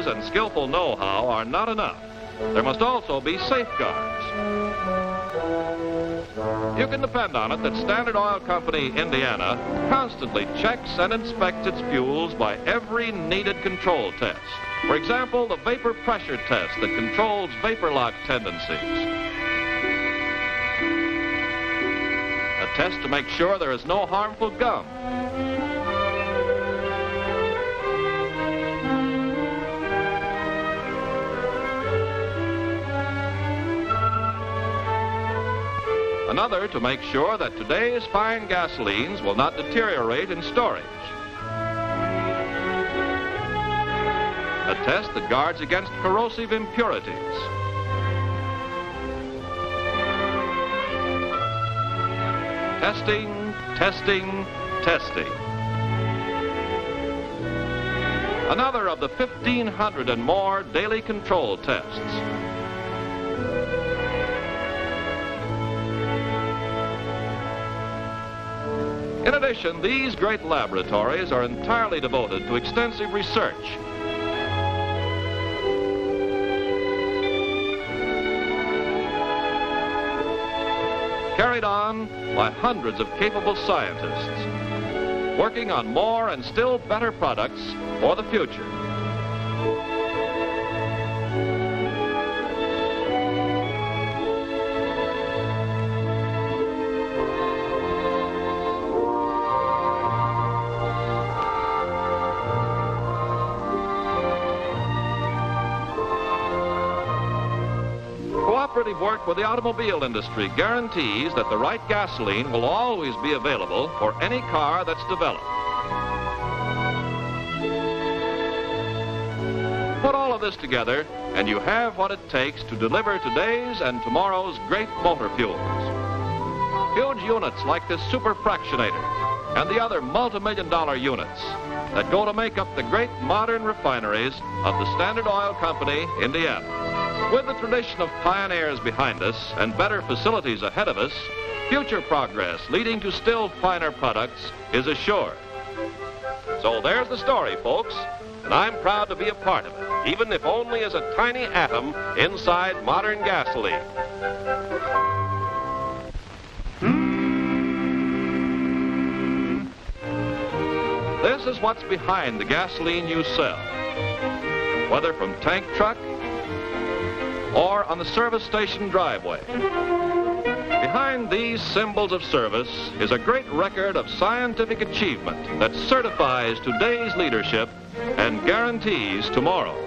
and skillful know-how are not enough. There must also be safeguards. You can depend on it that Standard Oil Company, Indiana, constantly checks and inspects its fuels by every needed control test. For example, the vapor pressure test that controls vapor lock tendencies. A test to make sure there is no harmful gum. Another to make sure that today's fine gasolines will not deteriorate in storage. A test that guards against corrosive impurities. Testing, testing, testing. Another of the 1,500 and more daily control tests. In addition, these great laboratories are entirely devoted to extensive research. Carried on by hundreds of capable scientists, working on more and still better products for the future. Cooperative work with the automobile industry guarantees that the right gasoline will always be available for any car that's developed. Put all of this together and you have what it takes to deliver today's and tomorrow's great motor fuels. Huge units like this super fractionator and the other multi-million-dollar units that go to make up the great modern refineries of the Standard Oil Company, Indiana. With the tradition of pioneers behind us and better facilities ahead of us, future progress leading to still finer products is assured. So there's the story, folks, and I'm proud to be a part of it, even if only as a tiny atom inside modern gasoline. This is what's behind the gasoline you sell, whether from tank truck or on the service station driveway. Behind these symbols of service is a great record of scientific achievement that certifies today's leadership and guarantees tomorrow's.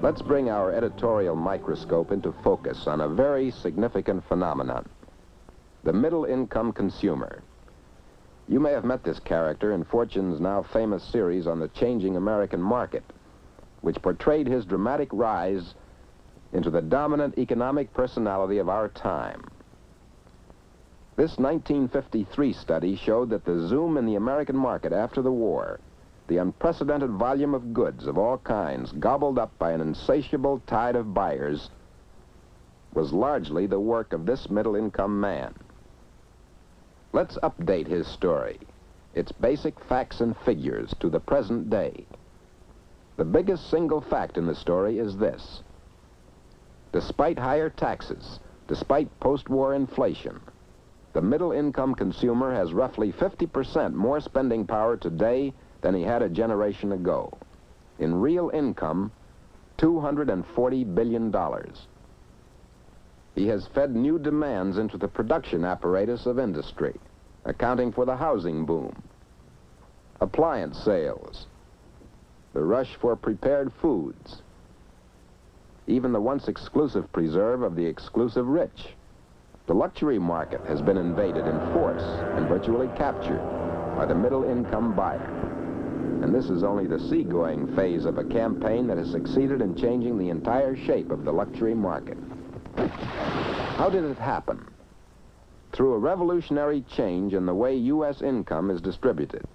Let's bring our editorial microscope into focus on a very significant phenomenon: the middle-income consumer. You may have met this character in Fortune's now famous series on the changing American market, which portrayed his dramatic rise into the dominant economic personality of our time. This 1953 study showed that the zoom in the American market after the war, the unprecedented volume of goods of all kinds gobbled up by an insatiable tide of buyers, was largely the work of this middle-income man. Let's update his story, its basic facts and figures, to the present day. The biggest single fact in the story is this: despite higher taxes, despite post-war inflation, the middle-income consumer has roughly 50% more spending power today than he had a generation ago. In real income, $240 billion. He has fed new demands into the production apparatus of industry, accounting for the housing boom, appliance sales, the rush for prepared foods, even the once exclusive preserve of the exclusive rich. The luxury market has been invaded in force and virtually captured by the middle-income buyer. And this is only the seagoing phase of a campaign that has succeeded in changing the entire shape of the luxury market. How did it happen? Through a revolutionary change in the way U.S. income is distributed.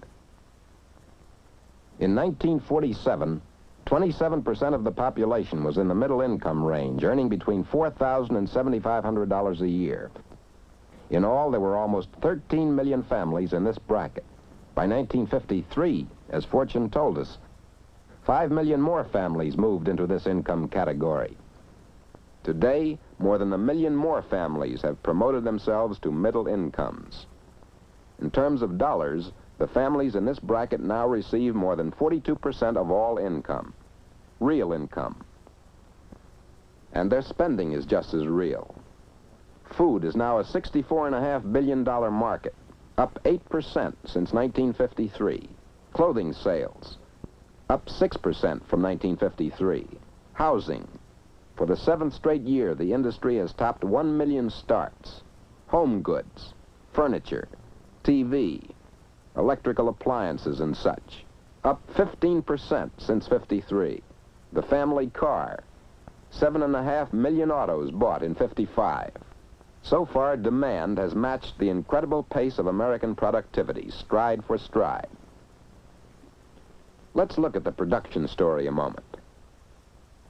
In 1947, 27% of the population was in the middle income range, earning between $4,000 and $7,500 a year. In all, there were almost 13 million families in this bracket. By 1953, as Fortune told us, 5 million more families moved into this income category. Today, more than 1 million more families have promoted themselves to middle incomes. In terms of dollars, the families in this bracket now receive more than 42% of all income, real income. And their spending is just as real. Food is now a $64.5 billion market, up 8% since 1953. Clothing sales, up 6% from 1953. Housing, for the 7th straight year, the industry has topped 1 million starts. Home goods, furniture, TV, electrical appliances and such, up 15% since '53. The family car, 7.5 million autos bought in '55. So far, demand has matched the incredible pace of American productivity, stride for stride. Let's look at the production story a moment.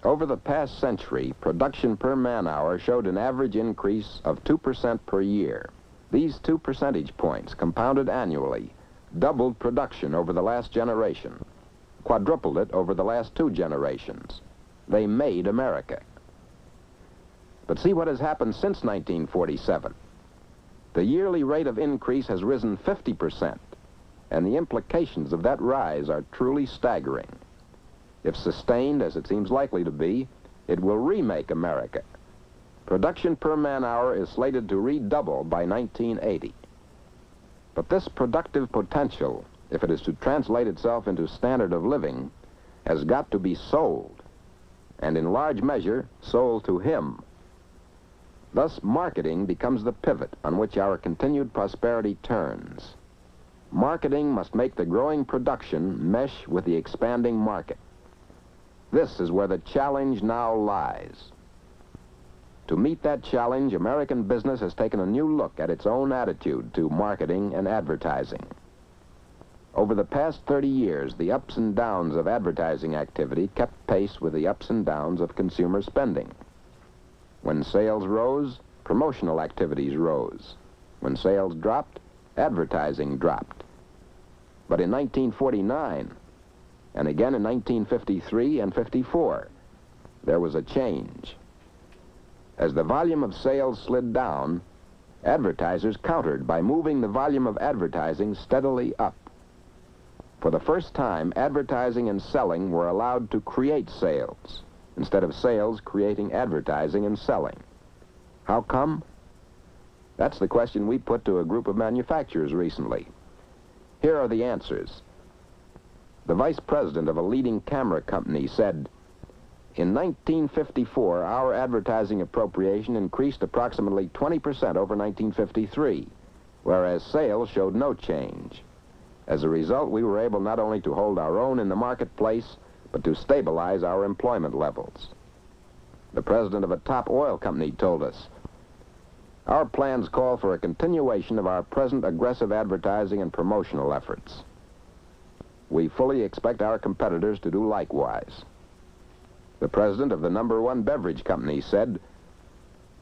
Over the past century, production per man-hour showed an average increase of 2% per year. These 2 percentage points, compounded annually, doubled production over the last generation, quadrupled it over the last 2 generations. They made America. But see what has happened since 1947. The yearly rate of increase has risen 50%, and the implications of that rise are truly staggering. If sustained, as it seems likely to be, it will remake America. Production per man-hour is slated to redouble by 1980. But this productive potential, if it is to translate itself into standard of living, has got to be sold, and in large measure, sold to him. Thus, marketing becomes the pivot on which our continued prosperity turns. Marketing must make the growing production mesh with the expanding market. This is where the challenge now lies. To meet that challenge, American business has taken a new look at its own attitude to marketing and advertising. Over the past 30 years, the ups and downs of advertising activity kept pace with the ups and downs of consumer spending. When sales rose, promotional activities rose. When sales dropped, advertising dropped. But in 1949, and again in 1953 and '54, there was a change. As the volume of sales slid down, advertisers countered by moving the volume of advertising steadily up. For the first time, advertising and selling were allowed to create sales, instead of sales creating advertising and selling. How come? That's the question we put to a group of manufacturers recently. Here are the answers. The vice president of a leading camera company said, "In 1954, our advertising appropriation increased approximately 20% over 1953, whereas sales showed no change. As a result, we were able not only to hold our own in the marketplace, but to stabilize our employment levels." The president of a top oil company told us, "Our plans call for a continuation of our present aggressive advertising and promotional efforts. We fully expect our competitors to do likewise." The president of the #1 beverage company said,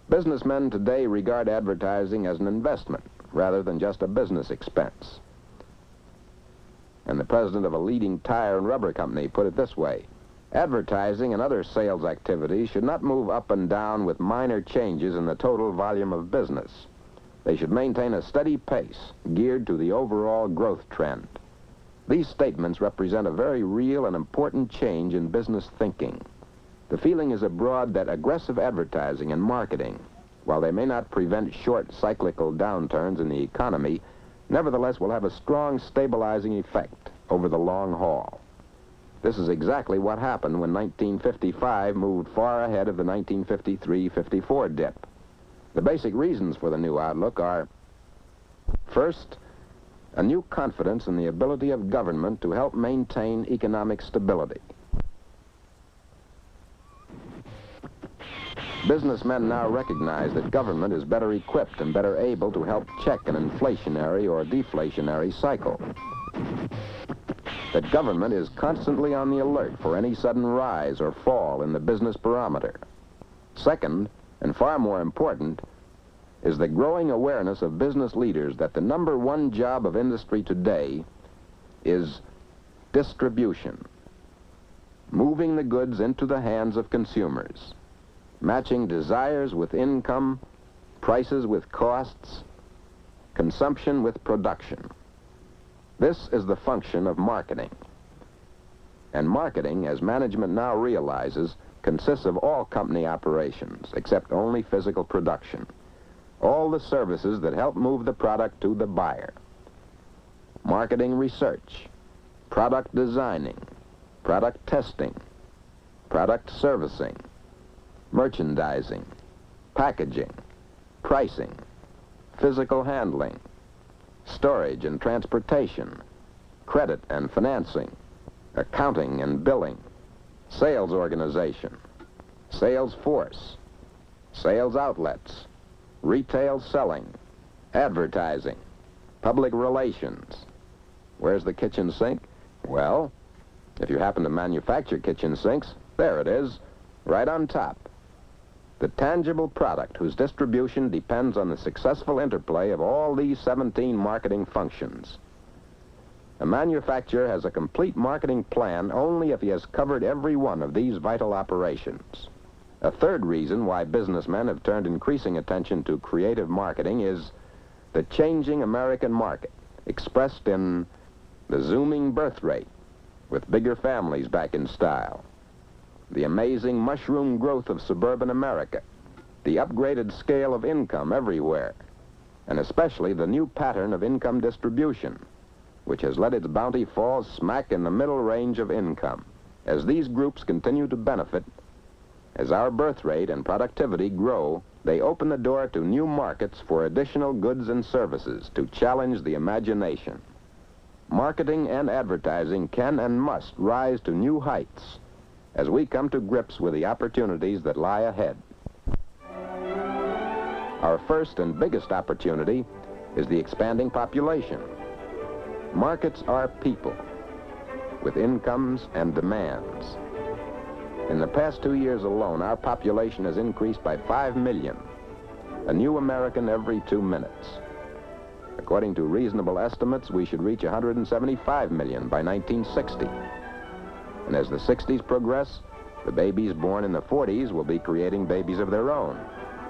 "Businessmen today regard advertising as an investment rather than just a business expense." And the president of a leading tire and rubber company put it this way, "Advertising and other sales activities should not move up and down with minor changes in the total volume of business. They should maintain a steady pace geared to the overall growth trend." These statements represent a very real and important change in business thinking. The feeling is abroad that aggressive advertising and marketing while they may not prevent short cyclical downturns in the economy, nevertheless will have a strong stabilizing effect over the long haul. This is exactly what happened when 1955 moved far ahead of the 1953-54 dip. The basic reasons for the new outlook are, first, a new confidence in the ability of government to help maintain economic stability. Businessmen now recognize that government is better equipped and better able to help check an inflationary or deflationary cycle. That government is constantly on the alert for any sudden rise or fall in the business barometer. Second, and far more important, is the growing awareness of business leaders that the number one job of industry today is distribution, moving the goods into the hands of consumers, matching desires with income, prices with costs, consumption with production. This is the function of marketing. And marketing, as management now realizes, consists of all company operations, except only physical production. All the services that help move the product to the buyer. Marketing research, product designing, product testing, product servicing, merchandising, packaging, pricing, physical handling, storage and transportation, credit and financing, accounting and billing, sales organization, sales force, sales outlets, retail selling, advertising, public relations. Where's the kitchen sink? Well, if you happen to manufacture kitchen sinks, there it is, right on top. The tangible product whose distribution depends on the successful interplay of all these 17 marketing functions. A manufacturer has a complete marketing plan only if he has covered every one of these vital operations. A third reason why businessmen have turned increasing attention to creative marketing is the changing American market, expressed in the zooming birth rate, with bigger families back in style, the amazing mushroom growth of suburban America, the upgraded scale of income everywhere, and especially the new pattern of income distribution, which has let its bounty fall smack in the middle range of income. As these groups continue to benefit, as our birth rate and productivity grow, they open the door to new markets for additional goods and services to challenge the imagination. Marketing and advertising can and must rise to new heights as we come to grips with the opportunities that lie ahead. Our first and biggest opportunity is the expanding population. Markets are people with incomes and demands. In the past 2 years alone, our population has increased by 5 million, a new American every 2 minutes. According to reasonable estimates, we should reach 175 million by 1960. And as the 60s progress, the babies born in the 40s will be creating babies of their own,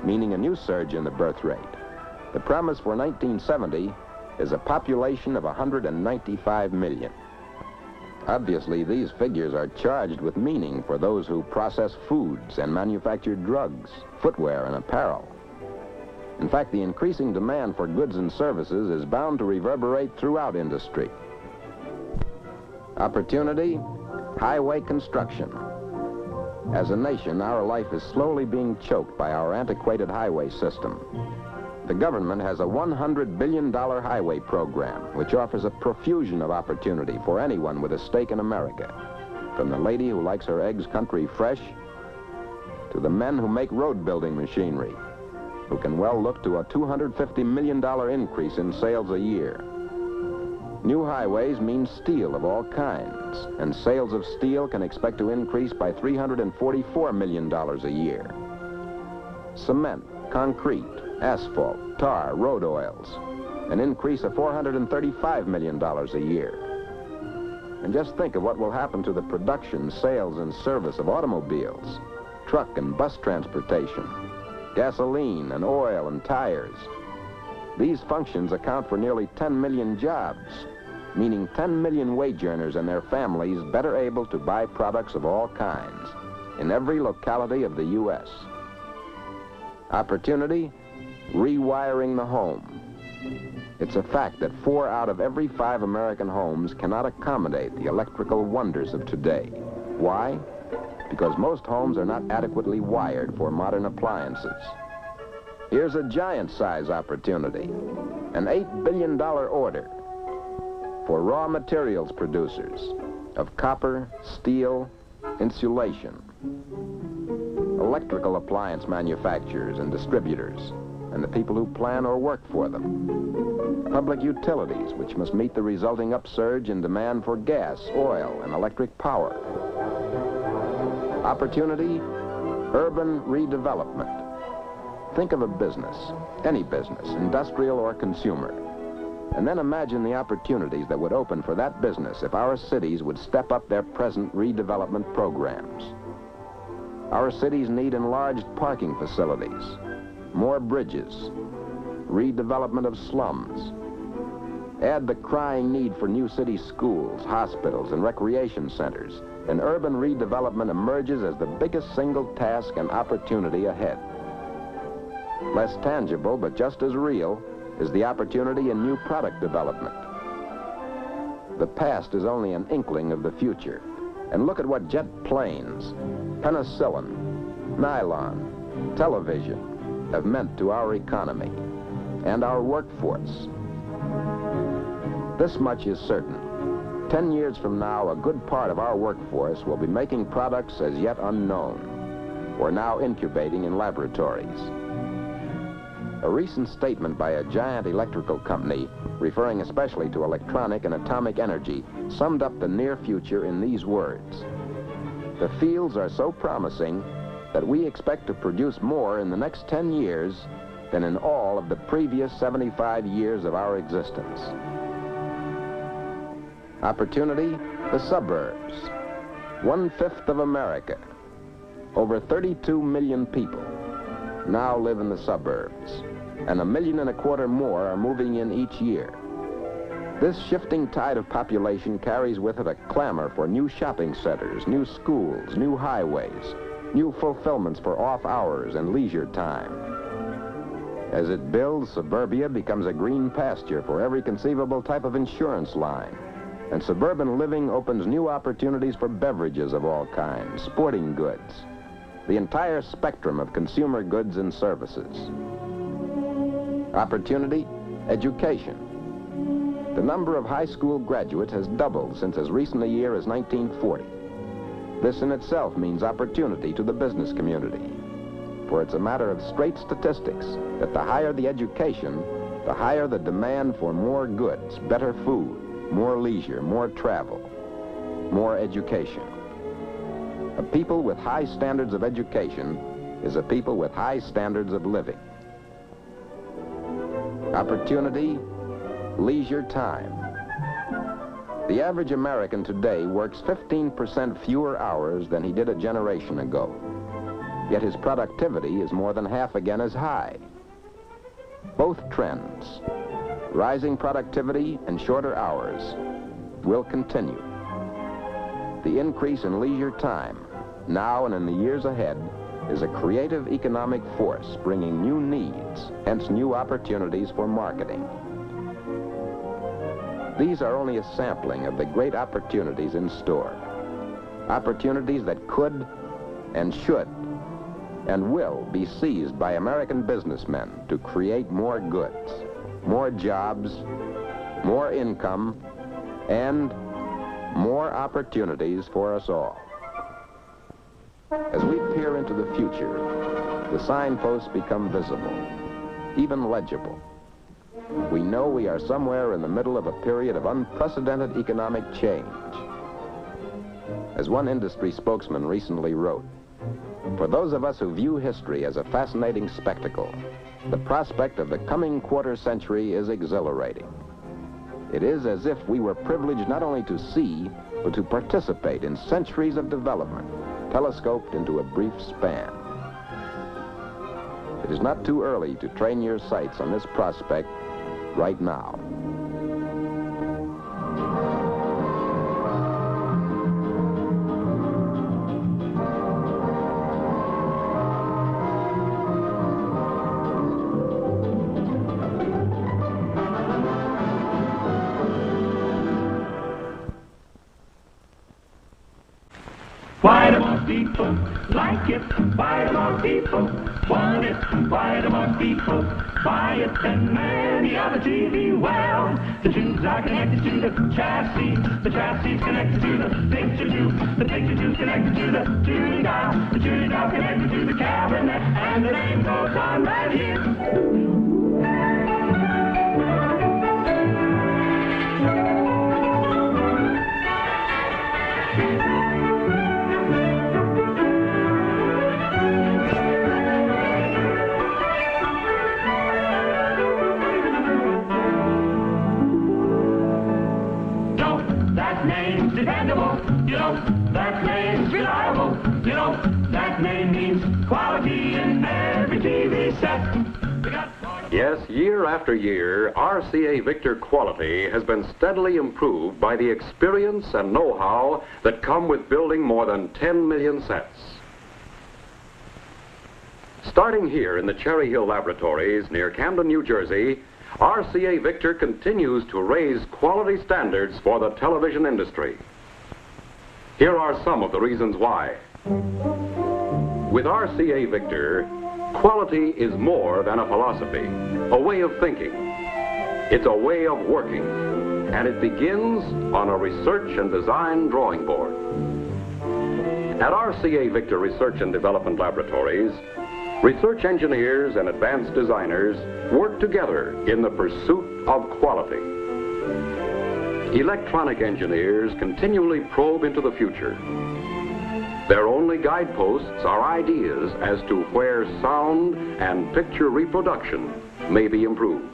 meaning a new surge in the birth rate. The promise for 1970 is a population of 195 million. Obviously, these figures are charged with meaning for those who process foods and manufacture drugs, footwear, and apparel. In fact, the increasing demand for goods and services is bound to reverberate throughout industry. Opportunity, highway construction. As a nation, our life is slowly being choked by our antiquated highway system. The government has a $100 billion highway program, which offers a profusion of opportunity for anyone with a stake in America, from the lady who likes her eggs country fresh to the men who make road-building machinery, who can well look to a $250 million increase in sales a year. New highways mean steel of all kinds, and sales of steel can expect to increase by $344 million a year. Cement, concrete, asphalt, tar, road oils, an increase of $435 million a year. And just think of what will happen to the production, sales, and service of automobiles, truck and bus transportation, gasoline and oil and tires. These functions account for nearly 10 million jobs, meaning 10 million wage earners and their families better able to buy products of all kinds in every locality of the U.S. Opportunity, rewiring the home. It's a fact that 4 out of every 5 American homes cannot accommodate the electrical wonders of today. Why? Because most homes are not adequately wired for modern appliances. Here's a giant-size opportunity, an $8 billion order for raw materials producers of copper, steel, insulation, electrical appliance manufacturers and distributors, and the people who plan or work for them, public utilities, which must meet the resulting upsurge in demand for gas, oil, and electric power. Opportunity, urban redevelopment. Think of a business, any business, industrial or consumer, and then imagine the opportunities that would open for that business if our cities would step up their present redevelopment programs. Our cities need enlarged parking facilities, more bridges, redevelopment of slums. Add the crying need for new city schools, hospitals, and recreation centers, and urban redevelopment emerges as the biggest single task and opportunity ahead. Less tangible, but just as real, is the opportunity in new product development. The past is only an inkling of the future. And look at what jet planes, penicillin, nylon, television have meant to our economy and our workforce. This much is certain. 10 years from now, a good part of our workforce will be making products as yet unknown or now incubating in laboratories. A recent statement by a giant electrical company, referring especially to electronic and atomic energy, summed up the near future in these words: "The fields are so promising that we expect to produce more in the next 10 years than in all of the previous 75 years of our existence." Opportunity, the suburbs. 1/5 of America, over 32 million people, now live in the suburbs, and 1.25 million more are moving in each year. This shifting tide of population carries with it a clamor for new shopping centers, new schools, new highways, new fulfillments for off hours and leisure time. As it builds, suburbia becomes a green pasture for every conceivable type of insurance line, and suburban living opens new opportunities for beverages of all kinds, sporting goods, the entire spectrum of consumer goods and services. Opportunity, education. The number of high school graduates has doubled since as recent a year as 1940. This in itself means opportunity to the business community, for it's a matter of straight statistics that the higher the education, the higher the demand for more goods, better food, more leisure, more travel, more education. A people with high standards of education is a people with high standards of living. Opportunity, leisure time. The average American today works 15% fewer hours than he did a generation ago. Yet his productivity is more than half again as high. Both trends, rising productivity and shorter hours, will continue. The increase in leisure time, now and in the years ahead, is a creative economic force bringing new needs, hence new opportunities for marketing. These are only a sampling of the great opportunities in store. Opportunities that could and should and will be seized by American businessmen to create more goods, more jobs, more income, and more opportunities for us all. As we peer into the future, the signposts become visible, even legible. We know we are somewhere in the middle of a period of unprecedented economic change. As one industry spokesman recently wrote, "For those of us who view history as a fascinating spectacle, the prospect of the coming quarter century is exhilarating. It is as if we were privileged not only to see, but to participate in centuries of development, telescoped into a brief span." It is not too early to train your sights on this prospect right now. people like it. Why do more people want it? Why do more people buy it than many other TV? Well, the tubes are connected to the chassis. The chassis is connected to the picture tube. The picture tube is connected to the tuning dial. The tuning dial connected to the cabinet. And the name goes on right here. Dependable, you know, that name's reliable, you know, that name means quality in every TV set. Yes, year after year, RCA Victor quality has been steadily improved by the experience and know-how that come with building more than 10 million sets. Starting here in the Cherry Hill Laboratories near Camden, New Jersey, RCA Victor continues to raise quality standards for the television industry. Here are some of the reasons why. With RCA Victor, quality is more than a philosophy, a way of thinking. It's a way of working, and it begins on a research and design drawing board. At RCA Victor Research and Development Laboratories, research engineers and advanced designers work together in the pursuit of quality. Electronic engineers continually probe into the future. Their only guideposts are ideas as to where sound and picture reproduction may be improved.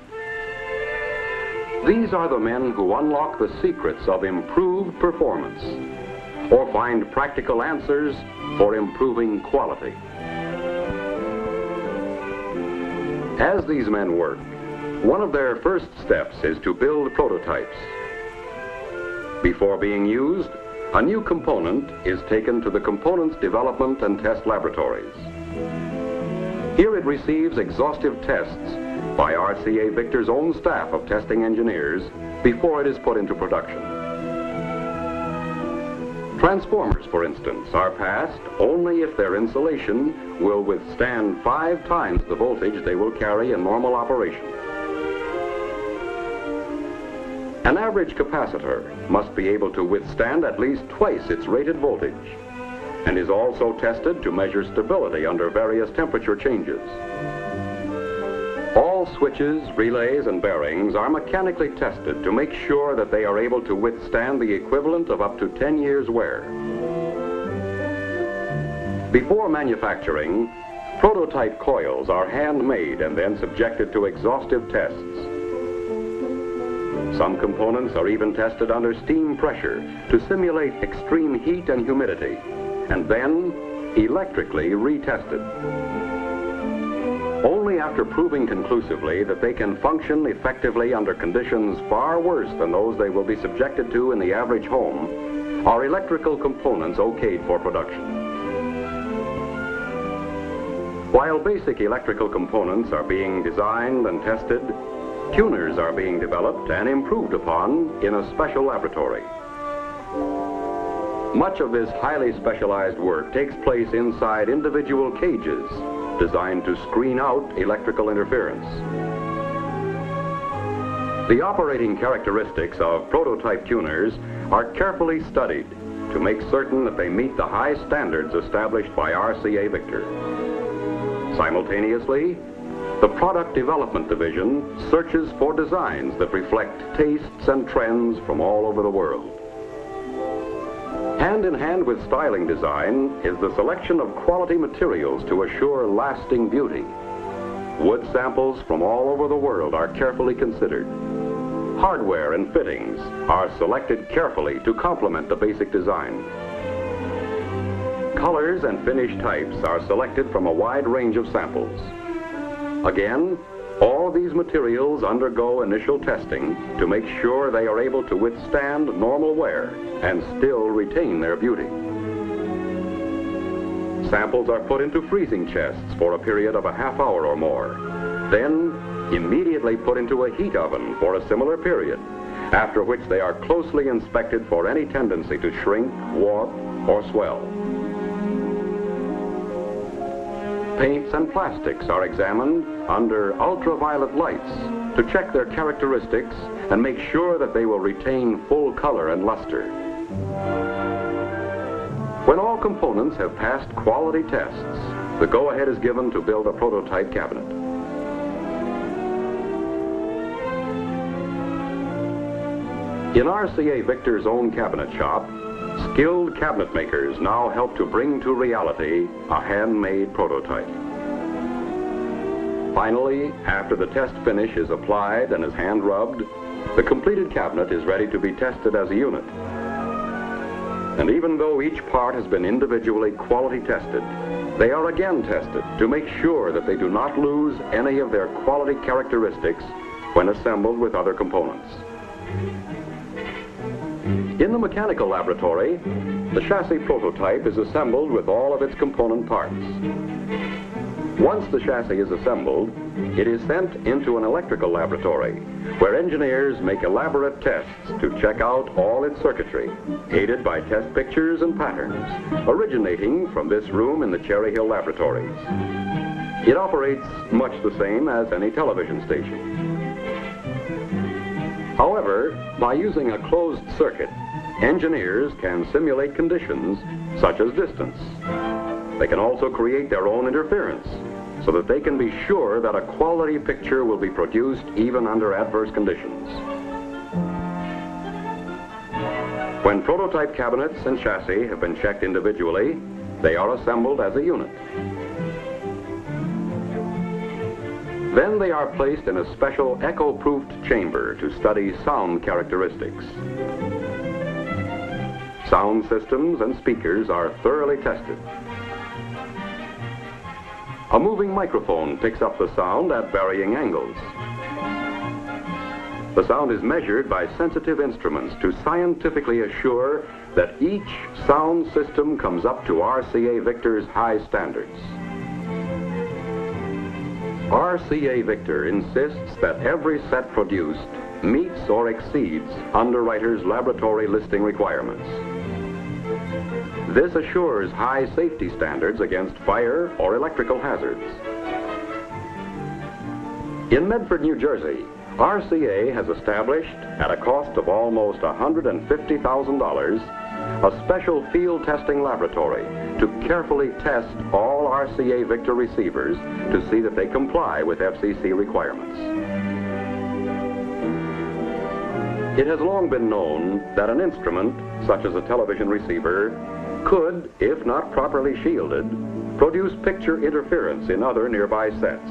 These are the men who unlock the secrets of improved performance or find practical answers for improving quality. As these men work, one of their first steps is to build prototypes. Before being used, a new component is taken to the components development and test laboratories. Here it receives exhaustive tests by RCA Victor's own staff of testing engineers before it is put into production. Transformers, for instance, are passed only if their insulation will withstand 5 times the voltage they will carry in normal operation. An average capacitor must be able to withstand at least twice its rated voltage and is also tested to measure stability under various temperature changes. All switches, relays, and bearings are mechanically tested to make sure that they are able to withstand the equivalent of up to 10 years' wear. Before manufacturing, prototype coils are handmade and then subjected to exhaustive tests. Some components are even tested under steam pressure to simulate extreme heat and humidity, and then electrically retested. Only after proving conclusively that they can function effectively under conditions far worse than those they will be subjected to in the average home are electrical components okayed for production. While basic electrical components are being designed and tested, tuners are being developed and improved upon in a special laboratory. Much of this highly specialized work takes place inside individual cages designed to screen out electrical interference. The operating characteristics of prototype tuners are carefully studied to make certain that they meet the high standards established by RCA Victor. Simultaneously, the Product Development Division searches for designs that reflect tastes and trends from all over the world. Hand in hand with styling design is the selection of quality materials to assure lasting beauty. Wood samples from all over the world are carefully considered. Hardware and fittings are selected carefully to complement the basic design. Colors and finish types are selected from a wide range of samples. Again, all these materials undergo initial testing to make sure they are able to withstand normal wear and still retain their beauty. Samples are put into freezing chests for a period of a half hour or more, then immediately put into a heat oven for a similar period, after which they are closely inspected for any tendency to shrink, warp, or swell. Paints and plastics are examined under ultraviolet lights to check their characteristics and make sure that they will retain full color and luster. When all components have passed quality tests, the go-ahead is given to build a prototype cabinet. In RCA Victor's own cabinet shop, skilled cabinet makers now help to bring to reality a handmade prototype. Finally, after the test finish is applied and is hand rubbed, the completed cabinet is ready to be tested as a unit. And even though each part has been individually quality tested, they are again tested to make sure that they do not lose any of their quality characteristics when assembled with other components. In the mechanical laboratory, the chassis prototype is assembled with all of its component parts. Once the chassis is assembled, it is sent into an electrical laboratory where engineers make elaborate tests to check out all its circuitry, aided by test pictures and patterns, originating from this room in the Cherry Hill laboratories. It operates much the same as any television station. However, by using a closed circuit, engineers can simulate conditions such as distance. They can also create their own interference so that they can be sure that a quality picture will be produced even under adverse conditions. When prototype cabinets and chassis have been checked individually, they are assembled as a unit. Then they are placed in a special echo-proofed chamber to study sound characteristics. Sound systems and speakers are thoroughly tested. A moving microphone picks up the sound at varying angles. The sound is measured by sensitive instruments to scientifically assure that each sound system comes up to RCA Victor's high standards. RCA Victor insists that every set produced meets or exceeds Underwriter's laboratory listing requirements. This assures high safety standards against fire or electrical hazards. In Medford, New Jersey, RCA has established, at a cost of almost $150,000, a special field testing laboratory to carefully test all RCA Victor receivers to see that they comply with FCC requirements. It has long been known that an instrument, such as a television receiver, could, if not properly shielded, produce picture interference in other nearby sets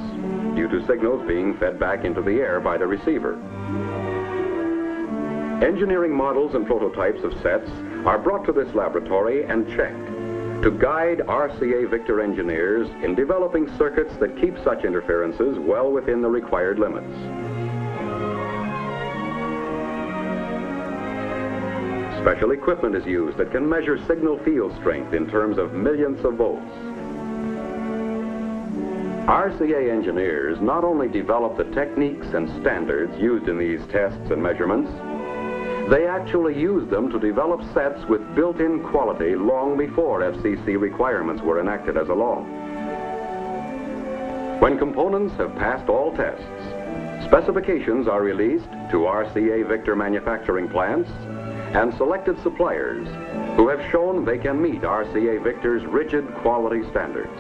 due to signals being fed back into the air by the receiver. Engineering models and prototypes of sets are brought to this laboratory and checked to guide RCA Victor engineers in developing circuits that keep such interferences well within the required limits. Special equipment is used that can measure signal field strength in terms of millionths of volts. RCA engineers not only develop the techniques and standards used in these tests and measurements, they actually use them to develop sets with built-in quality long before FCC requirements were enacted as a law. When components have passed all tests, specifications are released to RCA Victor manufacturing plants and selected suppliers who have shown they can meet RCA Victor's rigid quality standards.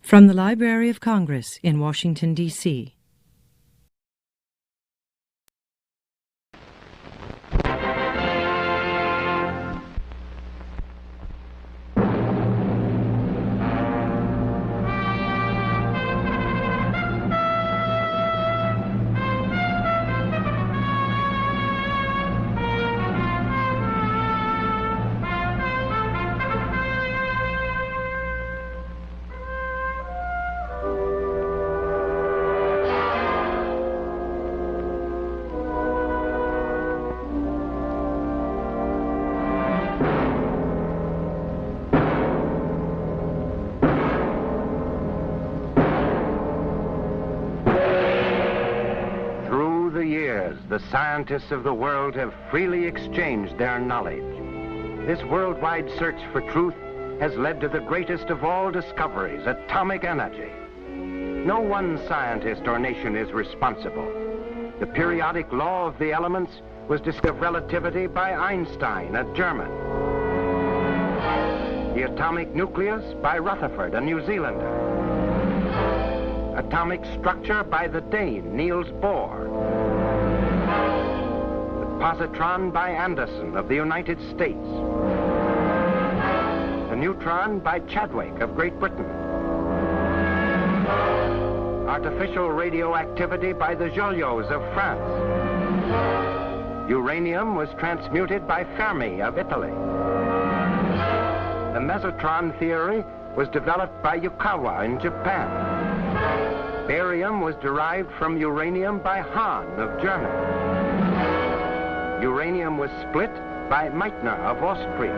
From the Library of Congress in Washington, D.C. The scientists of the world have freely exchanged their knowledge. This worldwide search for truth has led to the greatest of all discoveries, atomic energy. No one scientist or nation is responsible. The periodic law of the elements was discovered relativity by Einstein, a German. The atomic nucleus by Rutherford, a New Zealander. Atomic structure by the Dane, Niels Bohr. Positron by Anderson of the United States. The neutron by Chadwick of Great Britain. Artificial radioactivity by the Joliots of France. Uranium was transmuted by Fermi of Italy. The mesotron theory was developed by Yukawa in Japan. Barium was derived from uranium by Hahn of Germany. Uranium was split by Meitner of Austria.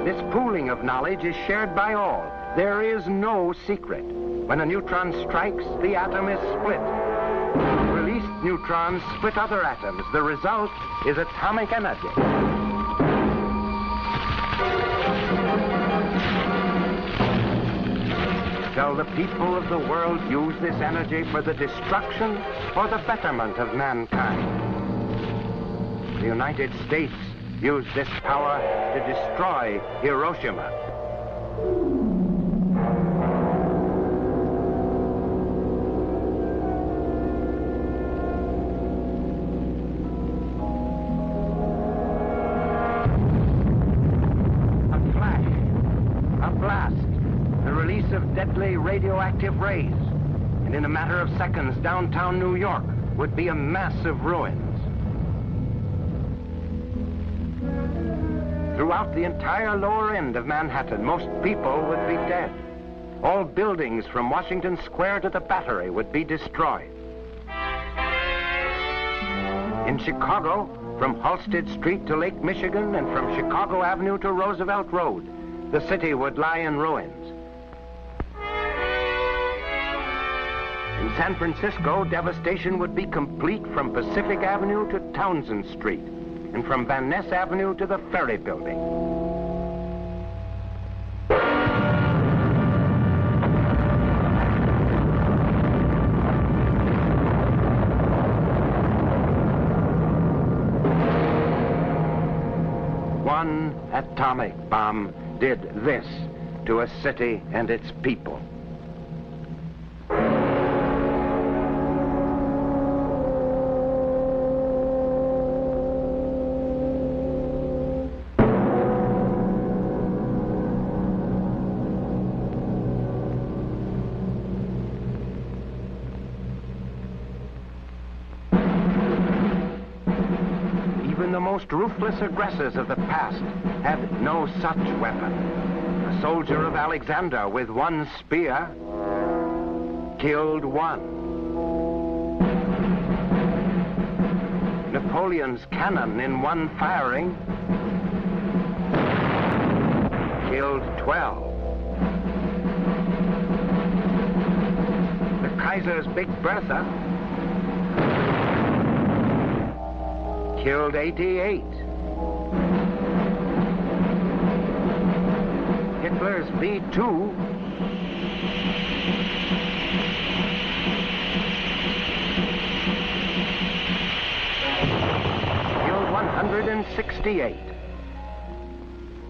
This pooling of knowledge is shared by all. There is no secret. When a neutron strikes, the atom is split. Released neutrons split other atoms. The result is atomic energy. Shall the people of the world use this energy for the destruction or the betterment of mankind? The United States used this power to destroy Hiroshima. A flash, a blast, the release of deadly radioactive rays, and in a matter of seconds, downtown New York would be a mass of ruins. Throughout the entire lower end of Manhattan, most people would be dead. All buildings from Washington Square to the Battery would be destroyed. In Chicago, from Halsted Street to Lake Michigan and from Chicago Avenue to Roosevelt Road, the city would lie in ruins. In San Francisco, devastation would be complete from Pacific Avenue to Townsend Street, and from Van Ness Avenue to the Ferry Building. One atomic bomb did this to a city and its people. The most ruthless aggressors of the past had no such weapon. A soldier of Alexander with one spear killed one. Napoleon's cannon in one firing killed 12. The Kaiser's Big Bertha killed 88. Hitler's V2 killed 168.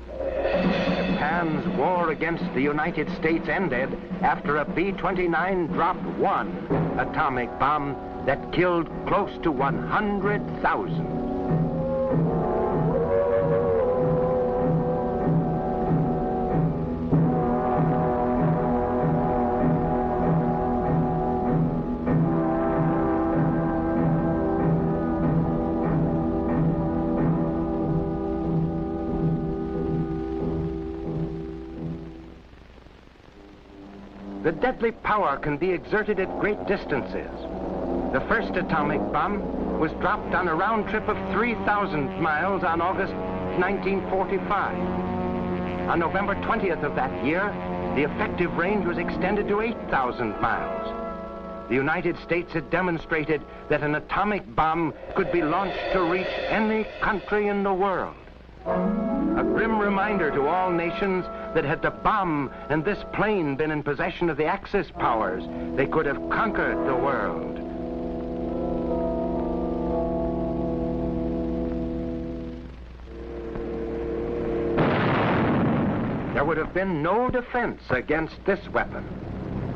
Japan Japan's war against the United States ended after a B-29 dropped one atomic bomb that killed close to 100,000. The deadly power can be exerted at great distances. The first atomic bomb was dropped on a round trip of 3,000 miles on August 1945. On November 20th of that year, the effective range was extended to 8,000 miles. The United States had demonstrated that an atomic bomb could be launched to reach any country in the world. A grim reminder to all nations that had the bomb and this plane been in possession of the Axis powers, they could have conquered the world. There would have been no defense against this weapon.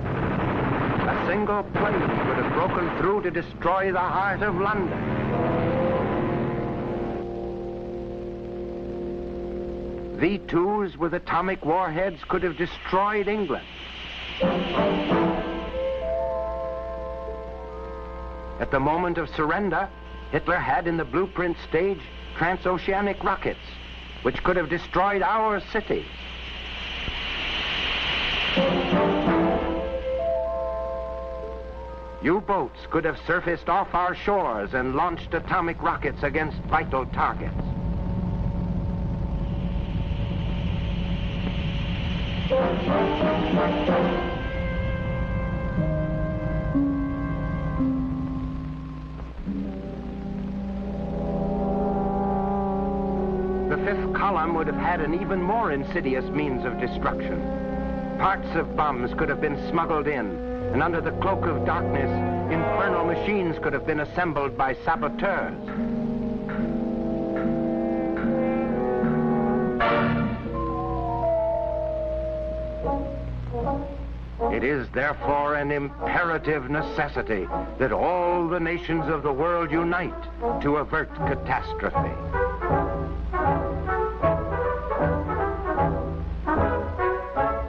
A single plane would have broken through to destroy the heart of London. V-2s with atomic warheads could have destroyed England. At the moment of surrender, Hitler had in the blueprint stage transoceanic rockets, which could have destroyed our cities. U-boats could have surfaced off our shores and launched atomic rockets against vital targets. The fifth column would have had an even more insidious means of destruction. Parts of bombs could have been smuggled in, and under the cloak of darkness, infernal machines could have been assembled by saboteurs. It is therefore an imperative necessity that all the nations of the world unite to avert catastrophe.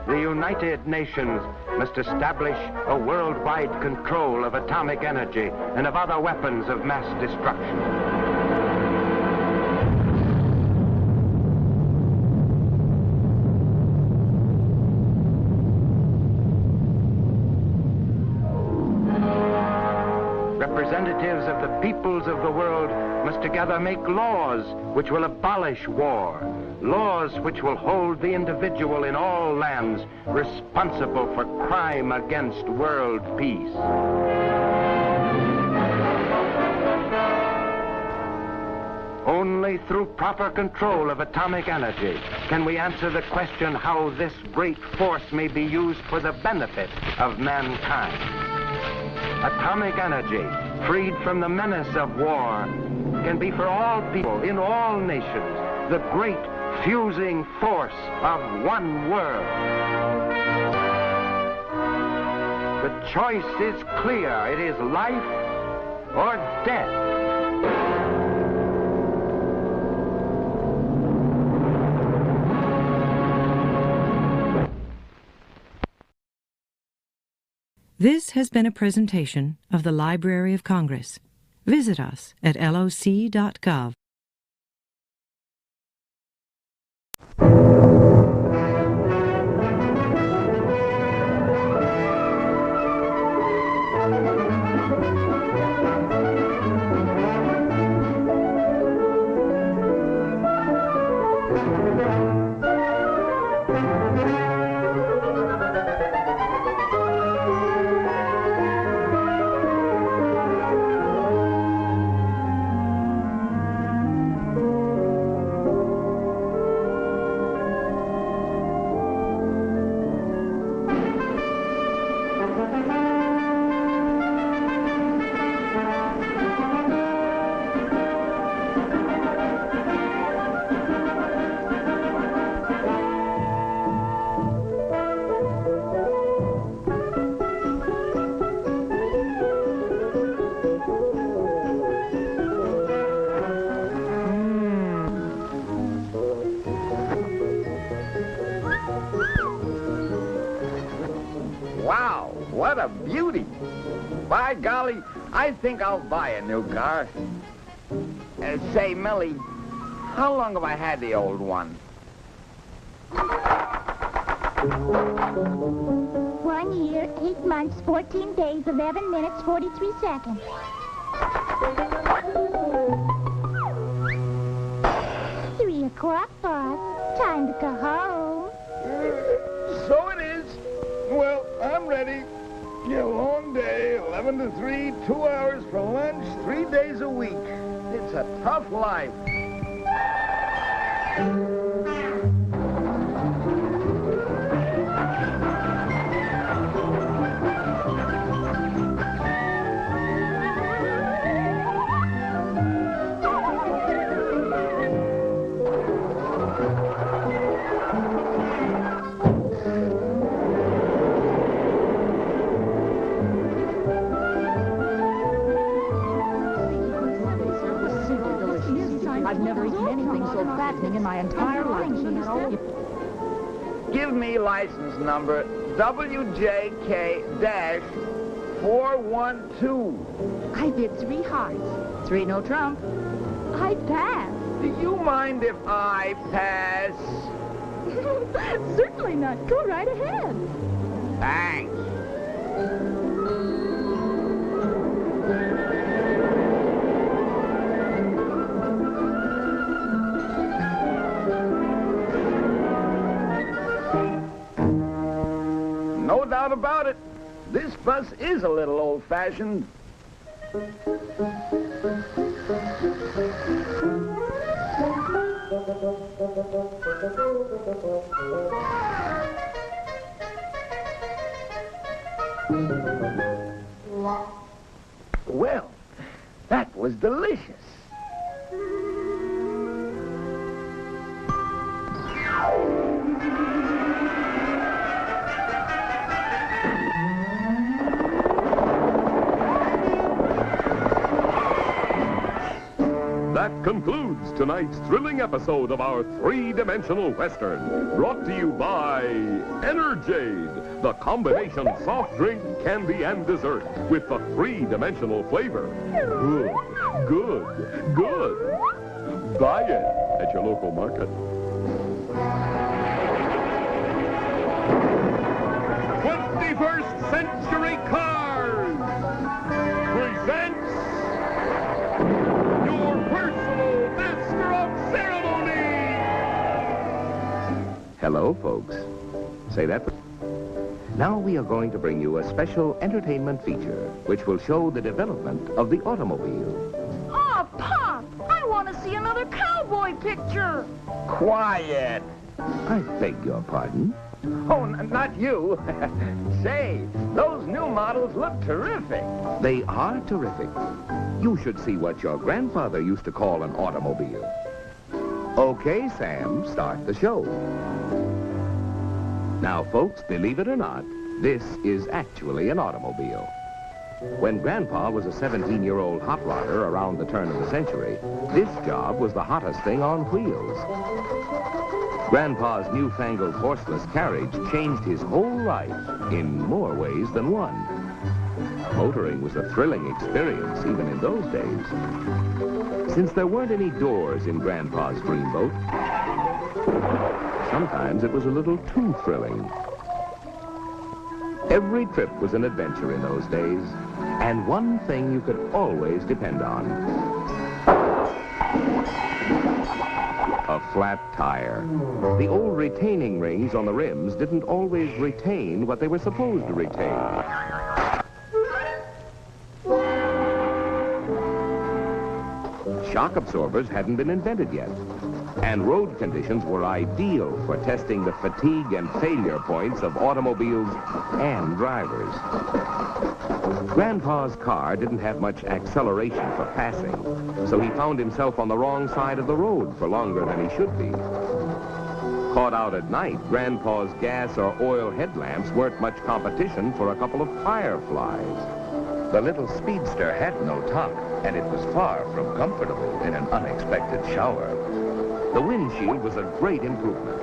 The United Nations must establish a worldwide control of atomic energy and of other weapons of mass destruction. Representatives of the peoples of the world must together make laws which will abolish war, laws which will hold the individual in all lands responsible for crime against world peace. Only through proper control of atomic energy can we answer the question how this great force may be used for the benefit of mankind. Atomic energy, freed from the menace of war, can be for all people in all nations the great fusing force of one world. The choice is clear. It is life or death. This has been a presentation of the Library of Congress. Visit us at loc.gov. a beauty. By golly, I think I'll buy a new car. Say, Millie, how long have I had the old one? 1 year, 8 months, 14 days, 11 minutes, 43 seconds. 3 o'clock, boss. Time to go home. So it is. Well, I'm ready. A long day, 11 to 3, 2 hours for lunch, 3 days a week. It's a tough life. I've never eaten anything so fattening in my entire life. Give me license number WJK-412. I bid 3 hearts. 3 no trump. I pass. Do you mind if I pass? Certainly not. Go right ahead. Thanks. No doubt about it. This bus is a little old-fashioned. Well, that was delicious. That concludes tonight's thrilling episode of our three-dimensional Western, brought to you by Energade, the combination soft drink, candy, and dessert with the three-dimensional flavor. Good, good, good. Buy it at your local market. 21st Century Cars presents your personal master of ceremony. Hello, folks. Say that. Now we are going to bring you a special entertainment feature which will show the development of the automobile. Oh, Pop! I want to see another cowboy picture. Quiet. I beg your pardon? Oh, not you. Say, those new models look terrific. They are terrific. You should see what your grandfather used to call an automobile. Okay, Sam, start the show. Now, folks, believe it or not, this is actually an automobile. When Grandpa was a 17-year-old hot rodder around the turn of the century, this job was the hottest thing on wheels. Grandpa's newfangled horseless carriage changed his whole life in more ways than one. Motoring was a thrilling experience even in those days. Since there weren't any doors in Grandpa's dreamboat, sometimes it was a little too thrilling. Every trip was an adventure in those days, and one thing you could always depend on: a flat tire. The old retaining rings on the rims didn't always retain what they were supposed to retain. Shock absorbers hadn't been invented yet, and road conditions were ideal for testing the fatigue and failure points of automobiles and drivers. Grandpa's car didn't have much acceleration for passing, so he found himself on the wrong side of the road for longer than he should be. Caught out at night, Grandpa's gas or oil headlamps weren't much competition for a couple of fireflies. The little speedster had no top, and it was far from comfortable in an unexpected shower. The windshield was a great improvement.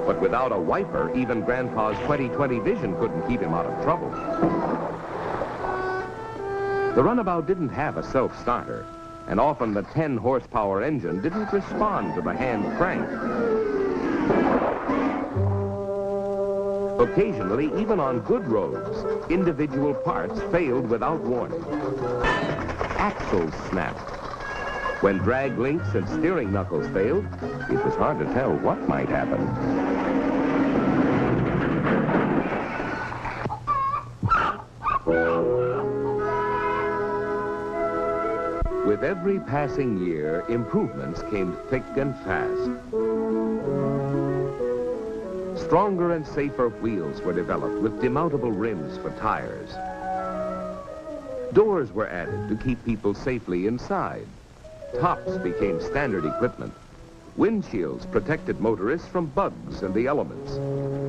But without a wiper, even Grandpa's 20/20 vision couldn't keep him out of trouble. The runabout didn't have a self-starter, and often the 10-horsepower engine didn't respond to the hand crank. Occasionally, even on good roads, individual parts failed without warning. Axles snapped. When drag links and steering knuckles failed, it was hard to tell what might happen. With every passing year, improvements came thick and fast. Stronger and safer wheels were developed with demountable rims for tires. Doors were added to keep people safely inside. Tops became standard equipment. Windshields protected motorists from bugs and the elements.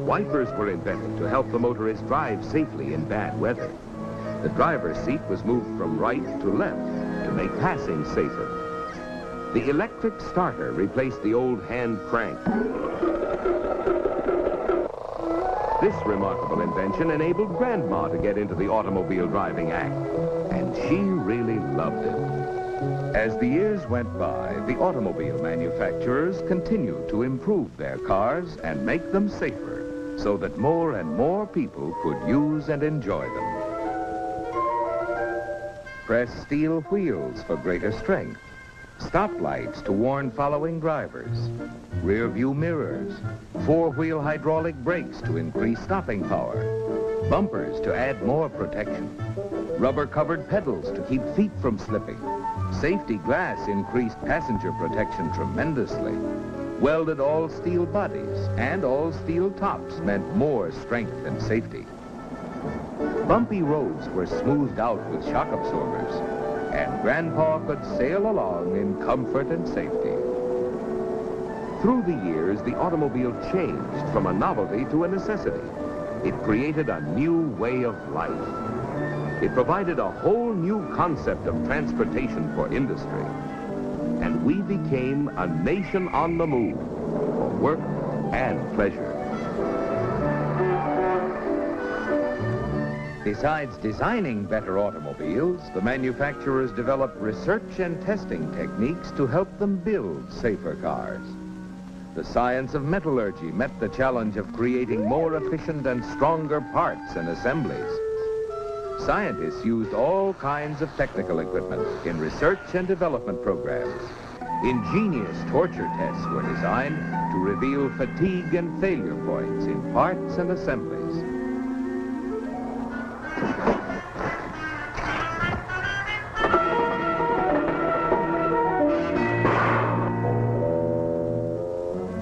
Wipers were invented to help the motorist drive safely in bad weather. The driver's seat was moved from right to left to make passing safer. The electric starter replaced the old hand crank. This remarkable invention enabled Grandma to get into the automobile driving act, and she really loved it. As the years went by, the automobile manufacturers continued to improve their cars and make them safer, so that more and more people could use and enjoy them. Pressed steel wheels for greater strength, stoplights to warn following drivers, rear view mirrors, four-wheel hydraulic brakes to increase stopping power, bumpers to add more protection, rubber-covered pedals to keep feet from slipping. Safety glass increased passenger protection tremendously. Welded all-steel bodies and all-steel tops meant more strength and safety. Bumpy roads were smoothed out with shock absorbers, and Grandpa could sail along in comfort and safety. Through the years, the automobile changed from a novelty to a necessity. It created a new way of life. It provided a whole new concept of transportation for industry. And we became a nation on the move for work and pleasure. Besides designing better automobiles, the manufacturers developed research and testing techniques to help them build safer cars. The science of metallurgy met the challenge of creating more efficient and stronger parts and assemblies. Scientists used all kinds of technical equipment in research and development programs. Ingenious torture tests were designed to reveal fatigue and failure points in parts and assemblies.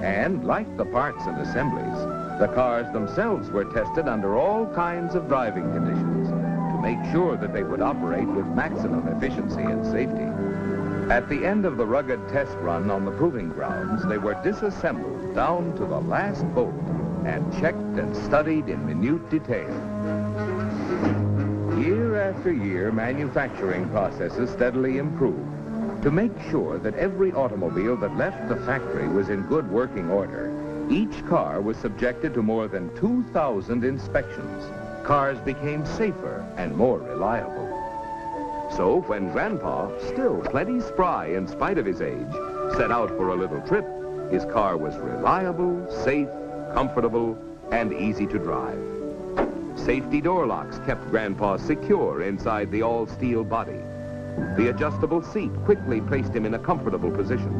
And like the parts and assemblies, the cars themselves were tested under all kinds of driving conditions to make sure that they would operate with maximum efficiency and safety. At the end of the rugged test run on the proving grounds, they were disassembled down to the last bolt and checked and studied in minute detail. Year after year, manufacturing processes steadily improved to make sure that every automobile that left the factory was in good working order. Each car was subjected to more than 2,000 inspections. Cars became safer and more reliable. So when Grandpa, still plenty spry in spite of his age, set out for a little trip, his car was reliable, safe, comfortable, and easy to drive. Safety door locks kept Grandpa secure inside the all-steel body. The adjustable seat quickly placed him in a comfortable position.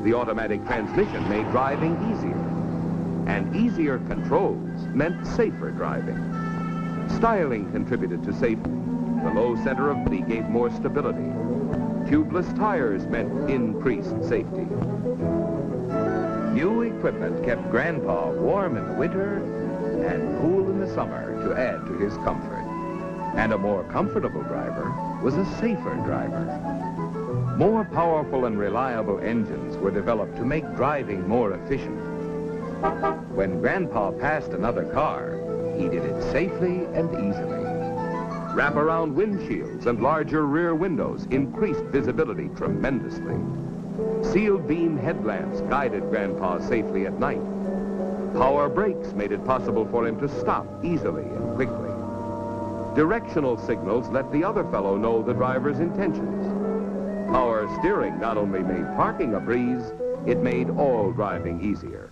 The automatic transmission made driving easier. And easier controls meant safer driving. Styling contributed to safety. The low center of gravity gave more stability. Tubeless tires meant increased safety. New equipment kept Grandpa warm in the winter and cool in the summer to add to his comfort. And a more comfortable driver was a safer driver. More powerful and reliable engines were developed to make driving more efficient. When Grandpa passed another car, he did it safely and easily. Wrap-around windshields and larger rear windows increased visibility tremendously. Sealed beam headlamps guided Grandpa safely at night. Power brakes made it possible for him to stop easily and quickly. Directional signals let the other fellow know the driver's intentions. Power steering not only made parking a breeze, it made all driving easier.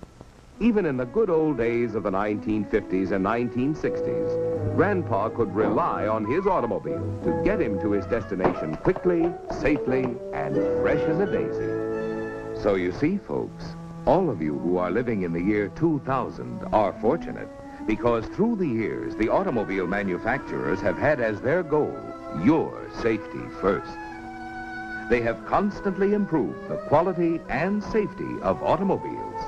Even in the good old days of the 1950s and 1960s, Grandpa could rely on his automobile to get him to his destination quickly, safely, and fresh as a daisy. So you see, folks, all of you who are living in the year 2000 are fortunate, because through the years, the automobile manufacturers have had as their goal your safety first. They have constantly improved the quality and safety of automobiles.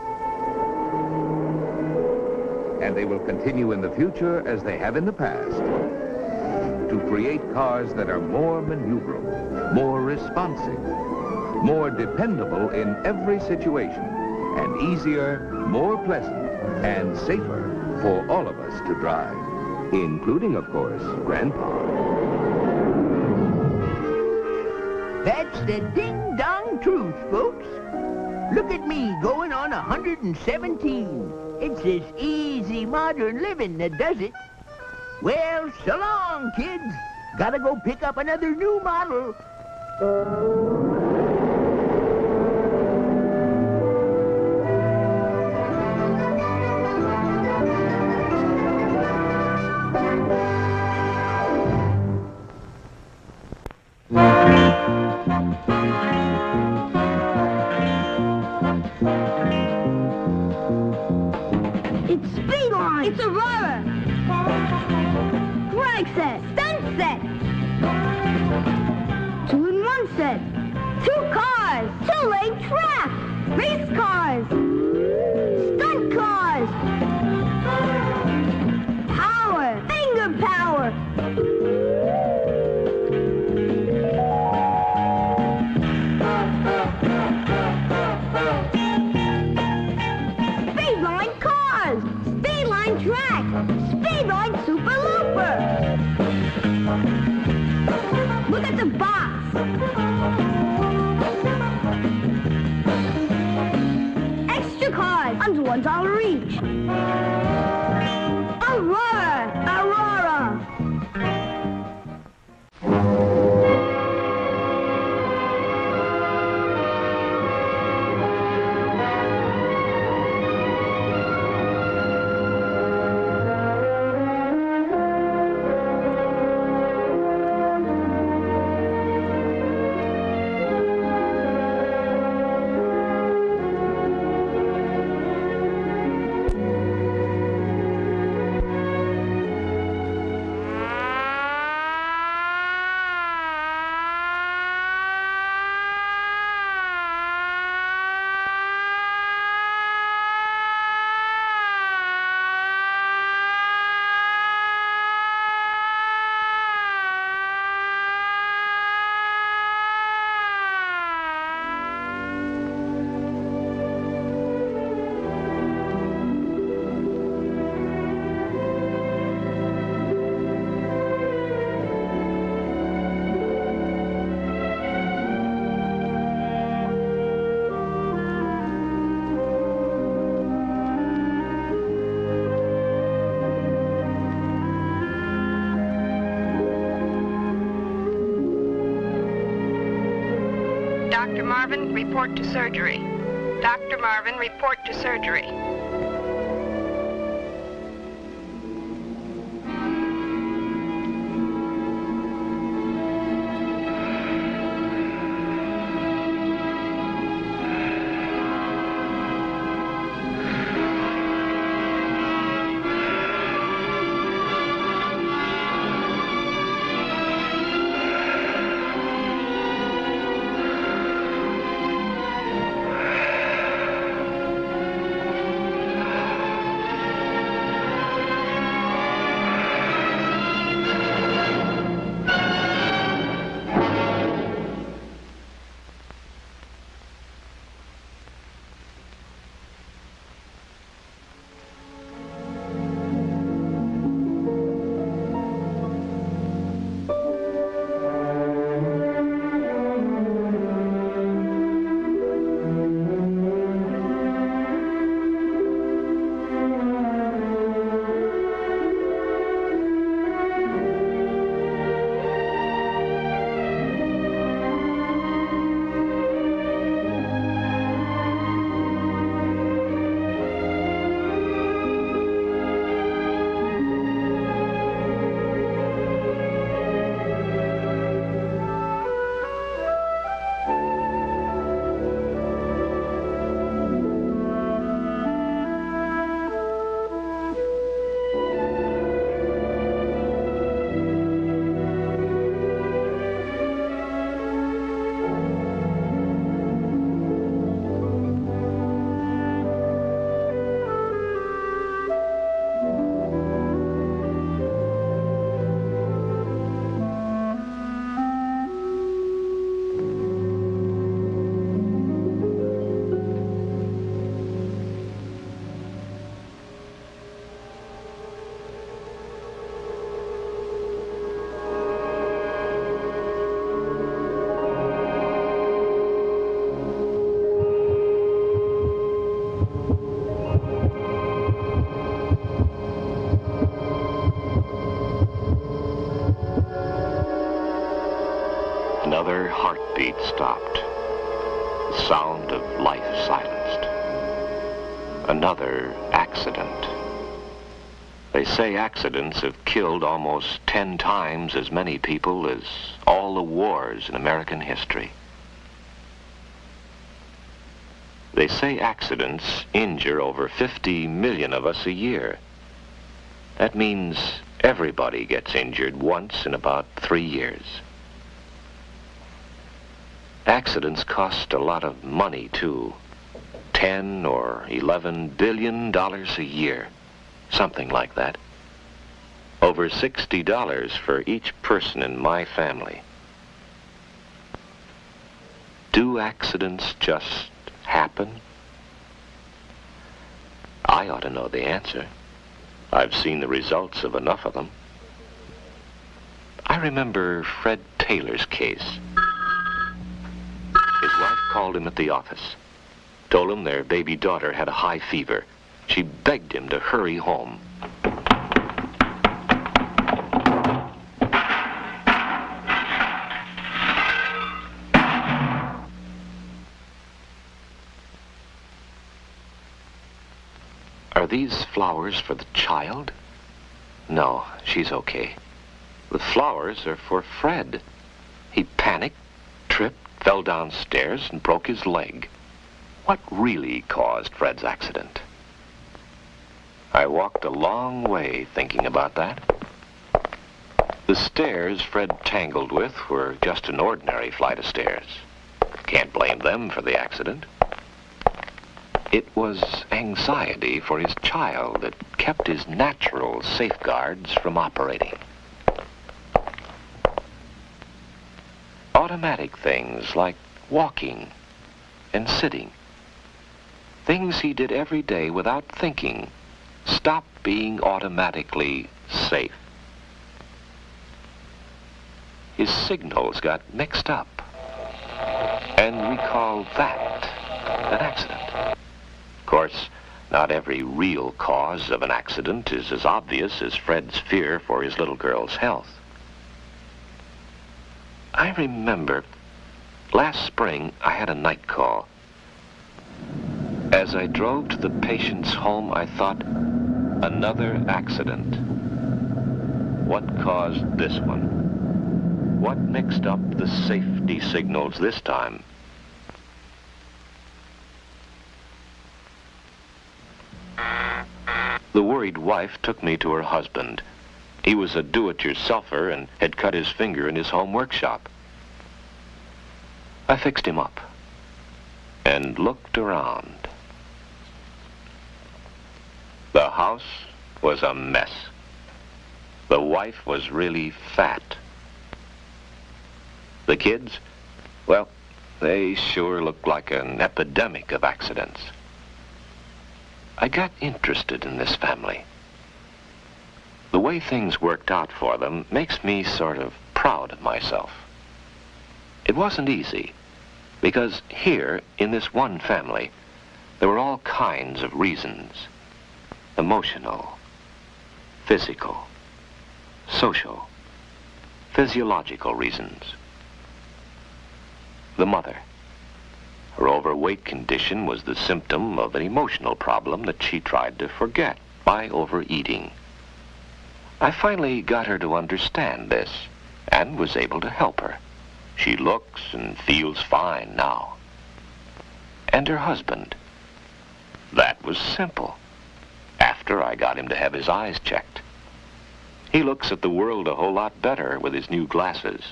And they will continue in the future as they have in the past to create cars that are more maneuverable, more responsive, more dependable in every situation, and easier, more pleasant, and safer for all of us to drive, including, of course, Grandpa. That's the ding-dong truth, folks. Look at me going on 117. It's this easy modern living that does it. Well, so long, kids. Gotta go pick up another new model. It's Speedline! It's Aurora! Drag set! Stunt set! 2-in-1 set! 2 cars! 2-lane track! Race cars! Stunt cars! Power! Finger power! Speedline cars! Speedline track! Speedline Super Looper! Look at the box! Extra cars under $1 each. Aurora! Aurora! Dr. Marvin, report to surgery. Dr. Marvin, report to surgery. heartbeat stopped. The sound of life silenced. Another accident. They say accidents have killed almost 10 times as many people as all the wars in American history. They say accidents injure over 50 million of us a year. That means everybody gets injured once in about 3 years. Accidents cost a lot of money, too. $10 or $11 billion a year. Something like that. Over $60 for each person in my family. Do accidents just happen? I ought to know the answer. I've seen the results of enough of them. I remember Fred Taylor's case. His wife called him at the office, told him their baby daughter had a high fever. She begged him to hurry home. Are these flowers for the child? No, she's okay. The flowers are for Fred. He panicked, tripped, fell downstairs, and broke his leg. What really caused Fred's accident? I walked a long way thinking about that. The stairs Fred tangled with were just an ordinary flight of stairs. Can't blame them for the accident. It was anxiety for his child that kept his natural safeguards from operating. Automatic things like walking and sitting, things he did every day without thinking, stopped being automatically safe. His signals got mixed up, and we call that an accident. Of course, not every real cause of an accident is as obvious as Fred's fear for his little girl's health. I remember last spring I had a night call. As I drove to the patient's home, I thought, another accident. What caused this one? What mixed up the safety signals this time? The worried wife took me to her husband. He was a do-it-yourselfer and had cut his finger in his home workshop. I fixed him up and looked around. The house was a mess. The wife was really fat. The kids, well, they sure looked like an epidemic of accidents. I got interested in this family. The way things worked out for them makes me sort of proud of myself. It wasn't easy, because here, in this one family, there were all kinds of reasons. Emotional, physical, social, physiological reasons. The mother. Her overweight condition was the symptom of an emotional problem that she tried to forget by overeating. I finally got her to understand this and was able to help her. She looks and feels fine now. And her husband. That was simple. After I got him to have his eyes checked. He looks at the world a whole lot better with his new glasses.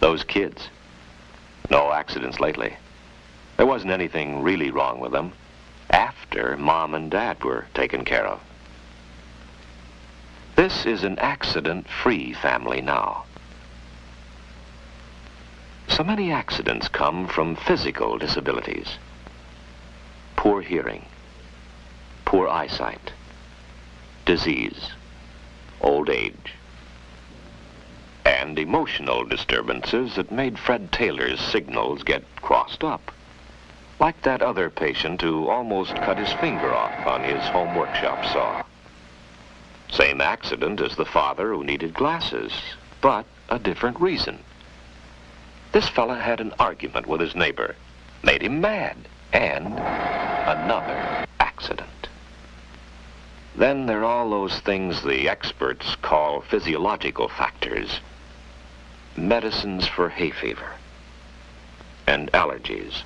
Those kids. No accidents lately. There wasn't anything really wrong with them after Mom and Dad were taken care of. This is an accident-free family now. So many accidents come from physical disabilities. Poor hearing, poor eyesight, disease, old age, and emotional disturbances that made Fred Taylor's signals get crossed up. Like that other patient who almost cut his finger off on his home workshop saw. Same accident as the father who needed glasses, but a different reason. This fella had an argument with his neighbor, made him mad, and another accident. Then there are all those things the experts call physiological factors. Medicines for hay fever and allergies,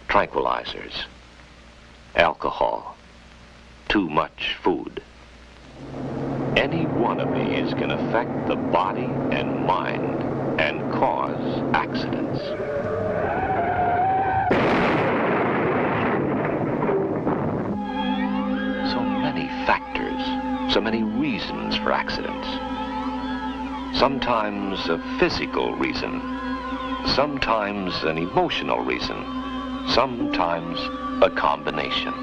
tranquilizers, alcohol, too much food. Any one of these can affect the body and mind and cause accidents. So many factors, so many reasons for accidents. Sometimes a physical reason, sometimes an emotional reason, sometimes a combination.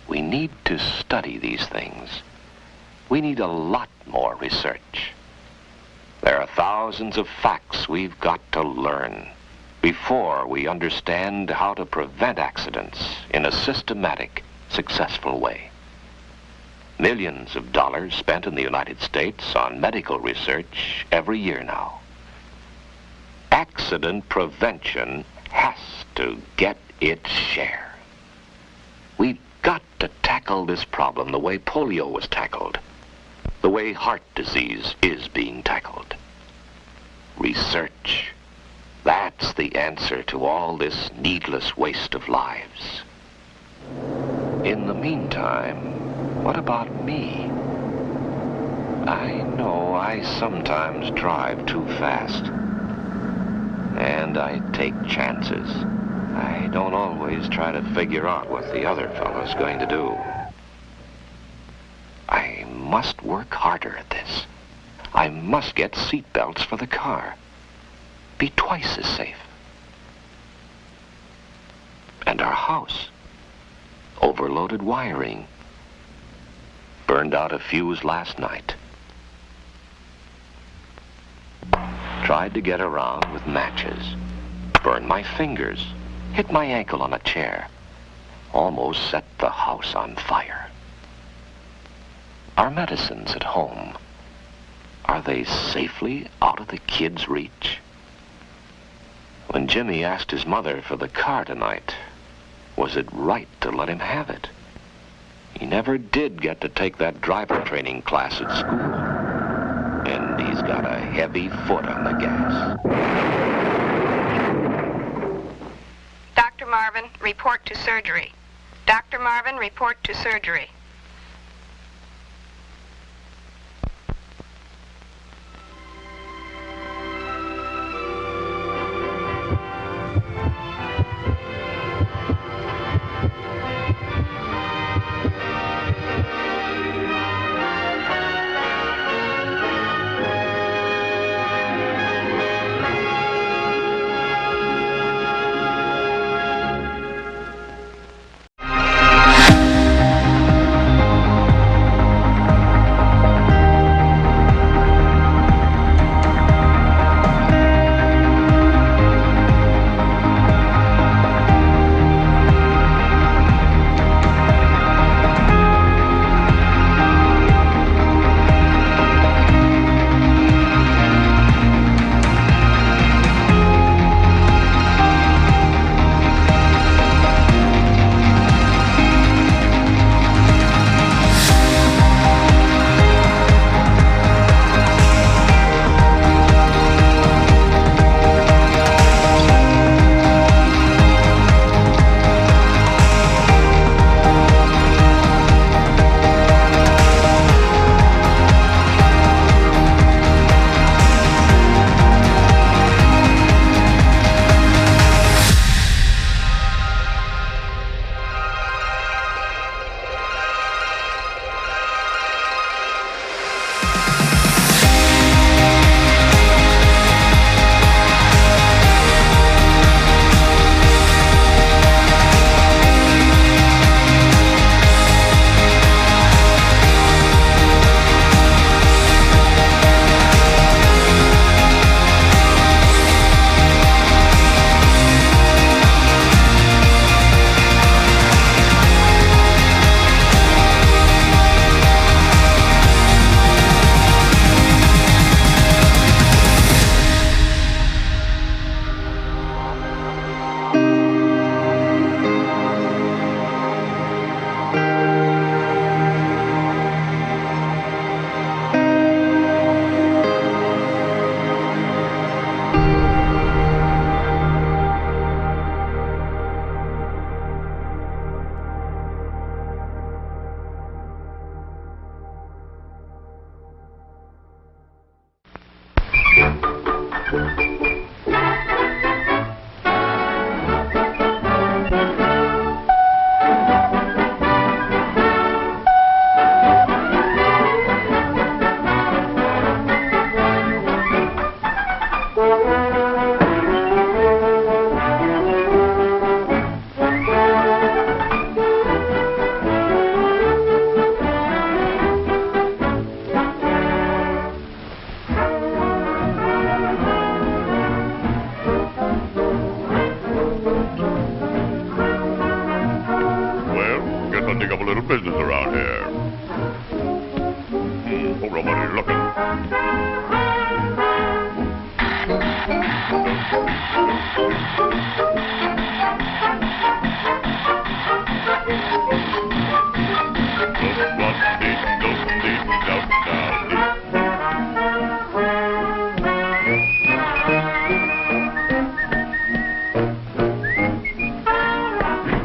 We need to study these things. We need a lot more research. There are thousands of facts we've got to learn before we understand how to prevent accidents in a systematic, successful way. Millions of dollars spent in the United States on medical research every year now. Accident prevention has to get its share. We've got to tackle this problem the way polio was tackled, the way heart disease is being tackled. Research. That's the answer to all this needless waste of lives. In the meantime, what about me? I know I sometimes drive too fast. And I take chances. I don't always try to figure out what the other fellow's going to do. I must work harder at this. I must get seat belts for the car. Be twice as safe. And our house. Overloaded wiring. Burned out a fuse last night. Tried to get around with matches. Burned my fingers. Hit my ankle on a chair. Almost set the house on fire. Our medicines at home. Are they safely out of the kids' reach? When Jimmy asked his mother for the car tonight, was it right to let him have it? He never did get to take that driver training class at school. And he's got a heavy foot on the gas. Dr. Marvin, report to surgery. Dr. Marvin, report to surgery.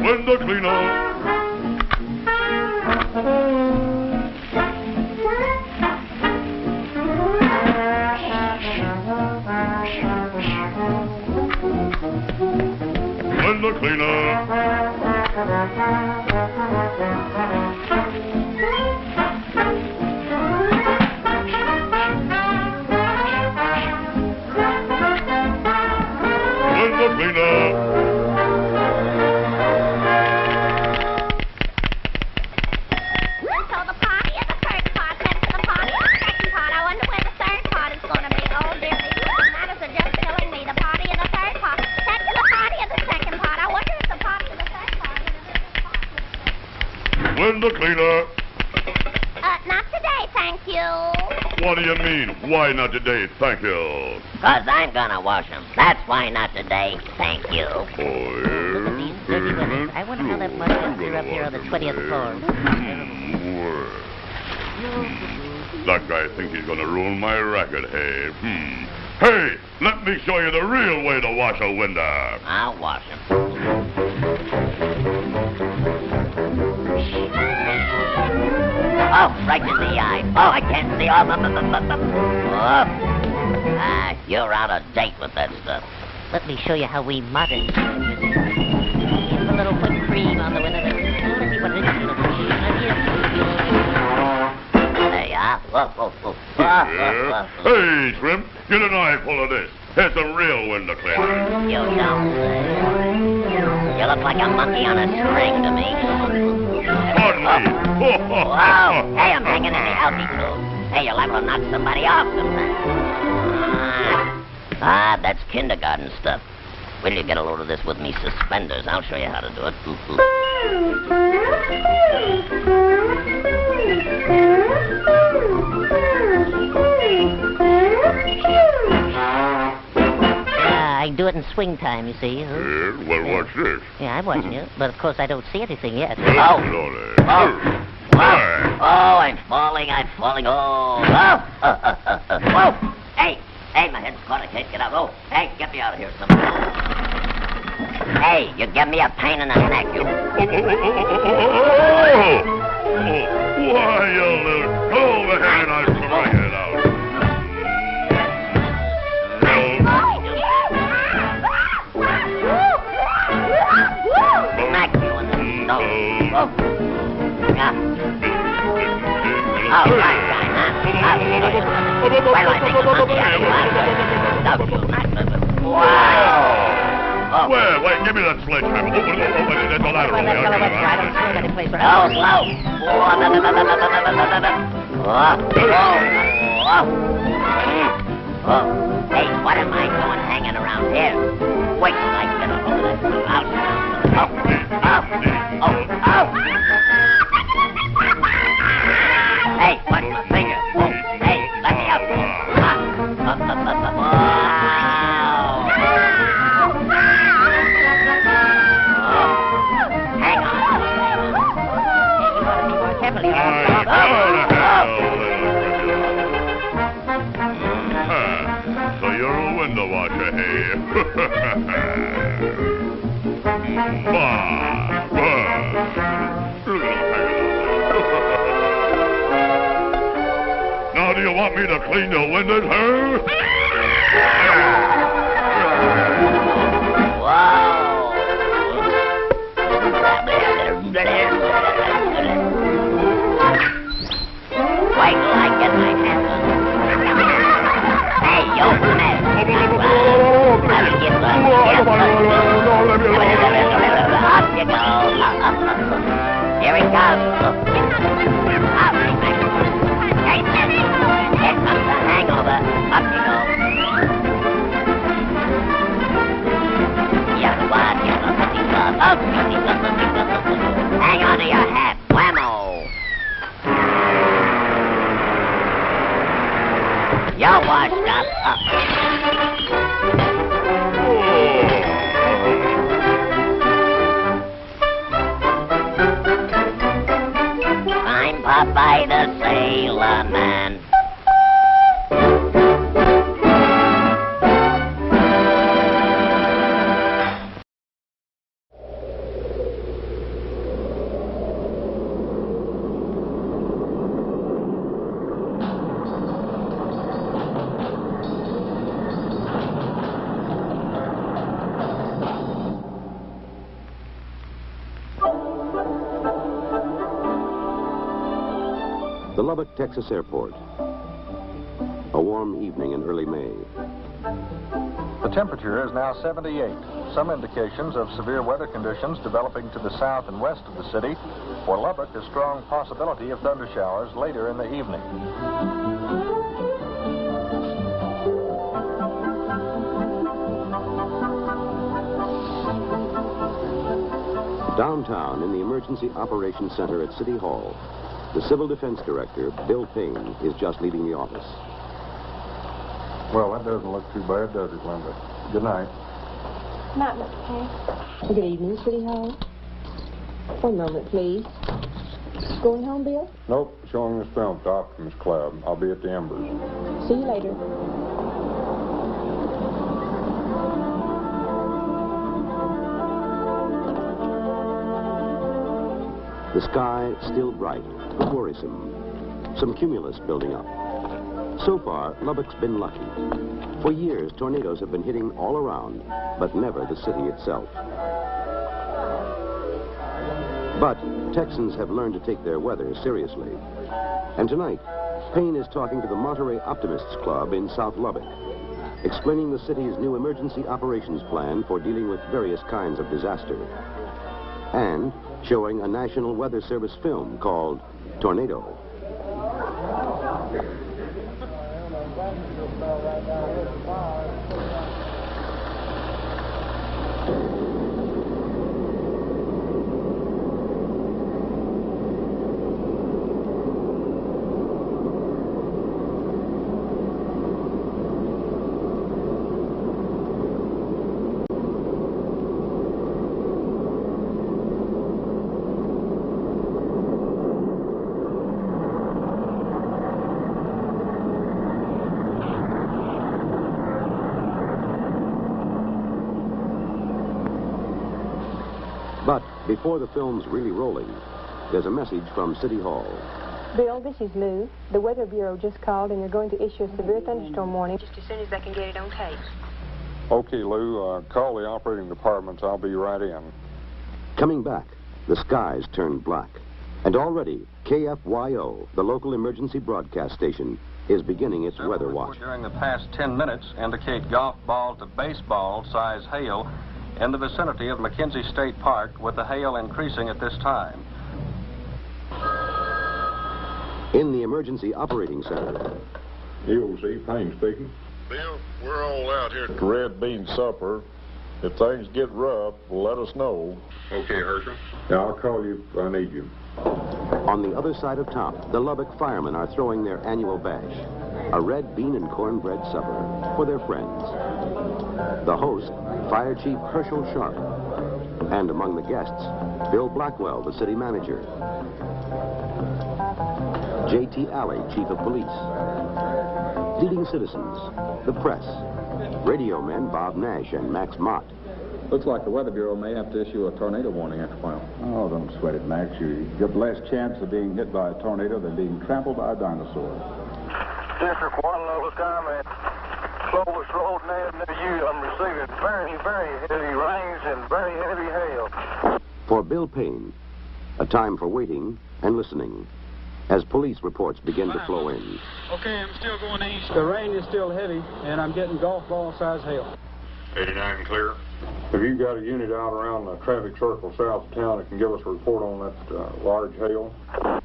Window cleaner. Window cleaner. Window cleaner. So the party is the first part, next to the party is the second part. I wonder where the third part is going to be. Oh, dear, these matters are just killing me. The party and the third part. Next to the party and the second part. I wonder if the party and the third part is Window cleaner. not today, thank you. What do you mean? Why not today? Thank you. 'Cause I'm gonna wash them. That's why not today. Thank you. These dirty women. I wonder how that must appear up here on the 20th floor. That guy thinks he's gonna ruin my racket, hey? Hey, let me show you the real way to wash a window. I'll wash them. Oh, right in the eye. Oh, I can't see. Oh, you're out of date with that stuff. Let me show you how we moderns do it. A little whipped cream on the window. Let me put it in the There you are. Whoa. Yeah. Hey, Shrimp, get an eyeful of this. Here's some real window cleaner. You don't say. You look like a monkey on a string to me. Pardon me. Whoa. Hey, I'm hanging in the healthy food. Hey, you're liable to knock somebody off sometime. That's kindergarten stuff. Will you get a load of this with me suspenders? I'll show you how to do it. I do it in swing time, you see. Yeah, well, watch this. Yeah, I'm watching you, but of course I don't see anything yet. Oh, I'm falling. Oh. Whoa. Hey, my head's caught. I can't get out. Oh, hey, get me out of here, somebody. Hey, you give me a pain in the neck, you. Why, you little... Go over here and I'll try it out. Smack you in the nose. Oh. Yeah. Oh, right, huh? I'll show you. Where do I think the monkey out of you? Don't you knock the... Wow! Oh. Wait, give me that sledgehammer. There's a ladder over there. Oh. Hey, what am I doing hanging around here? Wait till I get a hold of this blue house. Hey, watch my finger. Oh, hey, let me out. Hang on. You want to be more careful. So you're a window washer, hey? Now do you want me to clean your windows, huh? Wait till I get my hands on it. Hey, you mess. Let me get one. Up you go. Here it comes. Hey, here comes the hangover. Up you go. Hang on to your hat. Whammo. You're washed up. Popeye the Sailor Man. The Lubbock, Texas airport. A warm evening in early May. The temperature is now 78. Some indications of severe weather conditions developing to the south and west of the city. For Lubbock, a strong possibility of thunder showers later in the evening. Downtown in the Emergency Operations Center at City Hall, the Civil Defense Director, Bill Payne, is just leaving the office. Well, that doesn't look too bad, does it, Linda? Good night. Night, Mr. Payne. Good evening, City Hall. 1 moment, please. Going home, Bill? Nope, showing this film to Optimist Club. I'll be at the Embers. See you later. The sky still bright, but worrisome. Some cumulus building up. So far, Lubbock's been lucky. For years, tornadoes have been hitting all around, but never the city itself. But Texans have learned to take their weather seriously. And tonight, Payne is talking to the Monterey Optimists Club in South Lubbock, explaining the city's new emergency operations plan for dealing with various kinds of disaster, and showing a National Weather Service film called Tornado. But before the film's really rolling, there's a message from City Hall. Bill, this is Lou. The Weather Bureau just called, and they're going to issue a severe thunderstorm warning just as soon as they can get it on tape. Okay, Lou, call the operating departments. I'll be right in. Coming back, the skies turned black. And already, KFYO, the local emergency broadcast station, is beginning its weather watch. During the past 10 minutes indicate golf ball to baseball size hail in the vicinity of McKenzie State Park, with the hail increasing at this time. In the Emergency Operating Center. EOC, Payne speaking. Bill, we're all out here at Red Bean Supper. If things get rough, let us know. Okay, Herschel. Yeah, I'll call you if I need you. On the other side of town, the Lubbock firemen are throwing their annual bash, a red bean and cornbread supper for their friends. The host, Fire Chief Herschel Sharp, and among the guests, Bill Blackwell, the city manager, J.T. Alley, Chief of Police, leading citizens, the press, radio men Bob Nash and Max Mott. Looks like the Weather Bureau may have to issue a tornado warning after a while. Oh, don't sweat it, Max. You get less chance of being hit by a tornado than being trampled by a dinosaur. District 1, local time at Clovis Road near you. I'm receiving very, very heavy rains and very heavy hail. For Bill Payne, a time for waiting and listening as police reports begin to flow in. Okay, I'm still going east. The rain is still heavy, and I'm getting golf ball size hail. 89 clear. Have you got a unit out around the traffic circle south of town that can give us a report on that large hail?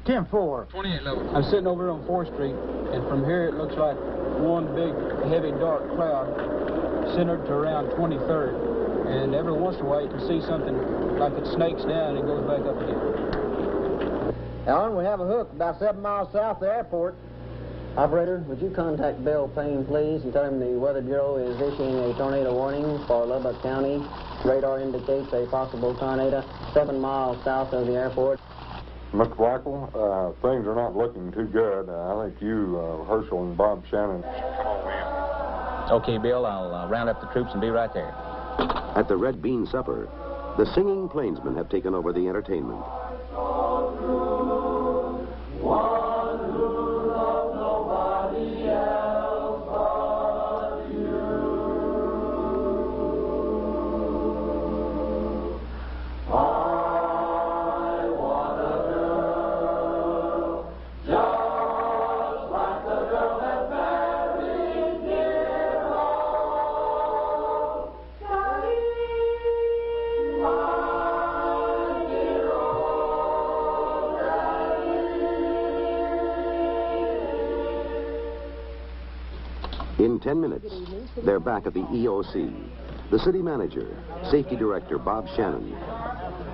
10-4. 28 level. I'm sitting over on 4th Street, and from here it looks like one big, heavy, dark cloud centered to around 23rd. And every once in a while you can see something like it snakes down and goes back up again. Alan, we have a hook about 7 miles south of the airport. Operator, would you contact Bill Payne, please, and tell him the Weather Bureau is issuing a tornado warning for Lubbock County. Radar indicates a possible tornado 7 miles south of the airport. Mr. Blackwell, things are not looking too good. I think you, Herschel, and Bob Shannon come on in. Okay, Bill, I'll round up the troops and be right there. At the Red Bean Supper, the singing plainsmen have taken over the entertainment. In 10 minutes, they're back at the EOC. The city manager, safety director Bob Shannon,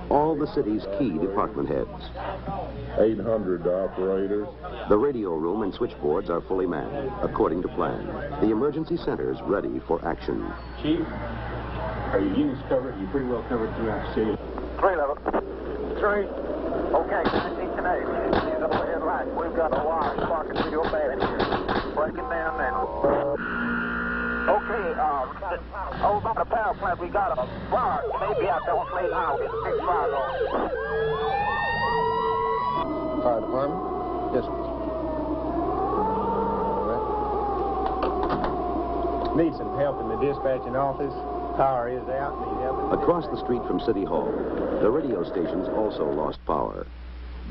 all the city's key department heads. 800 operators. The radio room and switchboards are fully manned, according to plan. The emergency center's ready for action. Chief, are your units covered? You're pretty well covered throughout the city. 3 of them. 3. Okay, 19 these overhead lights. We've got a wire sparking through your bed here. Break it down now. Okay, over by the power plant, we got a bar. Maybe out there on Slade Highway. Get 6 fires on. Fire department? Yes, sir. All right. Need some help in the dispatching office. Power is out. Need help. Across the street from City Hall, the radio stations also lost power.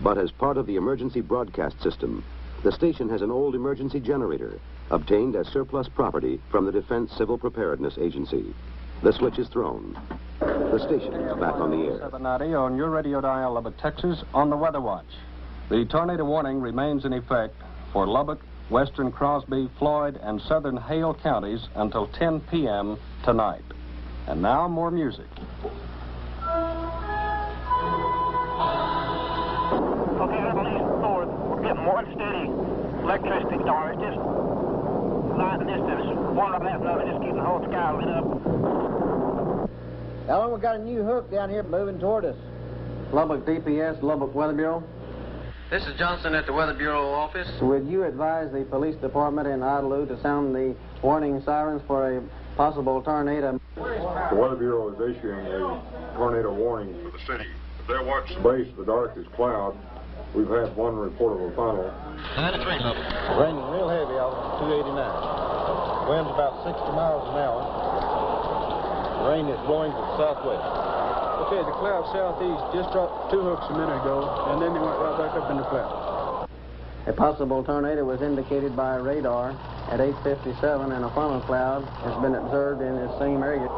But as part of the emergency broadcast system, the station has an old emergency generator obtained as surplus property from the Defense Civil Preparedness Agency. The switch is thrown. The station is back on the air. 790 on your radio dial, Lubbock, Texas, on the Weather Watch. The tornado warning remains in effect for Lubbock, western Crosby, Floyd, and southern Hale counties until 10 p.m. tonight. And now, more music. Okay, I believe north. We're getting more steady electricity stars. Just lighting this one up after another, just keeping the whole sky lit up. Alan, we got a new hook down here moving toward us. Lubbock DPS, Lubbock Weather Bureau. This is Johnson at the Weather Bureau office. Would you advise the police department in Idlewild to sound the warning sirens for a possible tornado? The Weather Bureau is issuing a tornado warning for the city. If they watch the base of the darkest cloud, we've had one report of a funnel. 93 Lubbock. Raining real heavy out on 289. Wind's about 60 miles an hour. Rain is blowing to the southwest. Okay, the cloud southeast just dropped 2 hooks a minute ago, and then they went right back up in the cloud. A possible tornado was indicated by radar at 8:57, and a funnel cloud has been observed in the same area.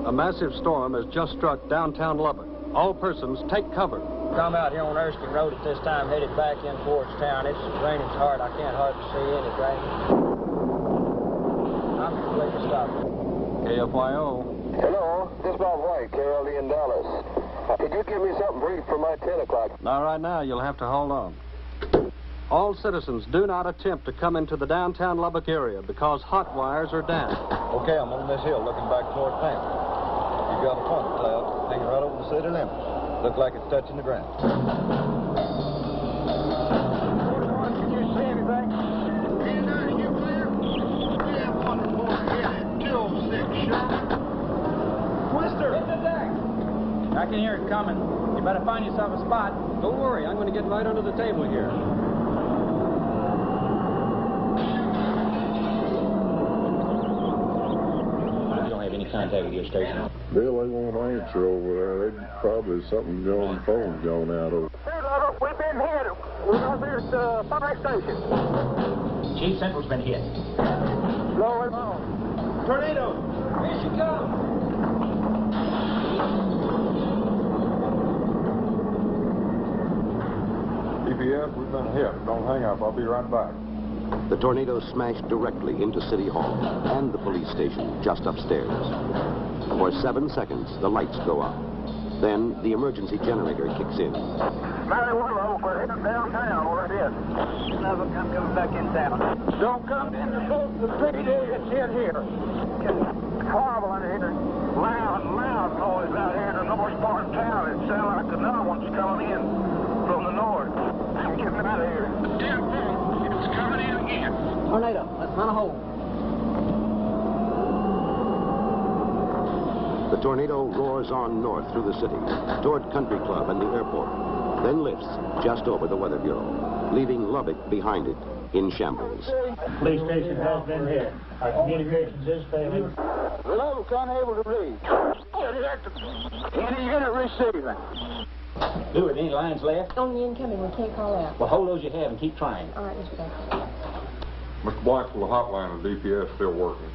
A massive storm has just struck downtown Lubbock. All persons take cover. I'm out here on Erskine Road at this time, headed back in towards town. It's raining hard. I can't hardly see anything. I'm completely stopped. KFYO. Hello, this is Bob White, KLD in Dallas. Could you give me something brief for my 10 o'clock? Not right now. You'll have to hold on. All citizens do not attempt to come into the downtown Lubbock area because hot wires are down. Okay, I'm on this hill looking back toward town. You've got a funnel cloud hanging right over the city limits. Look like it's touching the ground. Can you see anything? You clear? Yeah, wonderful. Yeah, 206, sure. Twister! I can hear it coming. You better find yourself a spot. Don't worry, I'm going to get right under the table here. You don't have any contact with your station? Bill, they won't answer over there. They probably something going, phone's going out over. Hey, Lubbock, we've been hit. We're over here at the fire station. Chief Central's been hit. Blow it on. Tornado! Here she comes! DPS, we've been hit. Don't hang up. I'll be right back. The tornado smashed directly into City Hall and the police station just upstairs. For 7 seconds, the lights go out. Then the emergency generator kicks in. 91, we're heading downtown where it is. Never come back in town. Don't come in the PD. It's in here. It's horrible in here. Loud noise out here in the north part of town. It sounds like another one's coming in. from the north. Get me out of here. Damn thing. It's coming in again. Tornado, let's hunt a hole. The tornado roars on north through the city, toward Country Club and the airport, then lifts just over the Weather Bureau, leaving Lubbock behind it in shambles. Police station has been hit. Our communications is failing. Lubbock's unable to reach. Any unit receiving. Louis, any lines left? Only incoming. We can't call out. Well, hold those you have and keep trying. All right, Mr. Baker. Mr. Blackville, the hotline of DPS still working.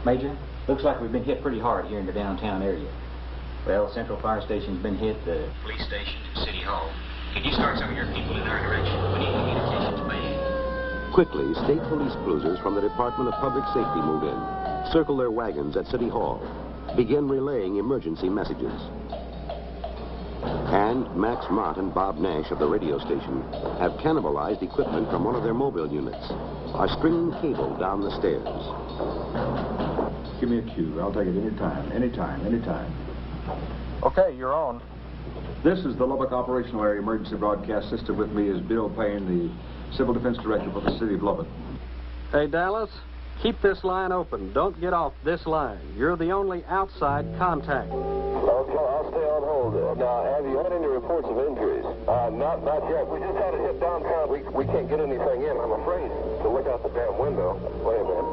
Major, looks like we've been hit pretty hard here in the downtown area. Well, Central Fire Station's been hit, the police station and City Hall. Could you start some of your people in our direction? We need communications made. Quickly, state police cruisers from the Department of Public Safety move in, circle their wagons at City Hall, begin relaying emergency messages. And Max Mott and Bob Nash of the radio station have cannibalized equipment from one of their mobile units, are stringing cable down the stairs. Give me a cue. I'll take it anytime, anytime, anytime. Okay, you're on. This is the Lubbock Operational Area Emergency Broadcast System. With me is Bill Payne, the Civil Defense Director for the City of Lubbock. Hey, Dallas, keep this line open. Don't get off this line. You're the only outside contact. Okay, I'll stay on hold. Now, have you had any reports of injuries? Not yet. We just had it hit downtown. We can't get anything in, I'm afraid, to look out the damn window. Wait a minute.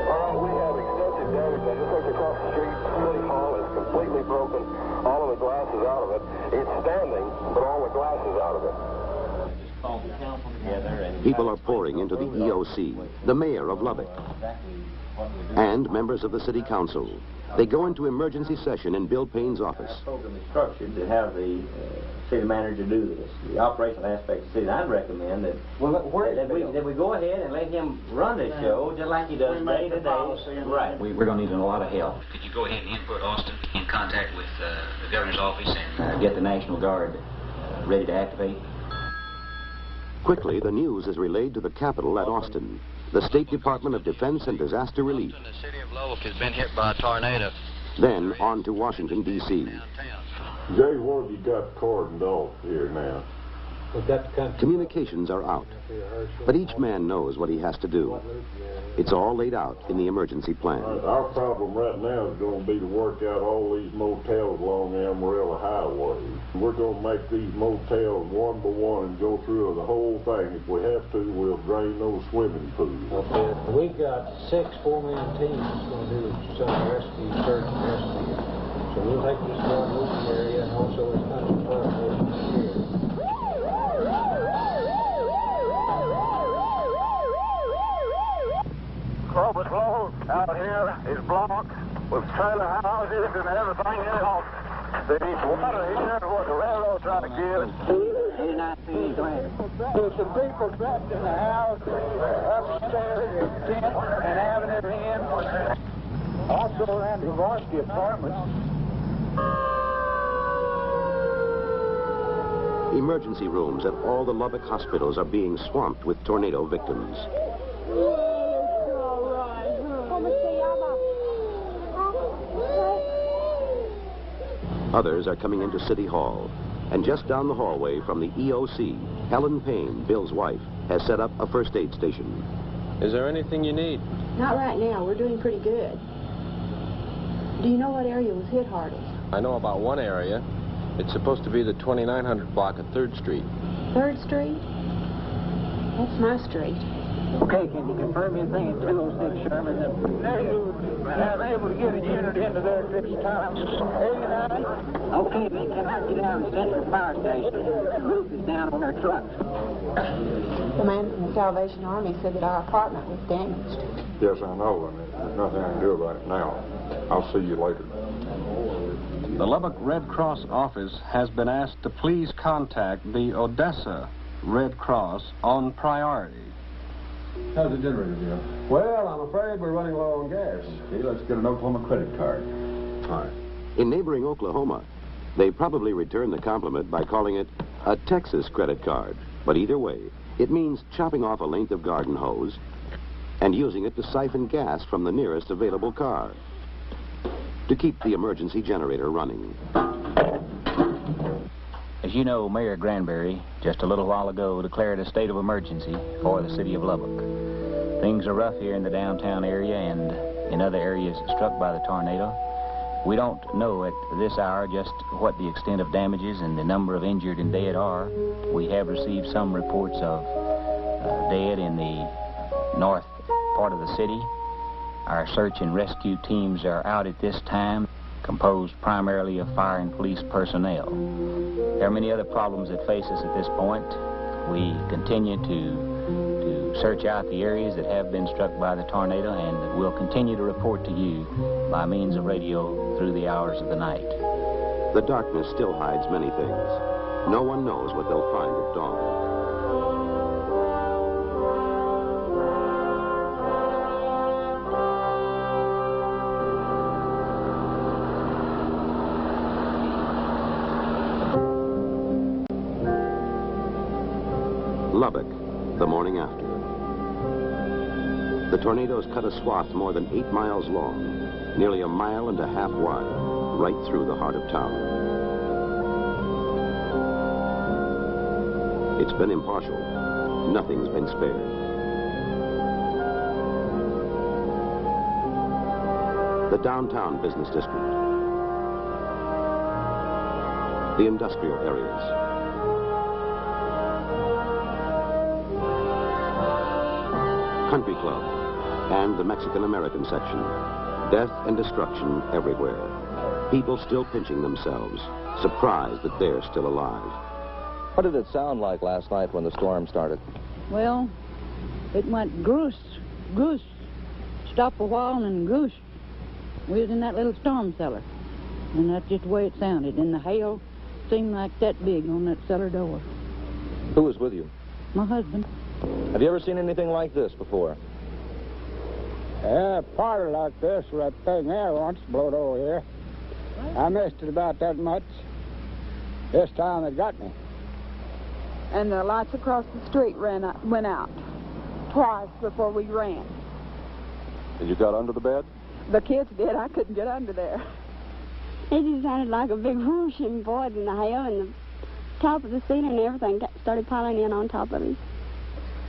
All right, we have extensive damage. I just looked across the street. City Hall is completely broken. All of the glass is out of it. It's standing, but all the glass is out of it. People are pouring into the EOC, the mayor of Lubbock, and members of the city council. They go into emergency session in Bill Payne's office. Program is structured to have the city manager do this, the operational aspect of the city. I'd recommend that, that we go ahead and let him run this show just like he does day to day. Right. We're going to need a lot of help. Could you go ahead and input Austin in contact with the governor's office and get the National Guard ready to activate? Quickly, the news is relayed to the Capitol at Austin. The State Department of Defense and Disaster Relief. The city of Lubbock has been hit by a tornado. Then on to Washington, D.C. Jay, what have you got cordoned off here now? Communications are out, but each man knows what he has to do. It's all laid out in the emergency plan. Our problem right now is going to be to work out all these motels along the Amarillo Highway. We're going to make these motels one by one and go through the whole thing. If we have to, we'll drain those swimming pools. Okay. We've got 6 4-man teams going to do some rescue, search and rescue. So we'll take this one moving area and also this country fire station here. Clovis Road out here is blocked with trailer houses and everything else. There's water here, what the railroad's trying to give. There's some people trapped in the house, upstairs, tent, and having it in. Also around the Varsity Apartments. Emergency rooms at all the Lubbock hospitals are being swamped with tornado victims. Others are coming into City Hall. And just down the hallway from the EOC, Helen Payne, Bill's wife, has set up a first aid station. Is there anything you need? Not right now. We're doing pretty good. Do you know what area was hit hardest? I know about one area. It's supposed to be the 2900 block of 3rd Street. 3rd Street? That's my street. Okay, can you confirm anything at 206 Sherman? I'm able to get a unit into there at this time. 89. Okay, then can I get down to Central Fire Station? The roof is down on their trucks. The man from the Salvation Army said that our apartment was damaged. Yes, I know, and there's nothing I can do about it now. I'll see you later. The Lubbock Red Cross office has been asked to please contact the Odessa Red Cross on priority. How's the generator, Bill? Well, I'm afraid we're running low on gas. Okay, let's get an Oklahoma credit card. All right. In neighboring Oklahoma, they probably return the compliment by calling it a Texas credit card. But either way, it means chopping off a length of garden hose and using it to siphon gas from the nearest available car to keep the emergency generator running. As you know, Mayor Granberry just a little while ago declared a state of emergency for the city of Lubbock. Things are rough here in the downtown area and in other areas struck by the tornado. We don't know at this hour just what the extent of damages and the number of injured and dead are. We have received some reports of dead in the north part of the city. Our search and rescue teams are out at this time, composed primarily of fire and police personnel. There are many other problems that face us at this point. We continue to search out the areas that have been struck by the tornado, and we'll continue to report to you by means of radio through the hours of the night. The darkness still hides many things. No one knows what they'll find at dawn. Lubbock, the morning after. The tornadoes cut a swath more than 8 miles long, nearly 1.5 miles wide, right through the heart of town. It's been impartial. Nothing's been spared. The downtown business district. The industrial areas. Country Club, and the Mexican-American section. Death and destruction everywhere. People still pinching themselves, surprised that they're still alive. What did it sound like last night when the storm started? Well, it went goose, goose. Stop a while and goose. We was in that little storm cellar, and that's just the way it sounded. And the hail seemed like that big on that cellar door. Who was with you? My husband. Have you ever seen anything like this before? Yeah, party like this with that thing there once blowed over here. I missed it about that much. This time it got me. And the lights across the street went out twice before we ran. And you got under the bed? The kids did. I couldn't get under there. It just sounded like a big whooshing voice in the hail, and the top of the ceiling and everything started piling in on top of him.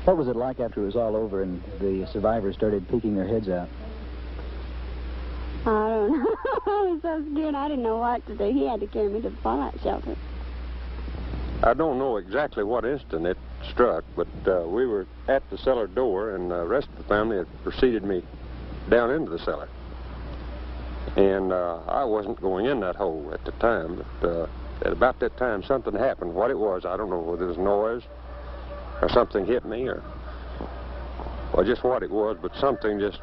What was it like after it was all over and the survivors started peeking their heads out? I don't know. I was so scared I didn't know what to do. He had to carry me to the fallout shelter. I don't know exactly what instant it struck, but we were at the cellar door, and the rest of the family had preceded me down into the cellar. And I wasn't going in that hole at the time, but at about that time something happened. What it was, I don't know whether it was noise or something hit me, or just what it was, but something just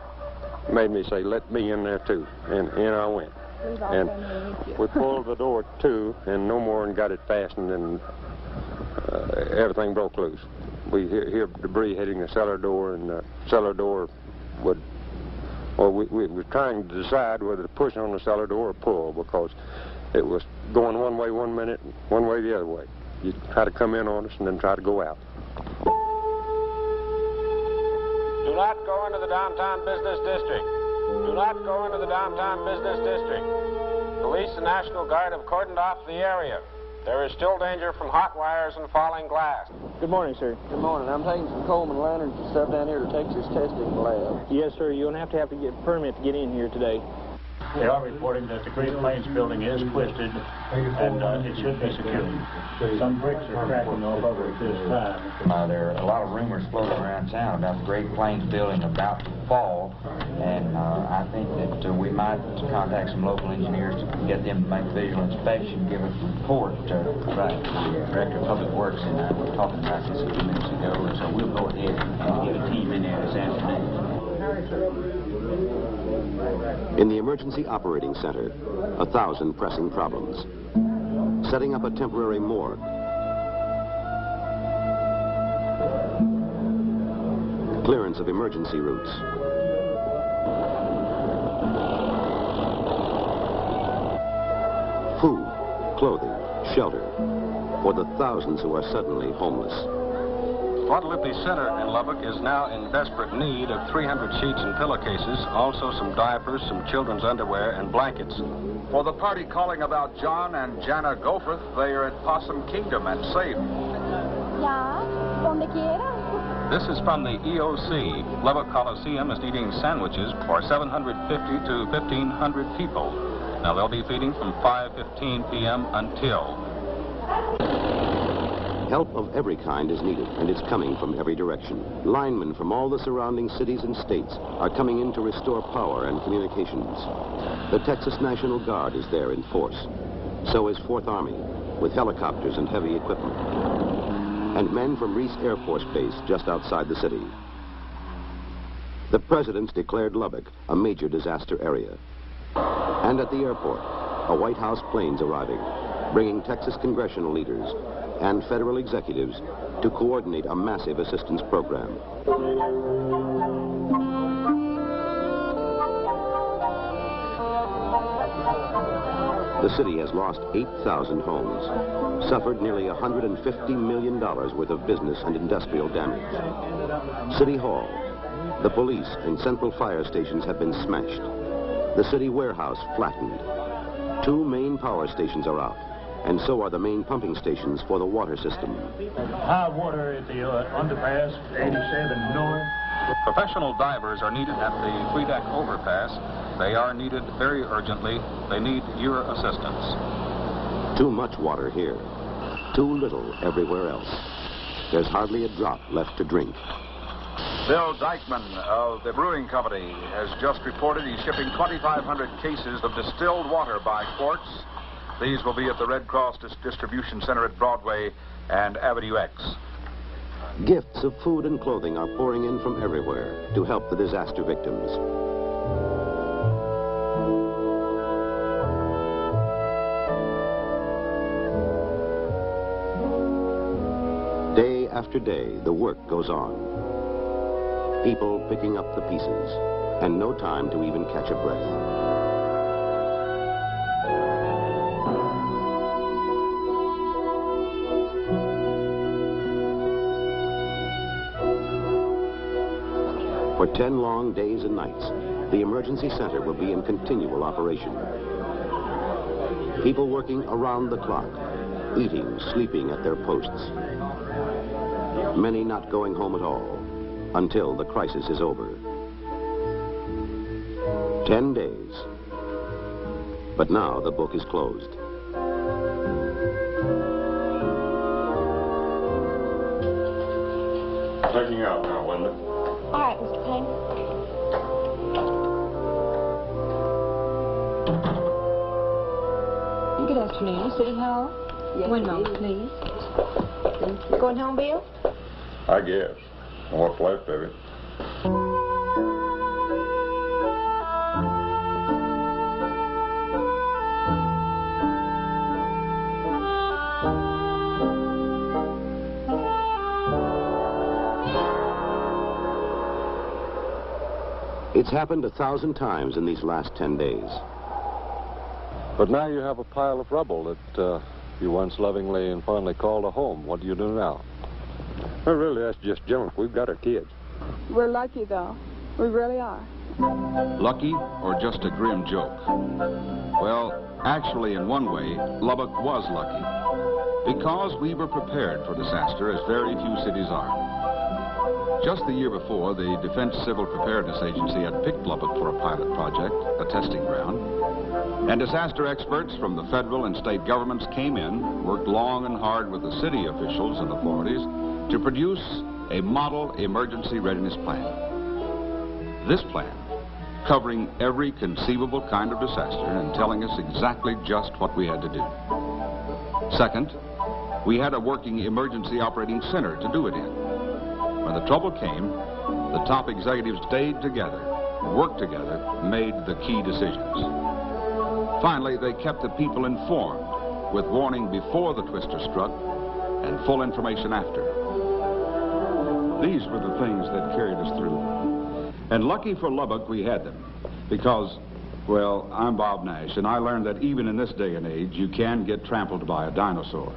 made me say, let me in there too. And in I went. And we pulled the door to, and no more than got it fastened, and everything broke loose. We hear debris hitting the cellar door, and the cellar door would, well, we were trying to decide whether to push on the cellar door or pull, because it was going one way 1 minute, and one way the other way. You try to come in on us and then try to go out. Do not go into the downtown business district. Do not go into the downtown business district. Police and National Guard have cordoned off the area. There is still danger from hot wires and falling glass. Good morning, sir. Good morning. I'm taking some Coleman lanterns and stuff down here to Texas Testing Lab. Yes, sir. You'll have to get a permit to get in here today. They are reporting that the Great Plains building is twisted and it should be secured. Some bricks are cracking all over at this time. There are a lot of rumors floating around town about the Great Plains building about to fall, and I think that we might contact some local engineers to get them to make a visual inspection, give us a report. Right. The Director of Public Works and I were talking about this a few minutes ago, and so we'll go ahead and get a team in there this afternoon. In the Emergency Operating Center, 1,000 pressing problems. Setting up a temporary morgue. Clearance of emergency routes. Food, clothing, shelter for the thousands who are suddenly homeless. Guadalupe Center in Lubbock is now in desperate need of 300 sheets and pillowcases, also some diapers, some children's underwear, and blankets. For the party calling about John and Jana Goforth, they are at Possum Kingdom and safe. Ja, donde quiera. This is from the EOC. Lubbock Coliseum is needing sandwiches for 750 to 1,500 people. Now, they'll be feeding from 5:15 p.m. until. Help of every kind is needed, and it's coming from every direction. Linemen from all the surrounding cities and states are coming in to restore power and communications. The Texas National Guard is there in force. So is 4th Army, with helicopters and heavy equipment. And men from Reese Air Force Base just outside the city. The President's declared Lubbock a major disaster area. And at the airport, a White House plane's arriving, bringing Texas congressional leaders and federal executives to coordinate a massive assistance program. The city has lost 8,000 homes, suffered nearly $150 million worth of business and industrial damage. City Hall, the police and central fire stations have been smashed. The city warehouse flattened. 2 main power stations are out, and so are the main pumping stations for the water system. High water at the underpass, 87 north. Professional divers are needed at the Quebec overpass. They are needed very urgently. They need your assistance. Too much water here, too little everywhere else. There's hardly a drop left to drink. Bill Dykeman of the Brewing Company has just reported he's shipping 2,500 cases of distilled water by quarts. These will be at the Red Cross Distribution Center at Broadway and Avenue X. Gifts of food and clothing are pouring in from everywhere to help the disaster victims. Day after day, the work goes on. People picking up the pieces, and no time to even catch a breath. For 10 long days and nights, the emergency center will be in continual operation. People working around the clock, eating, sleeping at their posts. Many not going home at all until the crisis is over. 10 days. But now the book is closed. Checking out now, Linda. All right, Mr. Payne. Good afternoon, City Hall. Yes, One moment, please. Going home, Bill? I guess. What's left of it. It's happened 1,000 times in these last 10 days. But now you have a pile of rubble that you once lovingly and fondly called a home. What do you do now? Well, really, that's just junk. We've got our kids. We're lucky, though. We really are. Lucky or just a grim joke? Well, actually, in one way, Lubbock was lucky. Because we were prepared for disaster, as very few cities are. Just the year before, the Defense Civil Preparedness Agency had picked Lubbock for a pilot project, a testing ground. And disaster experts from the federal and state governments came in, worked long and hard with the city officials and authorities to produce a model emergency readiness plan. This plan, covering every conceivable kind of disaster and telling us exactly just what we had to do. Second, we had a working emergency operating center to do it in. When the trouble came, the top executives stayed together, worked together, made the key decisions. Finally, they kept the people informed, with warning before the twister struck and full information after. These were the things that carried us through. And lucky for Lubbock, we had them. Because, well, I'm Bob Nash, and I learned that even in this day and age, you can get trampled by a dinosaur.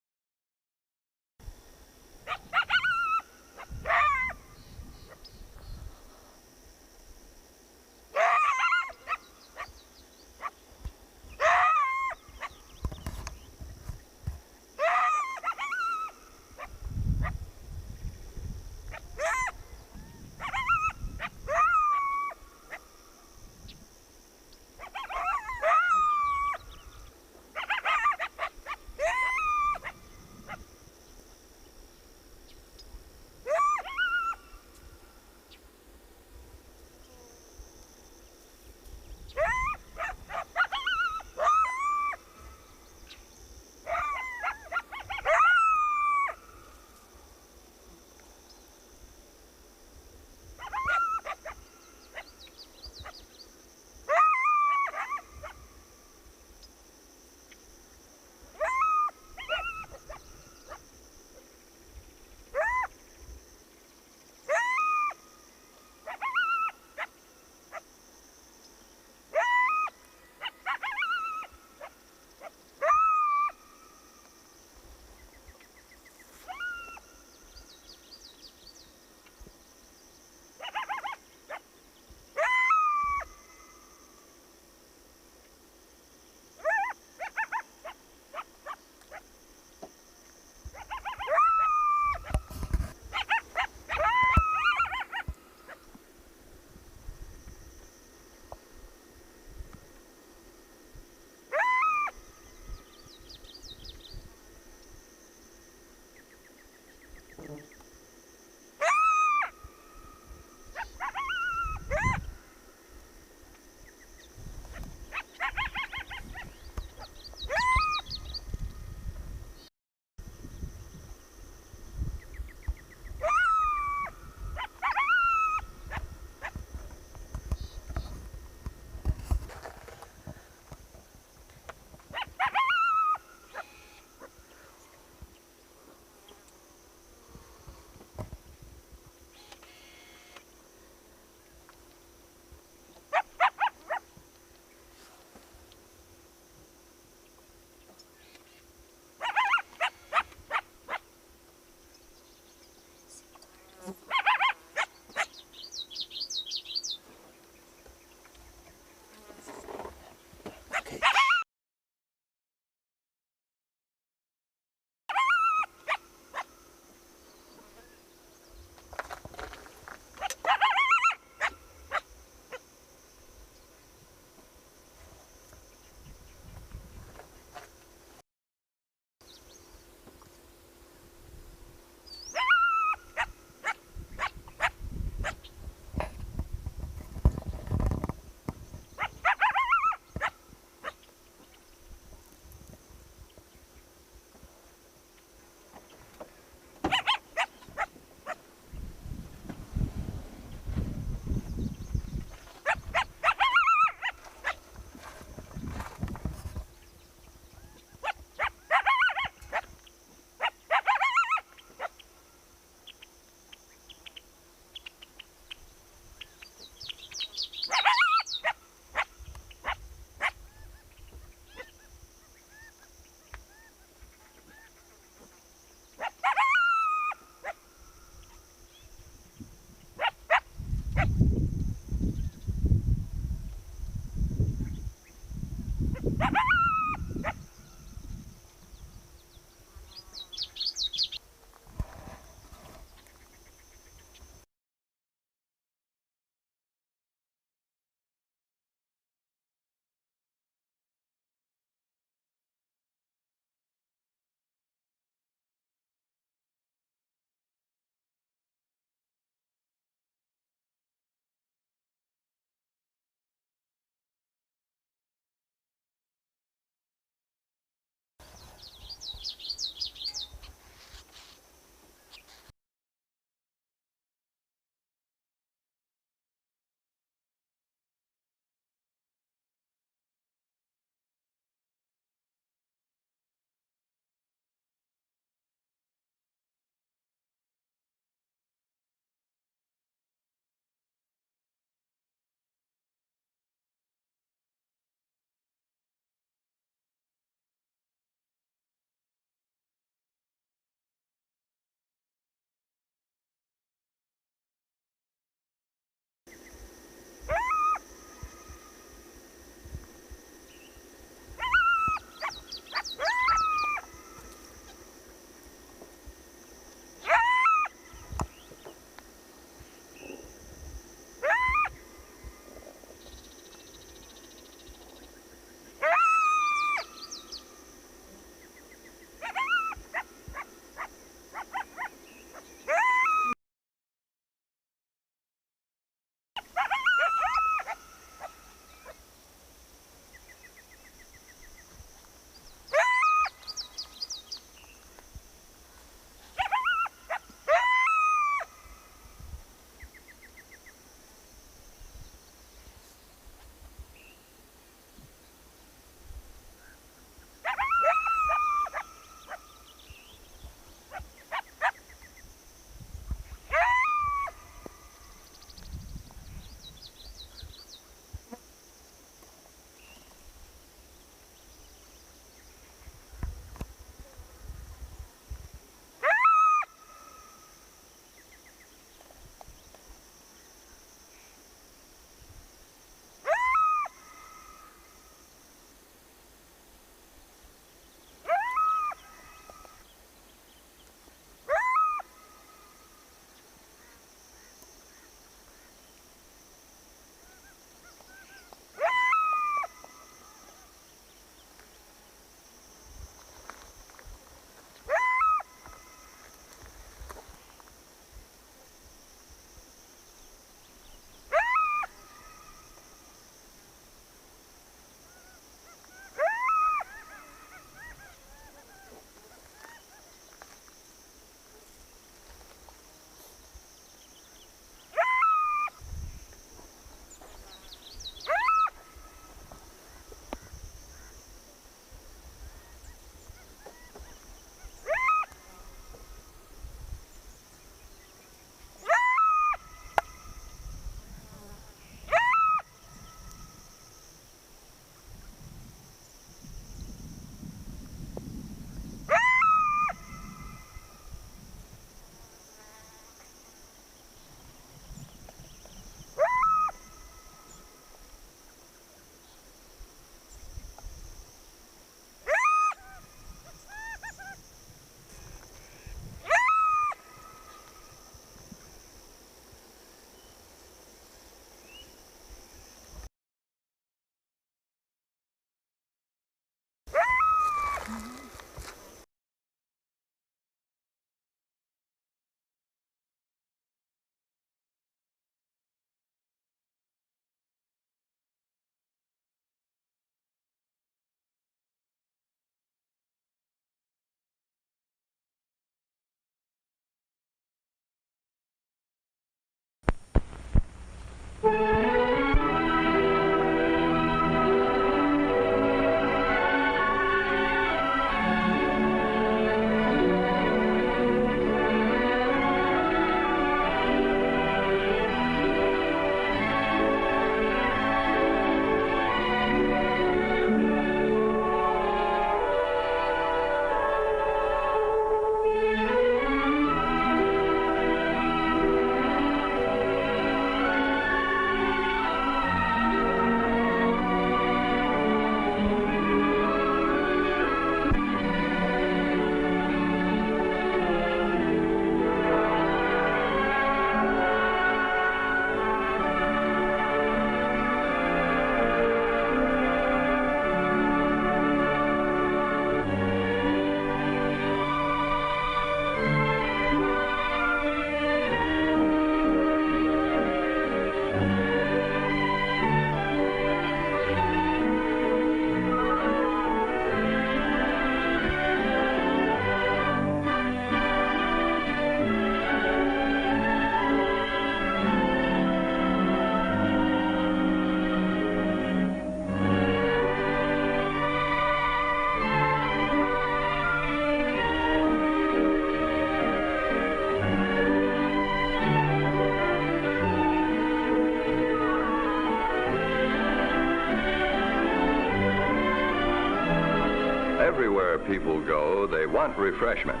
people go, they want refreshment.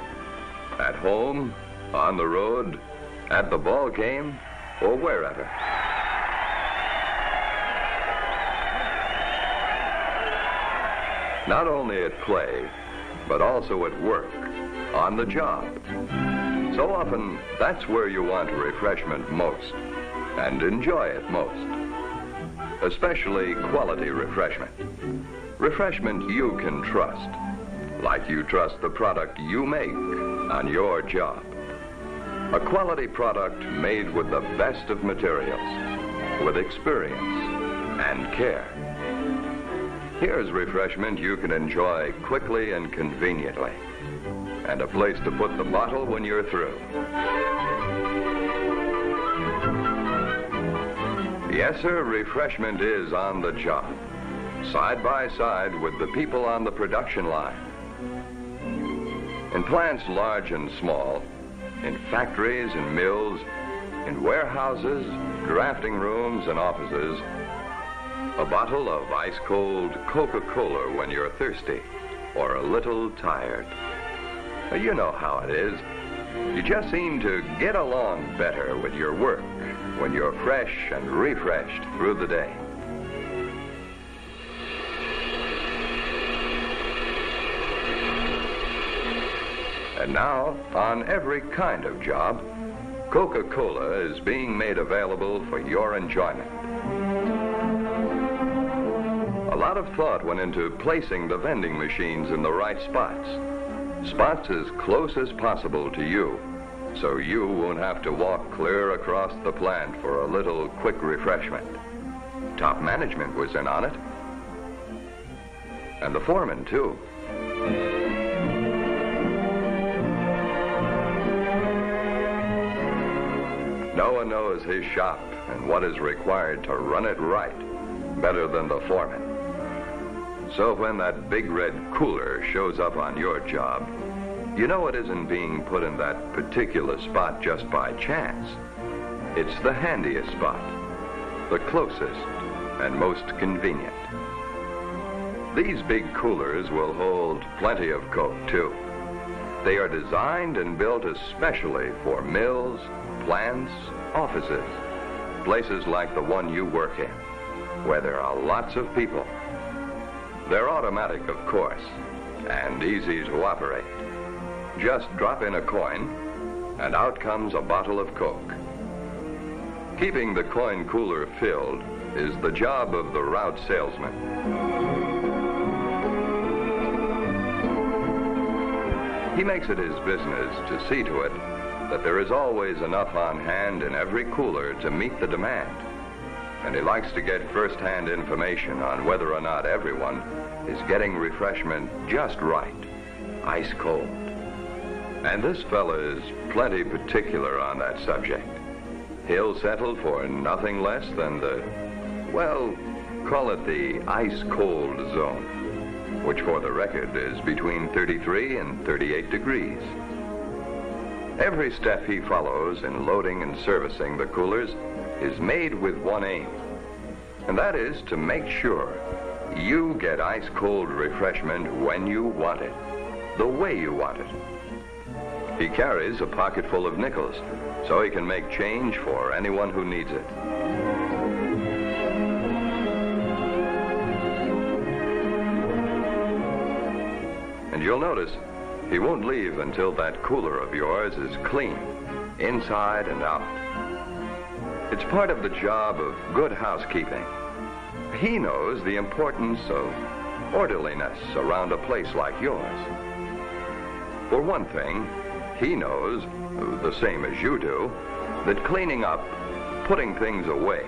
At home, on the road, at the ball game, or wherever. Not only at play, but also at work, on the job. So often, that's where you want refreshment most, and enjoy it most. Especially quality refreshment. Refreshment you can trust, like you trust the product you make on your job. A quality product made with the best of materials, with experience and care. Here's refreshment you can enjoy quickly and conveniently, and a place to put the bottle when you're through. Yes, sir, refreshment is on the job, side by side with the people on the production line. In plants large and small, in factories and mills, in warehouses, drafting rooms and offices, a bottle of ice-cold Coca-Cola when you're thirsty or a little tired. You know how it is. You just seem to get along better with your work when you're fresh and refreshed through the day. And now, on every kind of job, Coca-Cola is being made available for your enjoyment. A lot of thought went into placing the vending machines in the right spots. Spots as close as possible to you, so you won't have to walk clear across the plant for a little quick refreshment. Top management was in on it. And the foreman, too. No one knows his shop and what is required to run it right better than the foreman. So when that big red cooler shows up on your job, you know it isn't being put in that particular spot just by chance. It's the handiest spot, the closest and most convenient. These big coolers will hold plenty of Coke, too. They are designed and built especially for mills, plants, offices, places like the one you work in, where there are lots of people. They're automatic, of course, and easy to operate. Just drop in a coin, and out comes a bottle of Coke. Keeping the coin cooler filled is the job of the route salesman. He makes it his business to see to it that there is always enough on hand in every cooler to meet the demand. And he likes to get first-hand information on whether or not everyone is getting refreshment just right, ice cold. And this fella is plenty particular on that subject. He'll settle for nothing less than the, well, call it the ice-cold zone, which for the record is between 33 and 38 degrees. Every step he follows in loading and servicing the coolers is made with one aim, and that is to make sure you get ice-cold refreshment when you want it, the way you want it. He carries a pocket full of nickels, so he can make change for anyone who needs it. And you'll notice he won't leave until that cooler of yours is clean, inside and out. It's part of the job of good housekeeping. He knows the importance of orderliness around a place like yours. For one thing, he knows, the same as you do, that cleaning up, putting things away,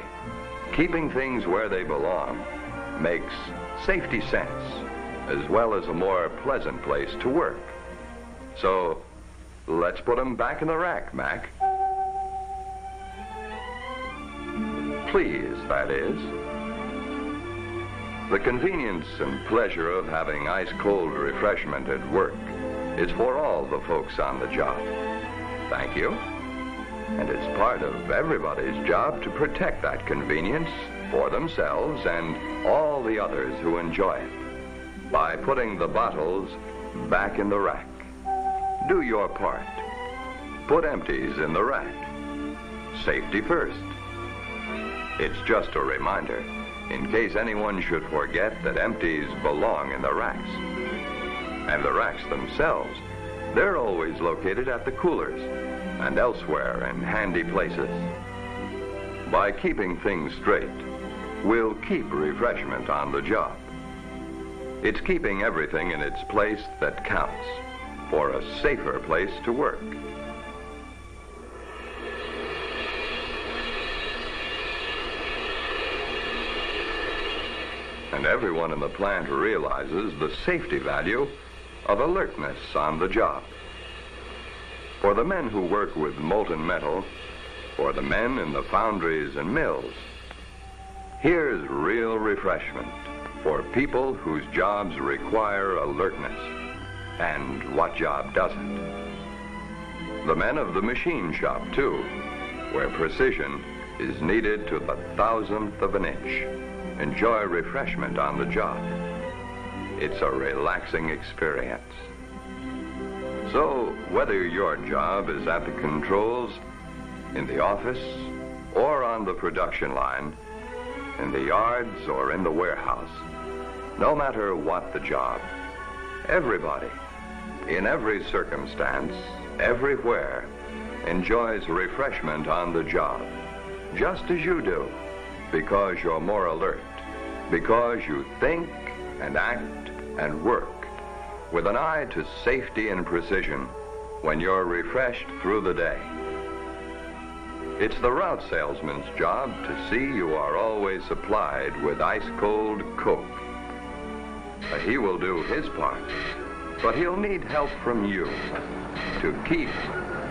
keeping things where they belong, makes safety sense, as well as a more pleasant place to work. So, let's put them back in the rack, Mac. Please, that is. The convenience and pleasure of having ice-cold refreshment at work is for all the folks on the job. Thank you. And it's part of everybody's job to protect that convenience for themselves and all the others who enjoy it by putting the bottles back in the rack. Do your part. Put empties in the rack. Safety first. It's just a reminder, in case anyone should forget that empties belong in the racks. And the racks themselves, they're always located at the coolers and elsewhere in handy places. By keeping things straight, we'll keep refreshment on the job. It's keeping everything in its place that counts for a safer place to work. And everyone in the plant realizes the safety value of alertness on the job. For the men who work with molten metal, for the men in the foundries and mills, here's real refreshment for people whose jobs require alertness. And what job doesn't? The men of the machine shop, too, where precision is needed to the thousandth of an inch, enjoy refreshment on the job. It's a relaxing experience. So, whether your job is at the controls, in the office, or on the production line, in the yards or in the warehouse, no matter what the job, everybody, in every circumstance, everywhere, enjoys refreshment on the job, just as you do, because you're more alert, because you think and act and work with an eye to safety and precision when you're refreshed through the day. It's the route salesman's job to see you are always supplied with ice-cold Coke. He will do his part, but he'll need help from you to keep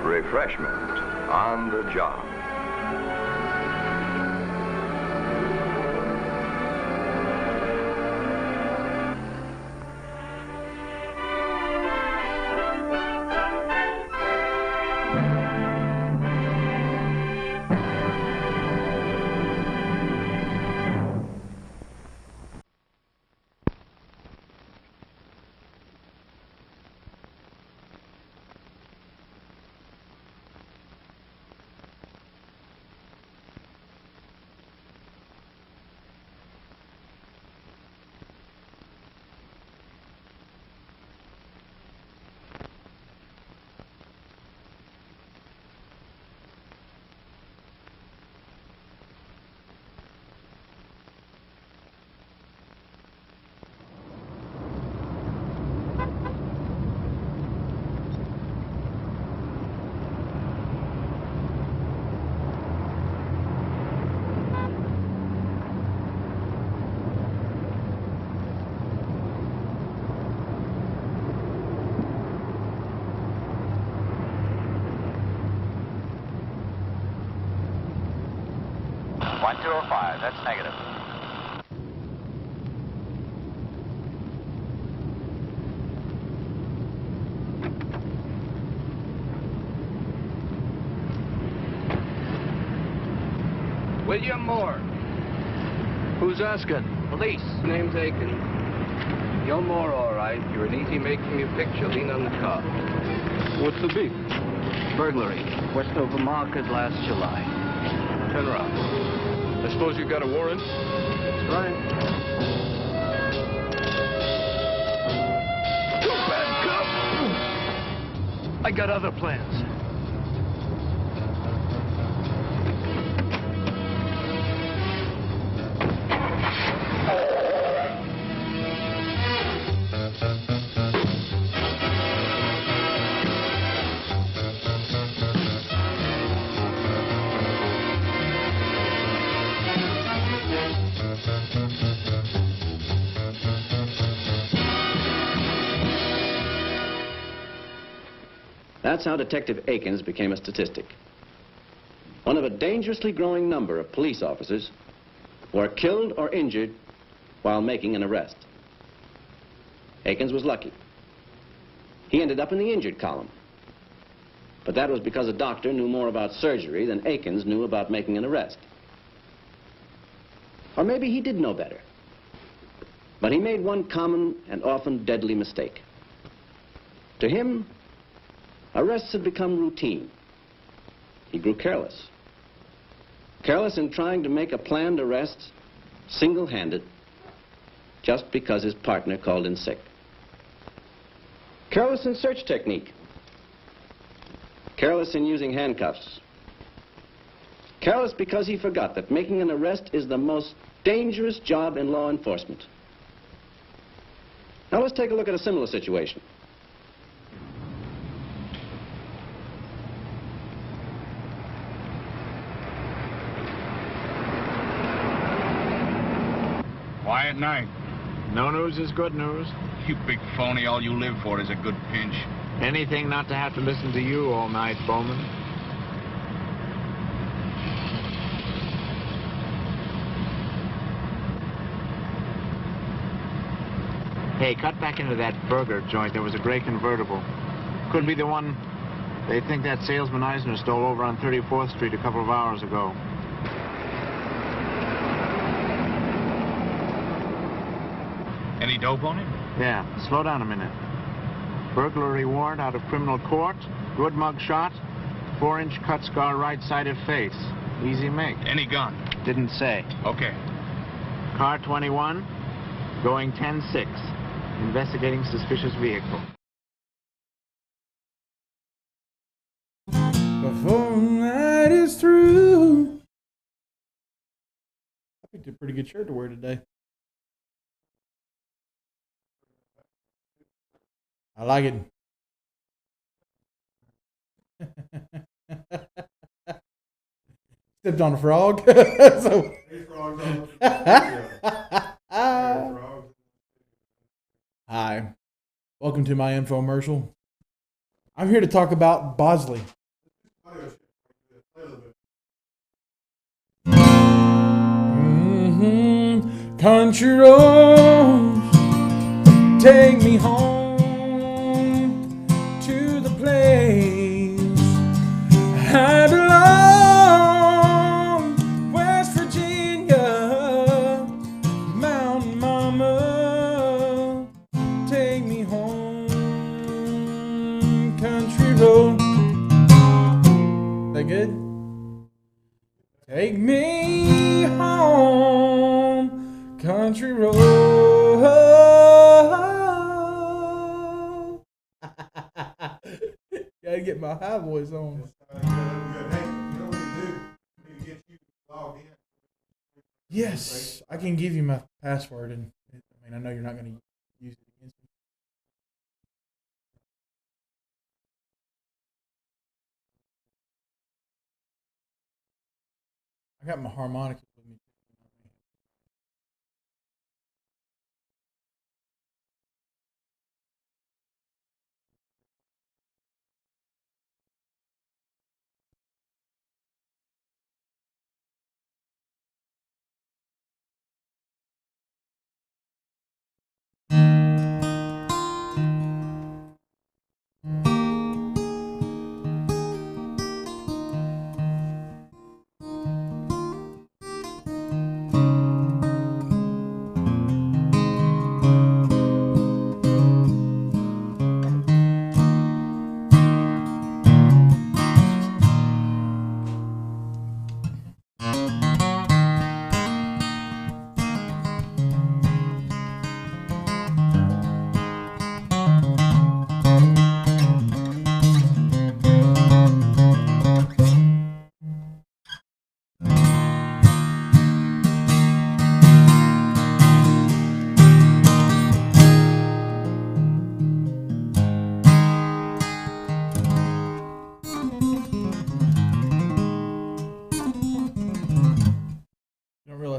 refreshment on the job. That's negative. William Moore. Who's asking? Police. Name's Aiken. You're Moore, all right. You're an easy making your picture. Lean on the car. What's the beef? Burglary. West over Market last July. Turn around. I suppose you got a warrant? That's right. Too bad, cop! I got other plans. That's how Detective Akins became a statistic. One of a dangerously growing number of police officers who are killed or injured while making an arrest. Akins was lucky. He ended up in the injured column. But that was because a doctor knew more about surgery than Akins knew about making an arrest. Or maybe he did know better. But he made one common and often deadly mistake. To him, arrests had become routine. He grew careless. Careless in trying to make a planned arrest single-handed just because his partner called in sick. Careless in search technique. Careless in using handcuffs. Careless because he forgot that making an arrest is the most dangerous job in law enforcement. Now let's take a look at a similar situation. Quiet night. No news is good news. You big phony, all you live for is a good pinch. Anything not to have to listen to you all night, Bowman. Hey, cut back into that burger joint. There was a gray convertible. Could be the one they think that salesman Eisner stole over on 34th Street a couple of hours ago. Any dope on him? Yeah, slow down a minute. Burglary warrant out of criminal court, good mug shot, 4-inch cut scar right-sided face. Easy make. Any gun? Didn't say. Okay. Car 21, going 10-6. Investigating suspicious vehicle. Before the night is through. I picked a pretty good shirt to wear today. I like it. Stepped on a frog. So. Hi. Welcome to my infomercial. I'm here to talk about Bosley. Country roads take me home to the place I belong, West Virginia, Mountain Mama, take me home, country road. That good? Take me home, country road. Gotta get my high voice on. Yes, I can give you my password, and I know you're not going to use it against me. I got my harmonica with me.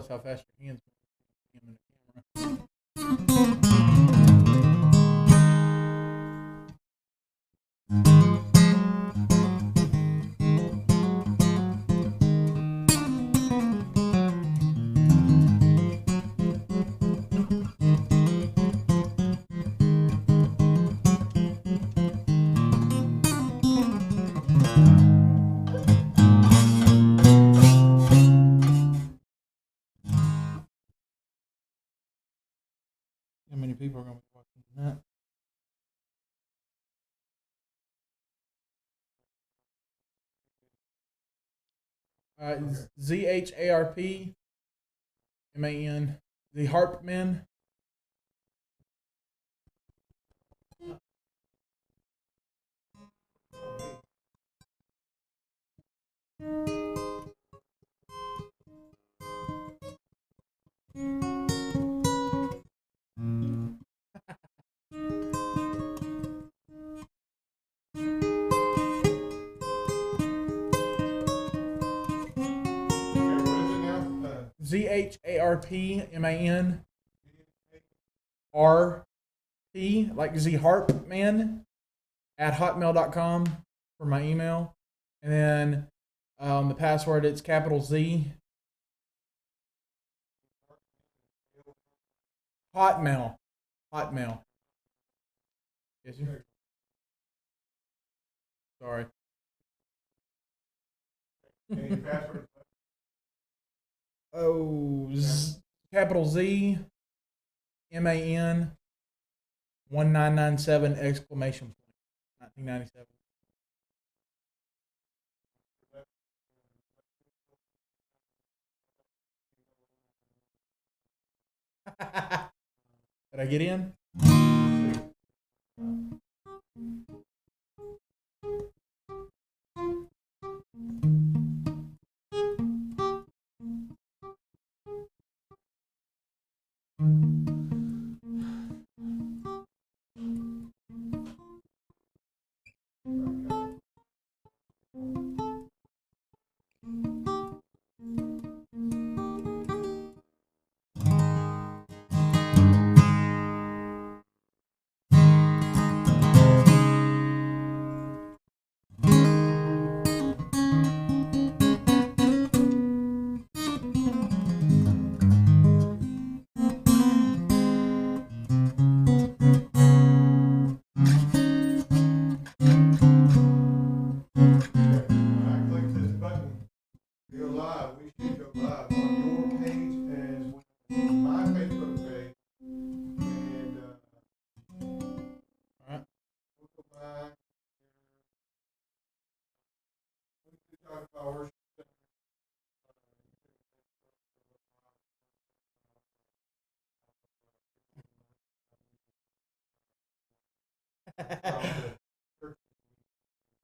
How fast your hands move in the camera. ZHARPMAN. The Harpman. ZHARPMAN RP, like Z Harpman, at hotmail.com for my email. And then the password, it's capital Z. Hotmail. Hotmail. Yes, sir. Sorry. Any password? Oh, capital Z, MAN, 1997 exclamation point, 1997. Did I get in?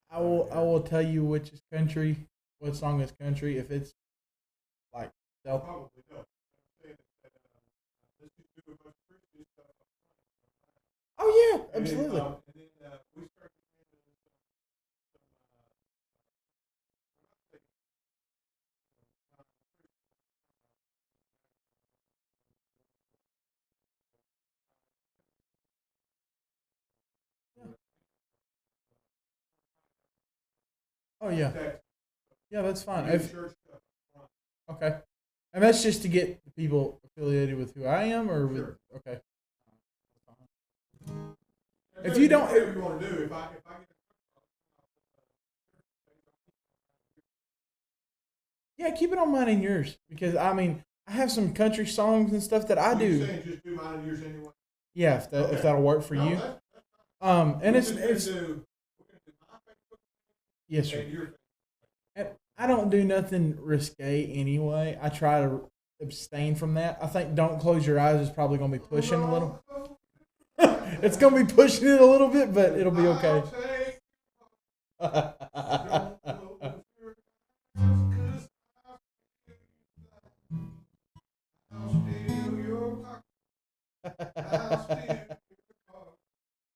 I will tell you which is country, what song is country. If it's like self. Oh yeah, absolutely. Oh yeah, yeah, that's fine. Okay, and that's just to get the people affiliated with who I am, or with okay. If you don't, whatever you want to do, if I get yeah, keep it on mine and yours, because I mean I have some country songs and stuff that I do. You're saying just do mine and yours anyway? Yeah, if that if that'll work for you. And it's yes, sir. And I don't do nothing risque anyway. I try to abstain from that. I think "Don't Close Your Eyes" is probably going to be pushing a little. It's going to be pushing it a little bit, but it'll be okay.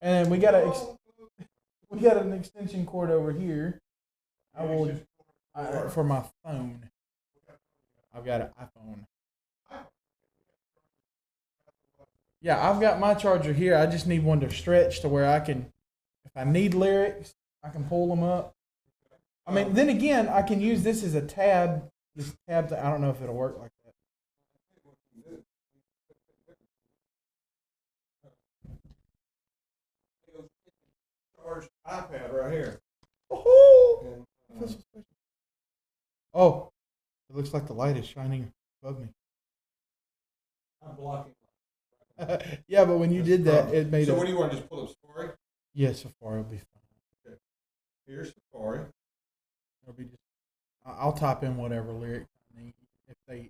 And we got an extension cord over here. I will for my phone. I've got an iPhone. Yeah, I've got my charger here. I just need one to stretch to where I can, if I need lyrics, I can pull them up. I mean, then again, I can use this as a tab. This tab, I don't know if it'll work like that. Charged iPad right here. Oh, it looks like the light is shining above me. I'm blocking. Yeah, but when you did that, it made So it. what do you want to just pull up Safari? Yeah, Safari will be fine. Okay. Here's Safari. It'll be just I'll type in whatever lyrics I need if they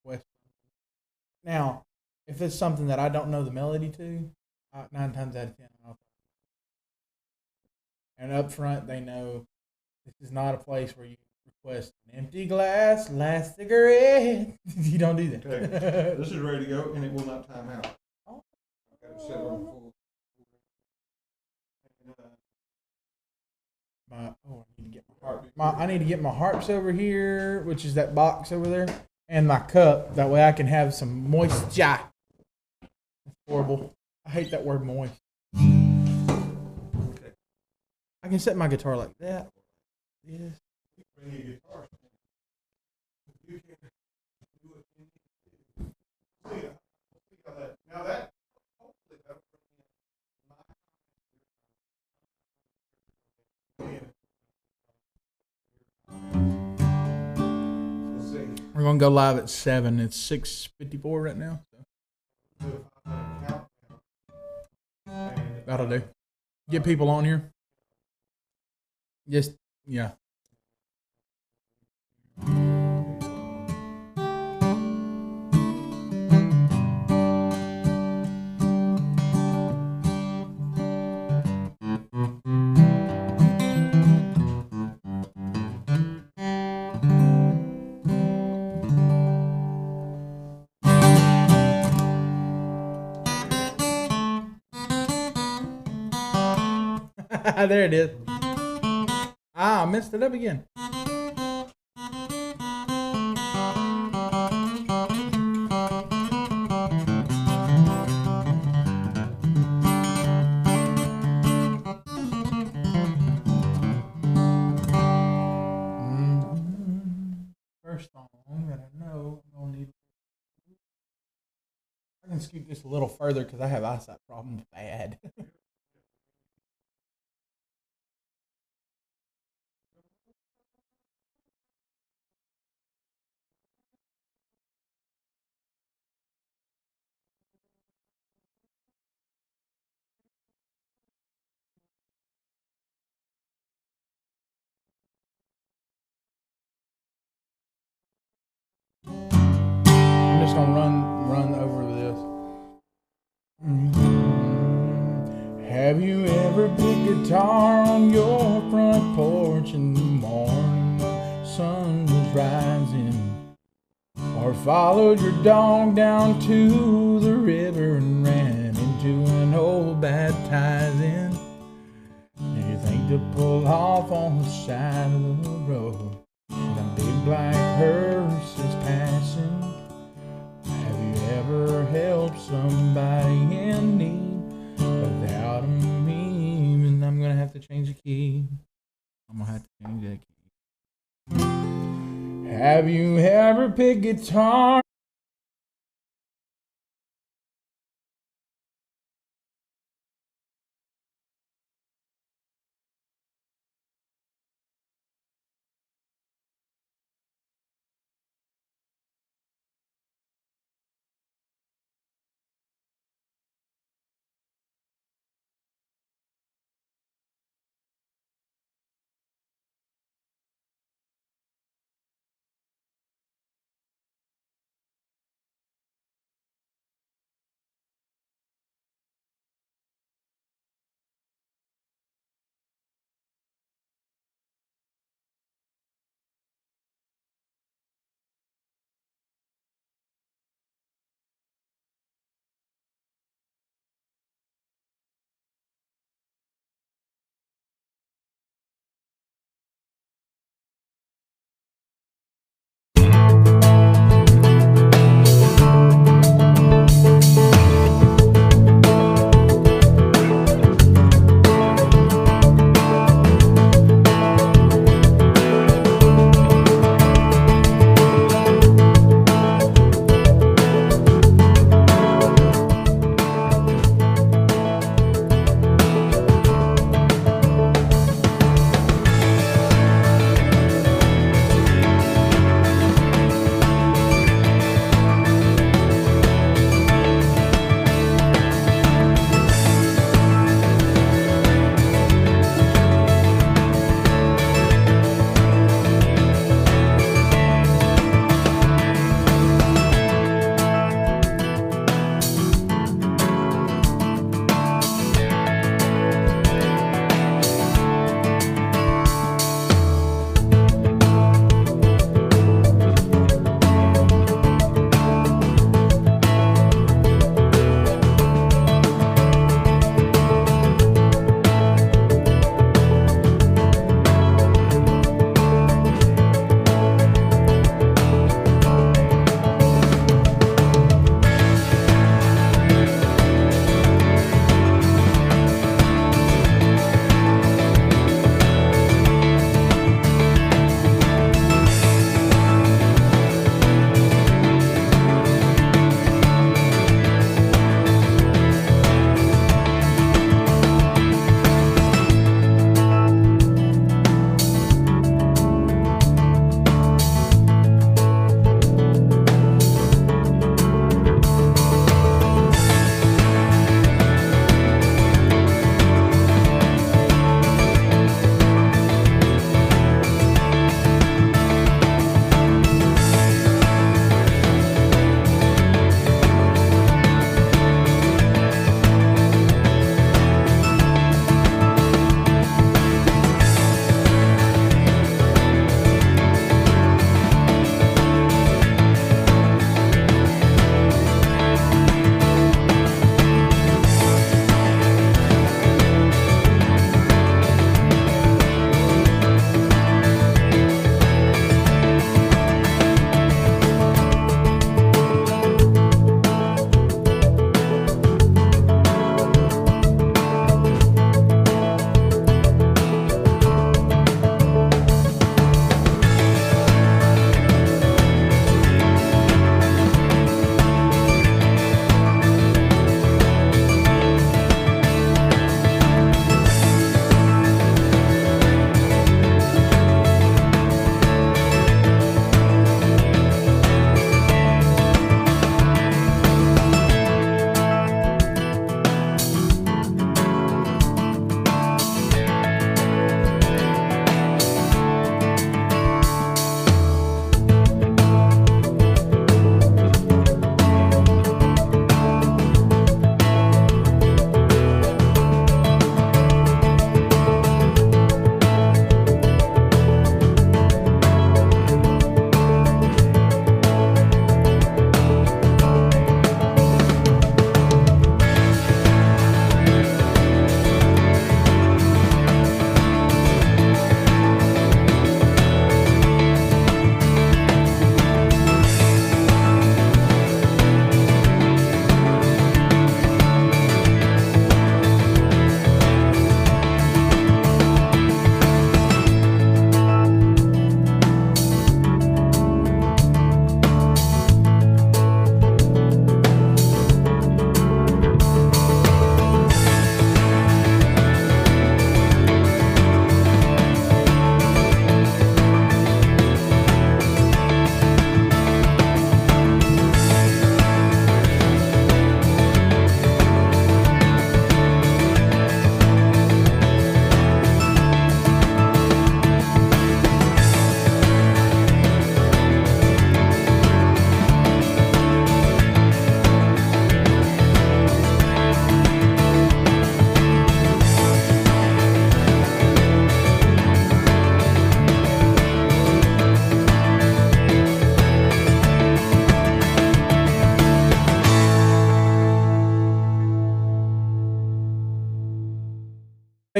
request. Now, if it's something that I don't know the melody to, 9 times out of 10, and up front they know this is not a place where you request an empty glass, last cigarette. You don't do that. Okay. This is ready to go, and it will not time out. Oh. I've got it set on full. I need to get my harps over here, which is that box over there, and my cup. That way I can have some moisture. That's horrible. I hate that word moist. Okay. I can set my guitar like that. Yes. Bring your guitar. You can do it. See how that. Now that. Hopefully that'll bring in. We'll see. We're gonna go live at 7. It's 6:54 right now. That'll do. Get people on here. Just yeah. There it is. I messed it up again. First song that I know I'm gonna need. I can scoot this a little further because I have eyesight problems bad. I'm just gonna run over this. Have you ever picked guitar on your front porch in the morning when the sun was rising? Or followed your dog down to the river and ran into an old baptizing? Do you think to pull off on the side of the road when a big black hearse is passing? Have you ever helped somebody in need without them even? I'm gonna have to change the key. I'm gonna have to change that key. Have you ever picked guitar?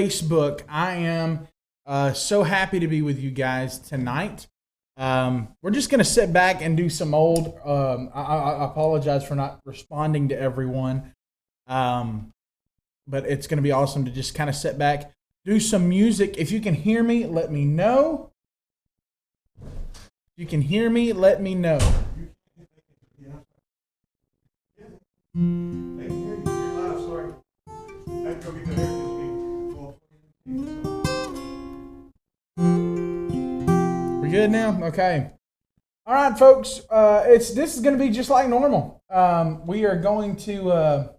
Facebook. I am so happy to be with you guys tonight. We're just going to sit back and do some old. I apologize for not responding to everyone, but it's going to be awesome to just kind of sit back, do some music. If you can hear me, let me know. If you can hear me, let me know. We good now? Okay. All right, folks. This is going to be just like normal. We are going to.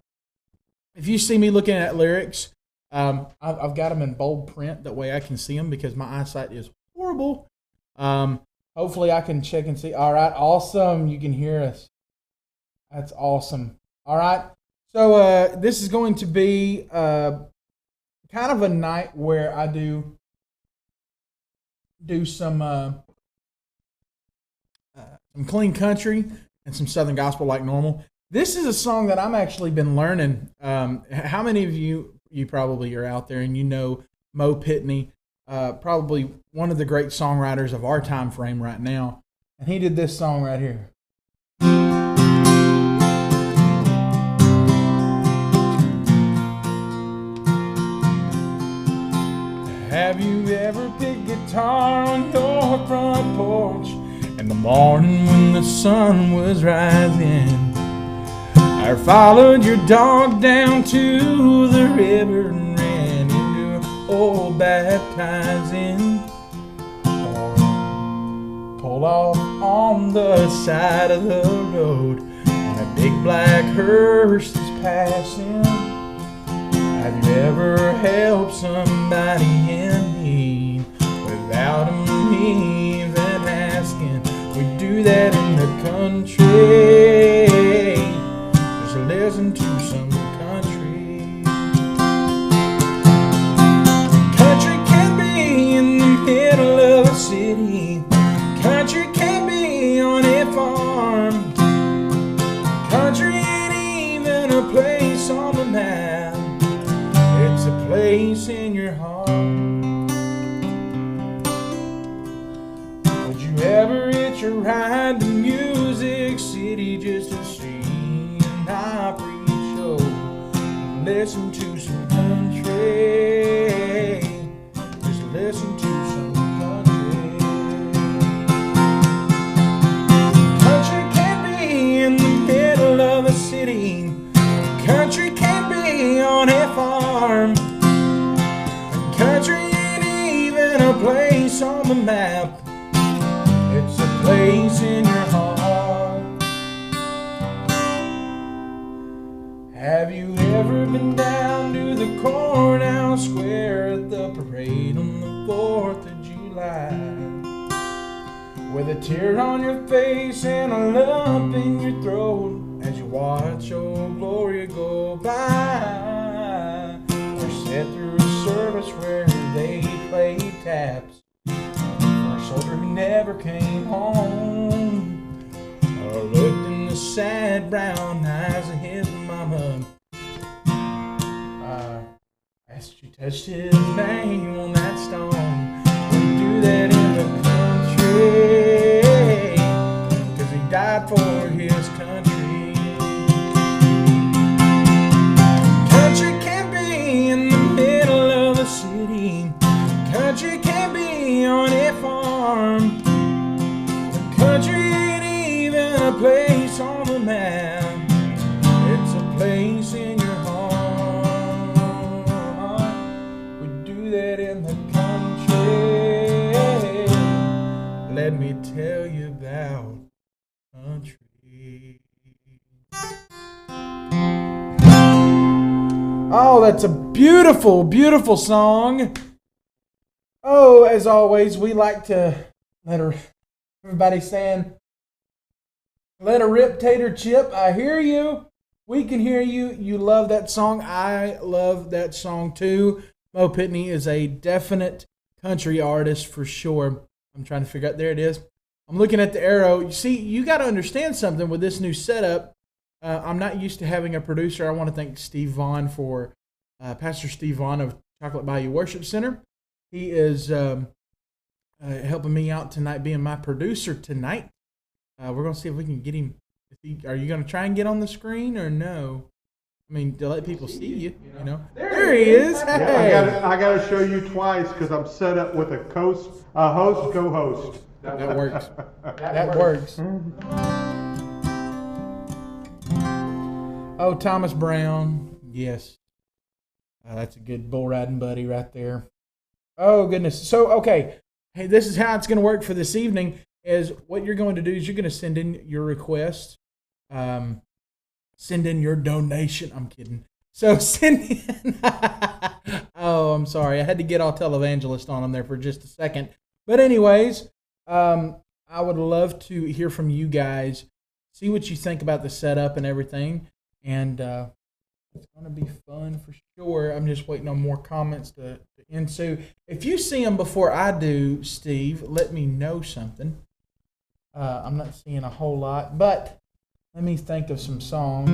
If you see me looking at lyrics, I've got them in bold print. That way I can see them because my eyesight is horrible. Hopefully I can check and see. All right, awesome. You can hear us. That's awesome. All right. So this is going to be kind of a night where I do some clean country and some Southern gospel like normal. This is a song that I'm actually been learning. How many of you probably are out there and you know Mo Pitney, probably one of the great songwriters of our time frame right now. And he did this song right here. Have you ever picked guitar on your front porch in the morning when the sun was rising? Or followed your dog down to the river and ran into old baptizing? Or pulled off on the side of the road when a big black hearse is passing? Have you ever helped somebody in need without them even asking? We do that in the country. Just listen to some country. Country can be in the middle of a city. Country can be on a farm. Country ain't even a place on the map. It's a place in your heart. Would you ever hitch a ride to Music City just to see an Opry show? Listen to some country. Just listen to some country. Country can be in the middle of a city. Country can be on a farm. Country ain't even a place on the map. It's a place in your heart. Have you ever been down to the courthouse square at the parade on the 4th of July? With a tear on your face and a lump in your throat as you watch old Gloria go by? Or sit through a service where they played taps for a soldier who never came home? Or looked in the sad brown eyes of his mama as she touched his name on that stone? We do that in the country, 'cause he died for his country. Country can be in the middle of a city. Country can be on a farm. Country ain't even a place on the map. It's a place in your heart. We do that in the country. Let me tell you about country. Oh, that's a beautiful, beautiful song. Oh, as always, we like to everybody saying, let a rip tater chip. I hear you. We can hear you. You love that song. I love that song too. Mo Pitney is a definite country artist for sure. I'm trying to figure out. There it is. I'm looking at the arrow. You see, you got to understand something with this new setup. I'm not used to having a producer. I want to thank Steve Vaughn for Pastor Steve Vaughn of Chocolate Bayou Worship Center. He is helping me out tonight, being my producer tonight. We're going to see if we can get him. Are you going to try and get on the screen or no? I mean, to let people see you, you know. There he is. Hey. Yeah, I got to show you twice because I'm set up with a host, co-host. That works. That works. Oh, Thomas Brown. Yes. That's a good bull riding buddy right there. Oh, goodness. So, okay. Hey, this is how it's going to work for this evening. Is what you're going to do is you're going to send in your request. Send in your donation. I'm kidding. So send in. Oh, I'm sorry. I had to get all televangelist on them there for just a second. But anyways, I would love to hear from you guys. See what you think about the setup and everything. And it's going to be fun for sure. I'm just waiting on more comments to ensue. If you see them before I do, Steve, let me know something. I'm not seeing a whole lot, but let me think of some songs.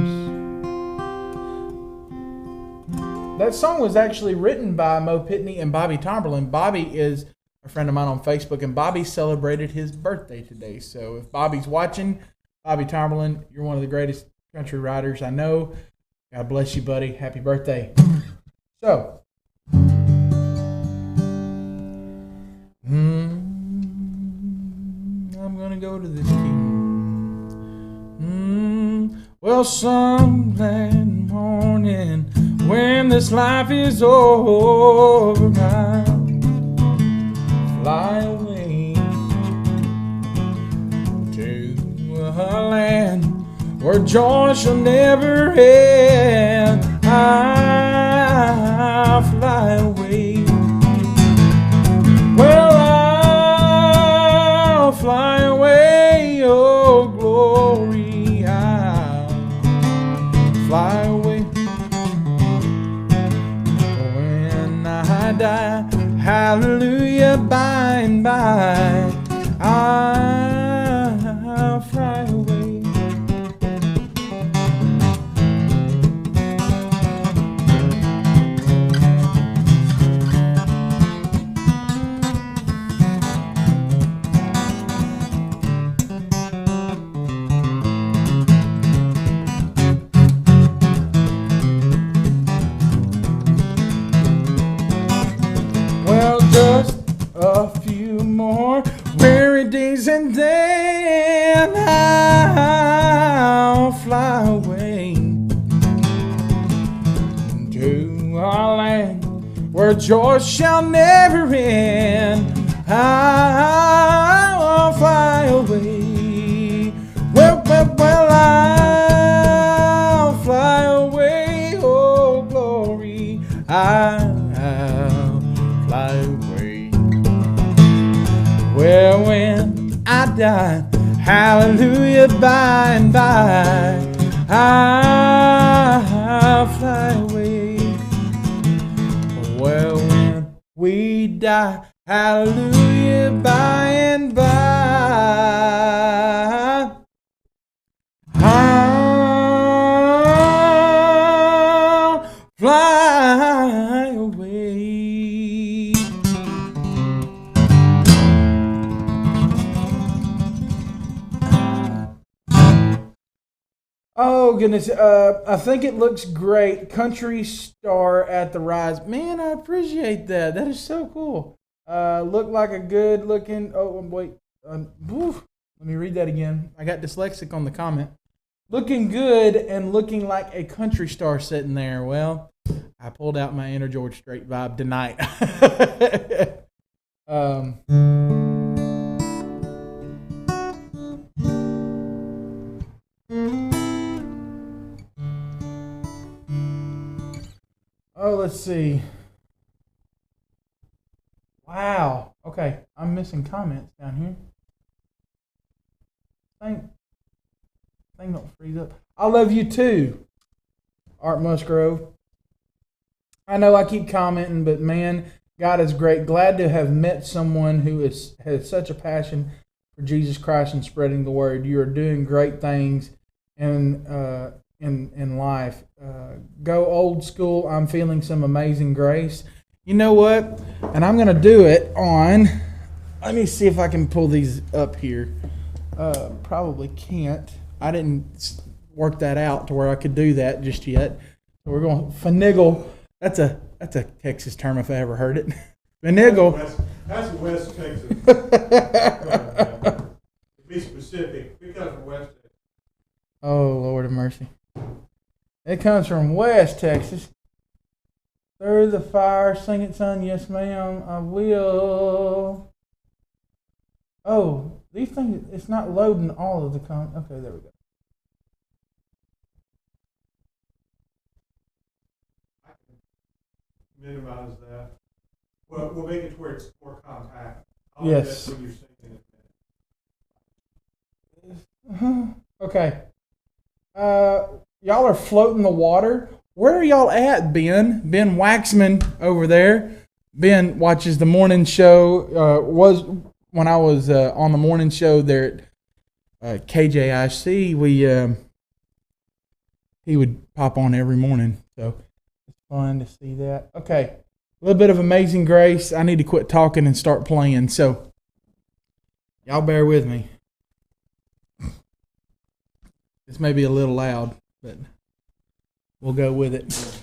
That song was actually written by Mo Pitney and Bobby Tomberlin. Bobby is a friend of mine on Facebook, and Bobby celebrated his birthday today. So if Bobby's watching, Bobby Tomberlin, you're one of the greatest country writers I know. God bless you, buddy. Happy birthday. So, I'm going to go to this key. Well, some glad morning when this life is over, I'll fly away to a land where joy shall never end. I'll fly away. Well, I'll fly away, oh glory, I'll fly away. When I die, hallelujah, by and by, I'll fly away. And then I'll fly away to a land where joy shall never end. I'll fly away. Well, I'll fly away. Oh, glory, I'll fly away. Well, when I die, hallelujah, by and by, I'll fly away. Well, when we die, hallelujah, by and by, I'll fly away. Oh, goodness. I think it looks great. Country Star at the Rise. Man, I appreciate that. That is so cool. Look like a good looking... Oh, wait. Let me read that again. I got dyslexic on the comment. Looking good and looking like a country star sitting there. Well, I pulled out my inner George Strait vibe tonight. Oh, let's see. Wow. Okay, I'm missing comments down here. Thing don't freeze up. I love you too, Art Musgrove. I know I keep commenting, but man, God is great. Glad to have met someone who has such a passion for Jesus Christ and spreading the word. You are doing great things in life. Go old school. I'm feeling some amazing grace. You know what? And I'm going to do it on, let me see if I can pull these up here. Probably can't. I didn't work that out to where I could do that just yet. So we're going to finagle. That's a Texas term if I ever heard it. Finagle. That's West Texas. To be specific, we come from West Texas. Oh, Lord of mercy. It comes from West Texas. Through the fire, sing it, son. Yes, ma'am, I will. Oh, these things, it's not loading all of the okay, there we go. I can minimize that. Well, we'll make it to where it's more compact. Yes. When you're singing it. Okay. Y'all are floating the water. Where are y'all at, Ben? Ben Waxman over there. Ben watches the morning show. Was when I was on the morning show there at KJIC. He would pop on every morning, so it's fun to see that. Okay, a little bit of Amazing Grace. I need to quit talking and start playing, so y'all bear with me. This may be a little loud, but we'll go with it.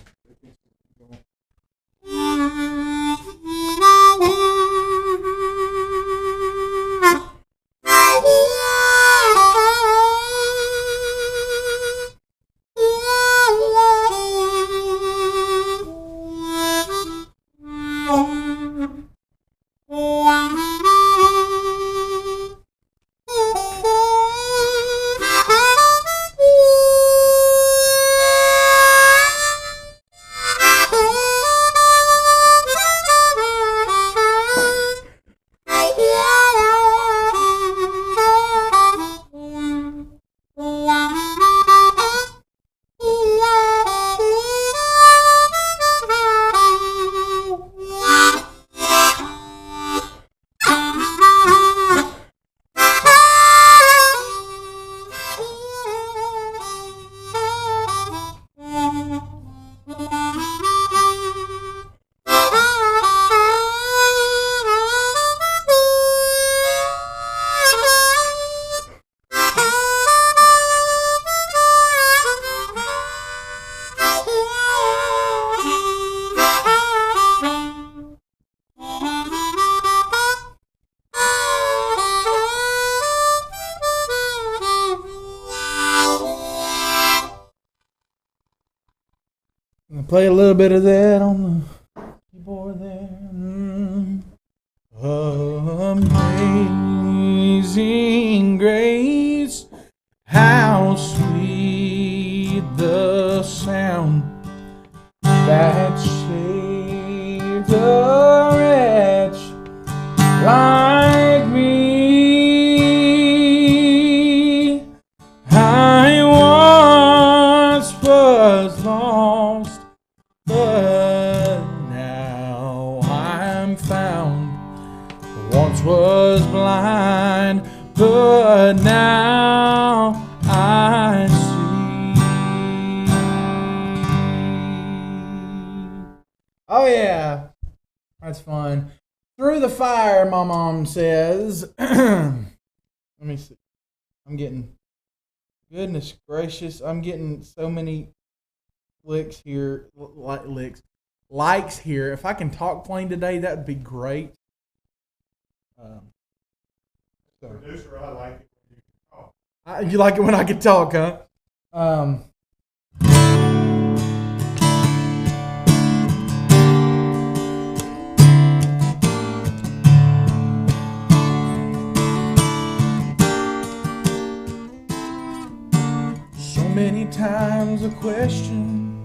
Play a little bit of that on the keyboard there. Amazing grace, how sweet the sound that saved a wretch like me. I once was lost, but now I'm found. Once was blind, but now I see. Oh yeah, that's fun. Through the fire, my mom says. Let me see. I'm getting, goodness gracious, I'm getting so many likes here. If I can talk plain today, that would be great. Producer, I like it when you can talk. You like it when I can talk, huh? So many times I question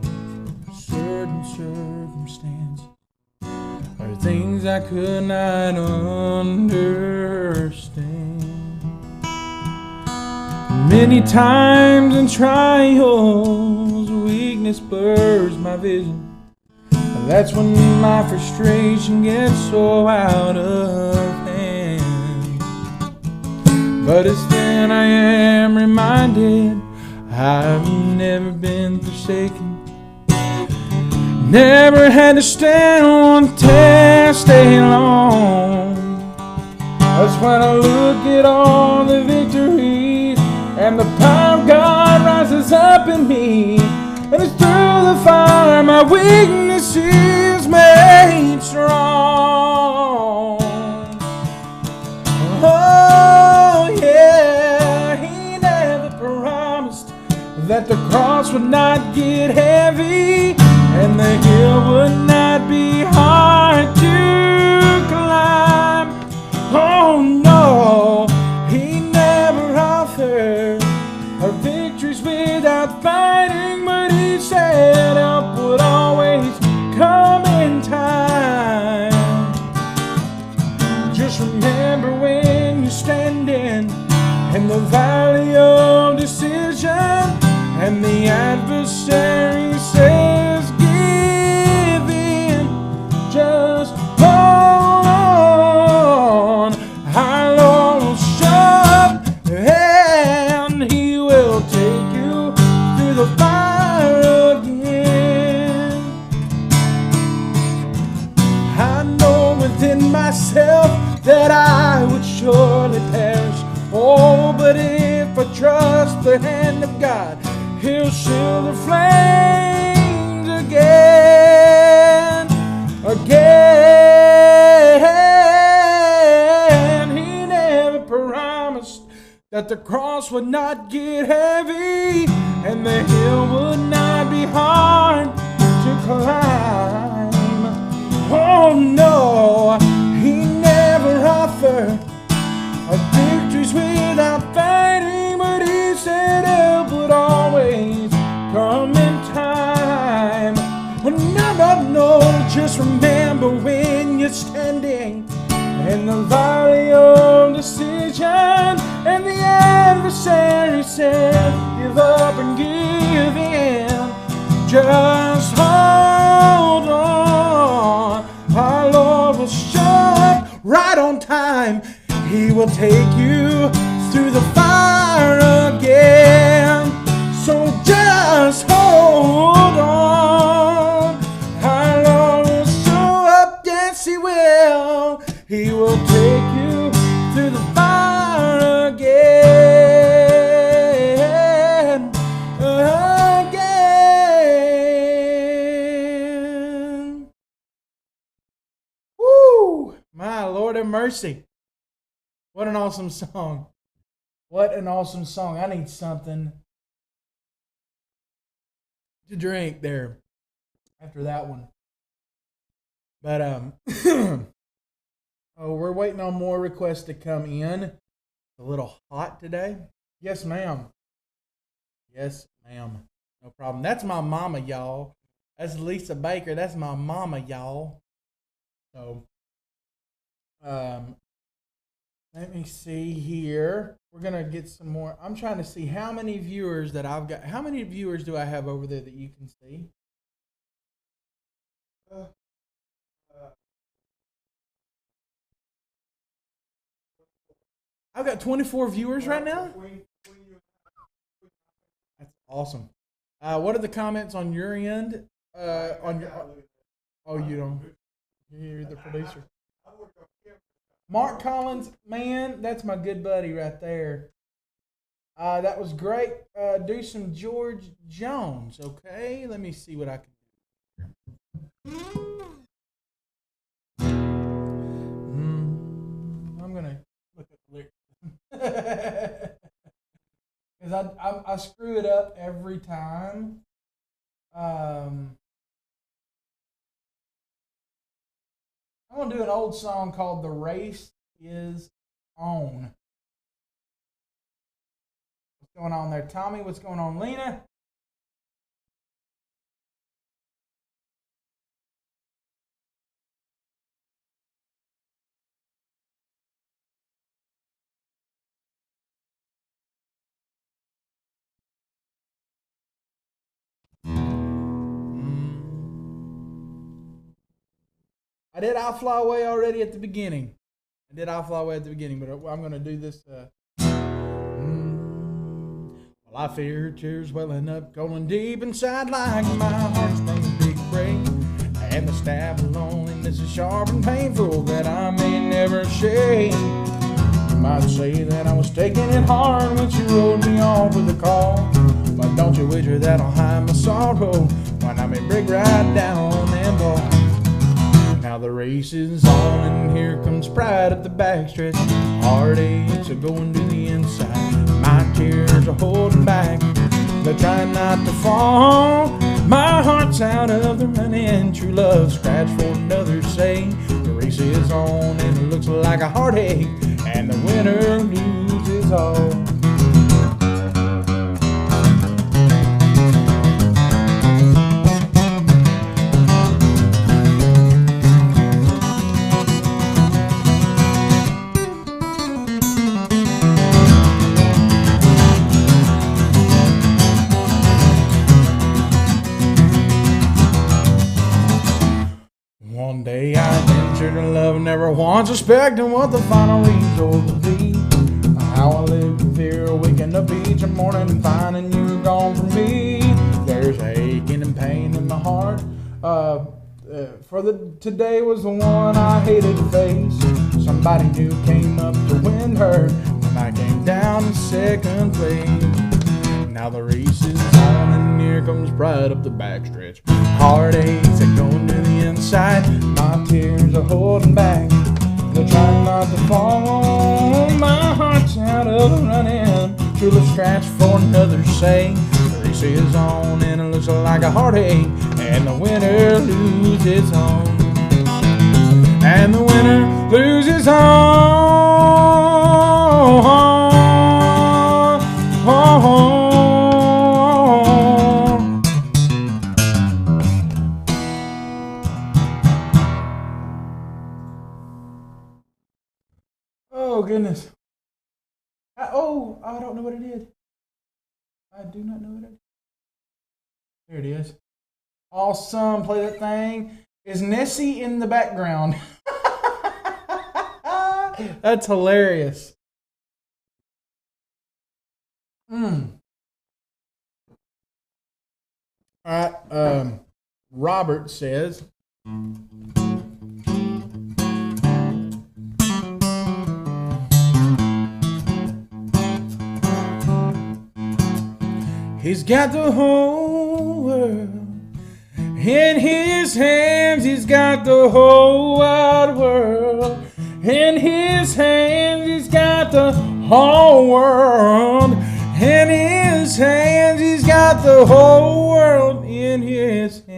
certain circumstances or things I could not understand. Many times in trials, weakness blurs my vision. That's when my frustration gets so out of hand. But it's then I am reminded I've never been forsaken, Never had to stand one test alone. That's when I look at all the victories and the power of God rises up in me. And it's through the fire my weakness is made strong. Oh yeah, he never promised that the cross would not get heavy and the hill would not be hard to climb. Oh no, he never offered our victories without fighting, but he said help would always come in time. Just remember when you're standing in the valley of decision and the adversary says give in, just hold on. Our Lord will show up and he will take you through the fire again. I know within myself that I would surely perish. Oh, but if I trust the hand of God, he'll shield the flames again. He never promised that the cross would not get heavy and the hill would not be hard to climb. Oh no, he never offered victories without fighting, but he said help would always come in time. Oh, no, just remember when you're standing in the valley of decision and the adversary said give up and give in, just hold on. Our Lord will show up right on time. He will take you through the fire again. So just hold on. Our Lord will show up, yes he will. He will take you through the fire again. Again. Woo! My Lord have mercy. What an awesome song. What an awesome song. I need something to drink there after that one. But oh, we're waiting on more requests to come in. It's a little hot today. Yes, ma'am. Yes, ma'am. No problem. That's my mama, y'all. That's Lisa Baker. That's my mama, y'all. So, let me see here. We're going to get some more. I'm trying to see how many viewers that I've got. How many viewers do I have over there that you can see? I've got 24 viewers right now. That's awesome. What are the comments on your end? On your, oh, you don't. You're the producer. Mark Collins, man, that's my good buddy right there. That was great. Do some George Jones, okay? Let me see what I can do. I'm going to look at the lyrics. Because I screw it up every time. I'm going to do an old song called The Race Is On. What's going on there, Tommy? What's going on, Lena? I did I'll Fly Away already at the beginning. But I'm going to do this. Well, I fear tears welling up, going deep inside like my heart's been a big break. And the stab of loneliness is sharp and painful that I may never shake. You might say that I was taking it hard when she rode me off with a call. But don't you wish her that I'll hide my sorrow when I may break right down and ball. Now the race is on and here comes pride at the backstretch. Heartaches are going to the inside. My tears are holding back. They're trying not to fall. My heart's out of the running. True love scratch for another say. The race is on and it looks like a heartache. And the winner loses all. One day I ventured to love, never once suspecting what the final result would be. How I lived in fear, waking up each morning and finding you gone from me. There's aching and pain in my heart. Today was the one I hated to face. Somebody new came up to win her when I came down in second place. Now the race is on and here comes pride up the backstretch. Heartaches are going to the inside. My tears are holding back. They're trying not to fall. My heart's out of the running. True love scratch for another say. The race is on and it looks like a heartache. And the winner loses home. And the winner loses home. Oh, goodness. I don't know what it is. I do not know what it is. There it is. Awesome. Play that thing. Is Nessie in the background? That's hilarious. All right. Robert says, he's got the whole world in his hands. He's got the whole wide world in his hands. He's got the whole world in his hands. He's got the whole world in his hands.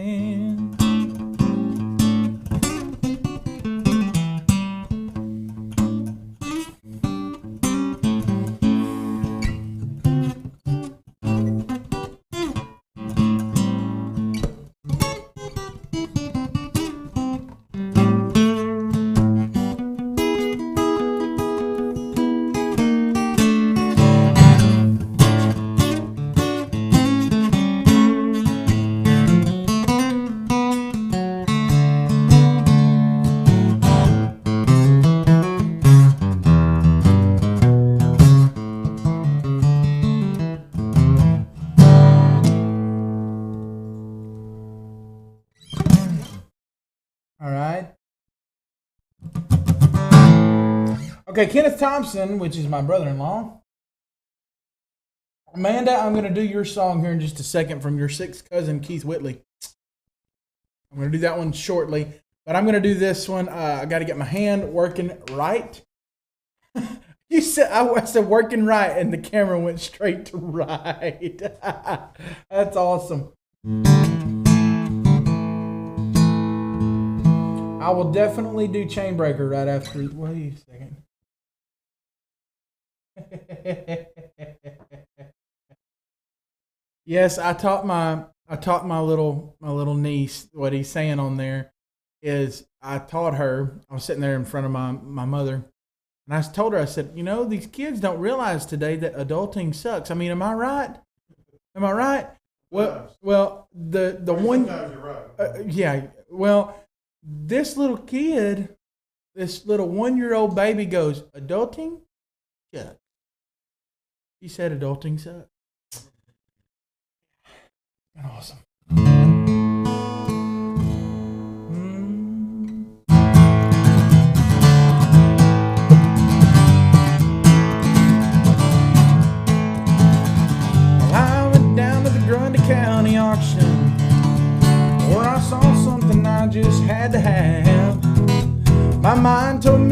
Okay, Kenneth Thompson, which is my brother-in-law. Amanda, I'm going to do your song here in just a second from your sixth cousin, Keith Whitley. I'm going to do that one shortly, but I'm going to do this one. I got to get my hand working right. I said working right, and the camera went straight to right. That's awesome. I will definitely do Chainbreaker right after. Wait a second. Yes, I taught my little niece what he's saying on there is I taught her. I was sitting there in front of my mother, and I told her, I said, you know, these kids don't realize today that adulting sucks. I mean, am I right? Am I right? Well, the one. Sometimes you're right. Yeah. Well, this little kid, this little 1-year-old baby goes, adulting sucks. He said adulting sucks. Awesome.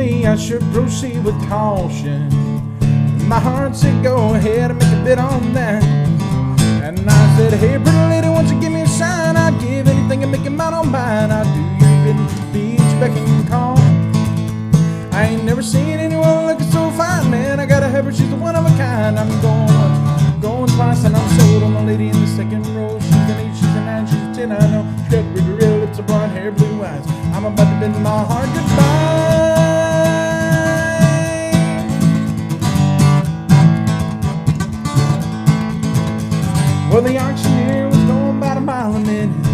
me I should proceed with caution. My heart said go ahead and make a bid on that. And I said, hey pretty lady, won't you give me a sign? I'd give anything and make it mine on mine. I'd do you bidding, beach, beck and call. I ain't never seen anyone looking so fine, man. I gotta have her, she's the one of a kind. I'm going twice and I'm sold on the lady in the second row. She's an 8, she's a 9, she's a 10, I know. She's got ruby red lips, a blonde hair, blue eyes. I'm about to bend my heart goodbye. Well, the auctioneer was going about a mile a minute.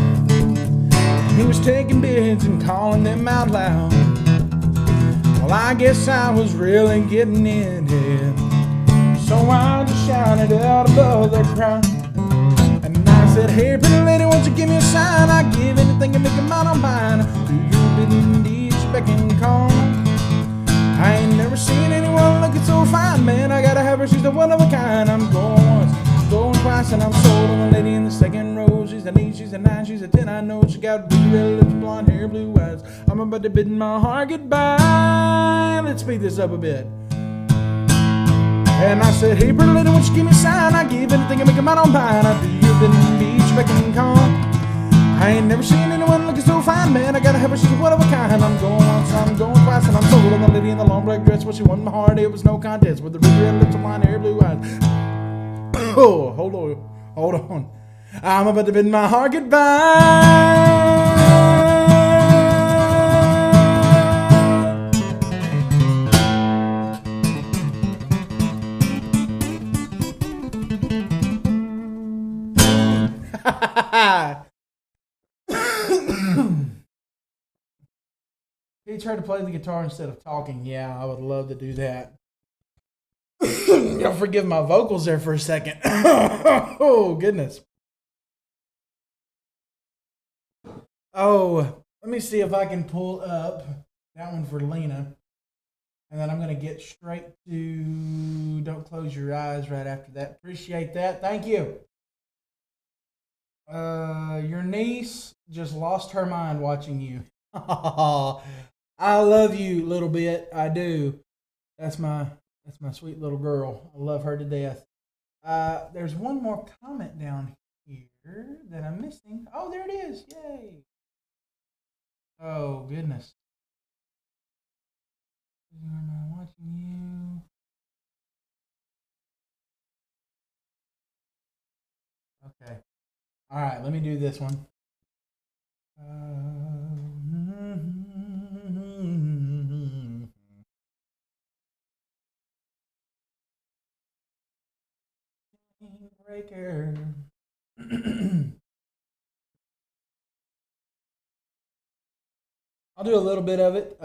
He was taking bids and calling them out loud. Well, I guess I was really getting in it. So I just shouted out above the crowd. And I said, hey, pretty lady, won't you give me a sign? I'd give anything and make it mine on mine. Do you bid each beck and call? I ain't never seen anyone looking so fine, man. I gotta have her, she's the one of a kind. I'm going once, going twice, and I'm sold on the lady in the second row. She's an 8, she's a 9, she's a 10, I know. She got blue red lips, blonde hair, blue eyes. I'm about to bid my heart goodbye. Let's speed this up a bit. And I said, hey pretty lady, won't you give me a sign? I'd give anything and make it mine on mine. I'd do you bid beach, beck and call. I ain't never seen anyone looking so fine, man. I gotta have her, she's one of a kind. I'm going once, I'm going twice, and I'm sold on the lady in the long black dress. Well, she won my heart, it was no contest. With the ruby red lips, blonde hair, blue eyes. Oh, hold on. I'm about to bid my heart goodbye. He tried to play the guitar instead of talking. Yeah, I would love to do that. Y'all forgive my vocals there for a second. Oh, goodness. Oh, let me see if I can pull up that one for Lena. And then I'm going to get straight to Don't Close Your Eyes right after that. Appreciate that. Thank you. Your niece just lost her mind watching you. I love you a little bit. I do. That's my sweet little girl. I love her to death. There's one more comment down here that I'm missing. Oh, there it is. Yay. Oh, goodness. Am I watching you? Okay. All right, let me do this one. Breaker. I'll do a little bit of it.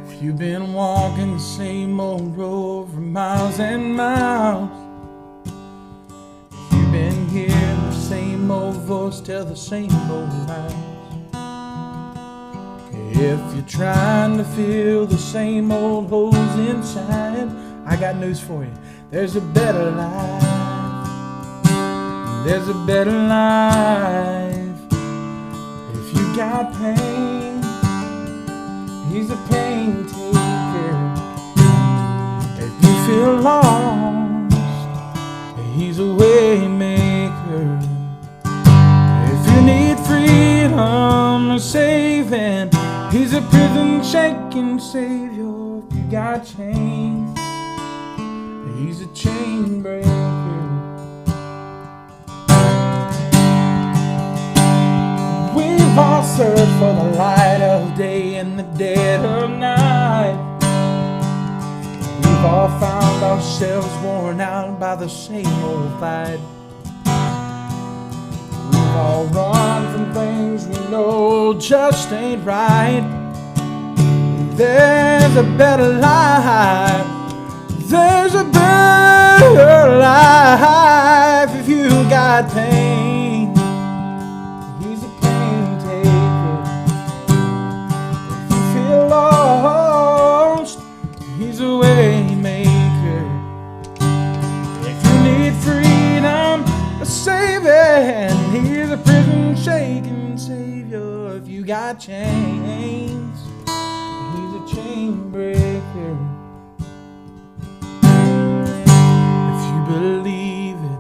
If you've been walking the same old road for miles and miles, if you've been hearing the same old voice tell the same old lies, if you're trying to fill the same old holes inside, I got news for you. There's a better life. There's a better life. If you got pain, he's a pain taker. If you feel lost, he's a way maker. If you need freedom or saving, he's a prison shaking savior. If you got chains, he's a chain breaker. We've all searched for the light of day in the dead of night. We've all found ourselves worn out by the same old fight. We've all run from things we know just ain't right. There's a better life. There's a better life if you got pain. He's a pain taker. If you feel lost, he's a way got chains. He's a chain breaker. If you believe it,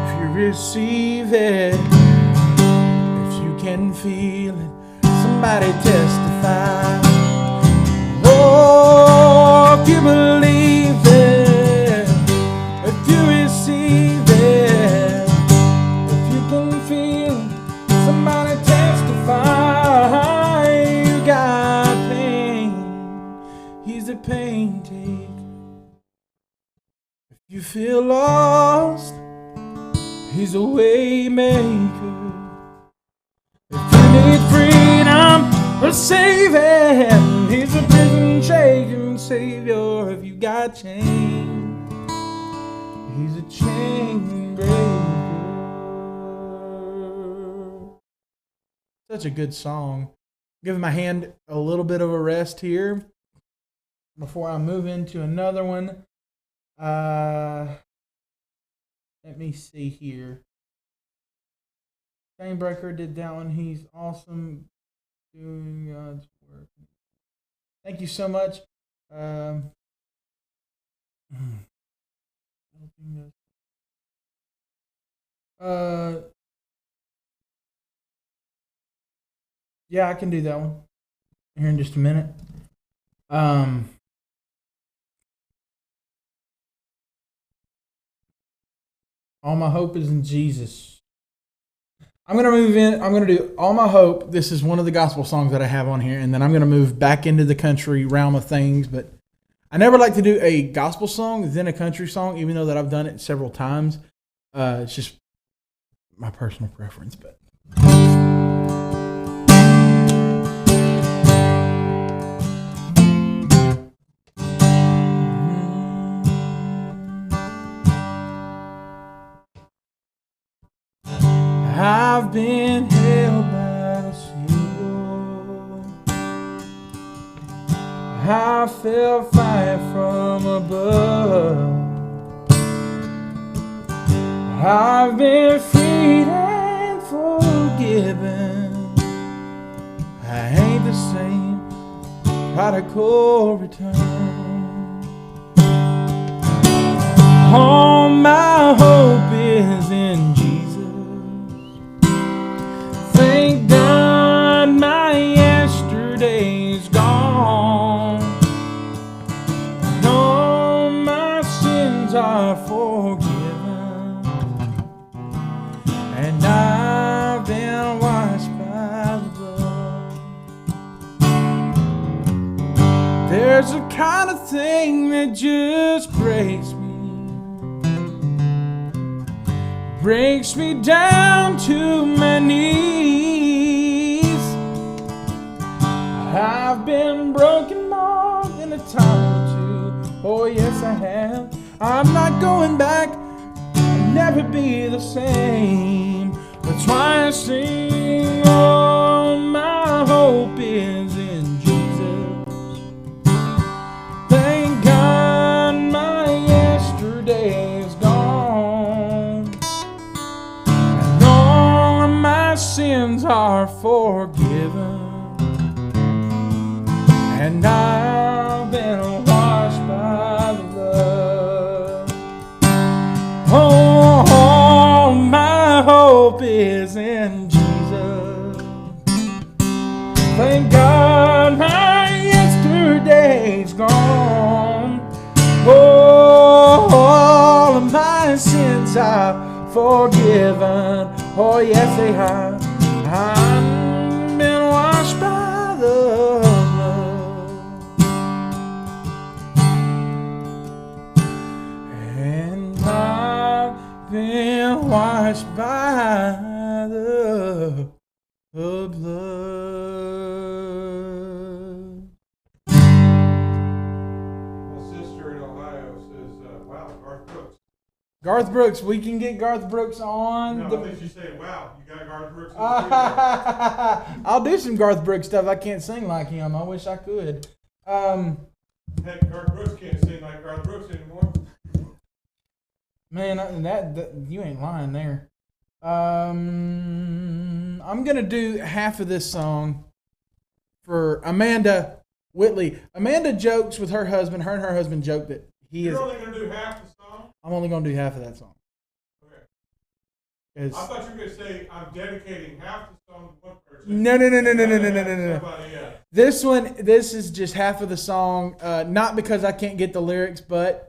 if you receive it, if you can feel it, somebody testify. Oh, if you believe it, if you receive it, if you can feel it, somebody testify. You got pain, he's a pain taker. If you feel lost, he's a way maker. If you need freedom or saving, he's a prison shaking savior. If you got chains, he's a chain breaker. Such a good song. Giving my hand a little bit of a rest here before I move into another one. Let me see here. Chainbreaker did that one. He's awesome doing God's work. Thank you so much. Yeah, I can do that one here in just a minute. All my hope is in Jesus. I'm going to move in. I'm going to do All My Hope. This is one of the gospel songs that I have on here. And then I'm going to move back into the country realm of things. But I never like to do a gospel song, then a country song, even though that I've done it several times. It's just my personal preference. But I've been held by the Savior. I felt fire from above. I've been freed and forgiven. I ain't the same prodigal return. All my hope is in Jesus. Thank God my yesterday's gone. And all my sins are forgiven. And I've been washed by the blood. There's a kind of thing that just breaks me down to my knees. I've been broken more than a time or two. Oh yes I have. I'm not going back. I'll never be the same. That's why I sing. All my hope is in Jesus. Thank God my yesterday's gone. And all of my sins are forgiven. And I've been washed by the blood. Oh, all my hope is in Jesus. Thank God my yesterday's gone. Oh, all of my sins are forgiven. Oh, yes, they have. I've been washed by the blood. And I've been washed by the blood. My sister in Ohio says, wow, Garth Brooks. Garth Brooks, we can get Garth Brooks on. No, I think she's saying, wow, you got Garth Brooks on the video. I'll do some Garth Brooks stuff. I can't sing like him. I wish I could. Heck, Garth Brooks can't sing like Garth Brooks anymore. Man, that you ain't lying there. I I'm going to do half of this song for Amanda Whitley. Amanda jokes with her husband. Her and her husband joke that You're only going to do half the song? I'm only going to do half of that song. Okay. I thought you were going to say, I'm dedicating half the song to one person. No. Somebody else. This is just half of the song. Not because I can't get the lyrics, but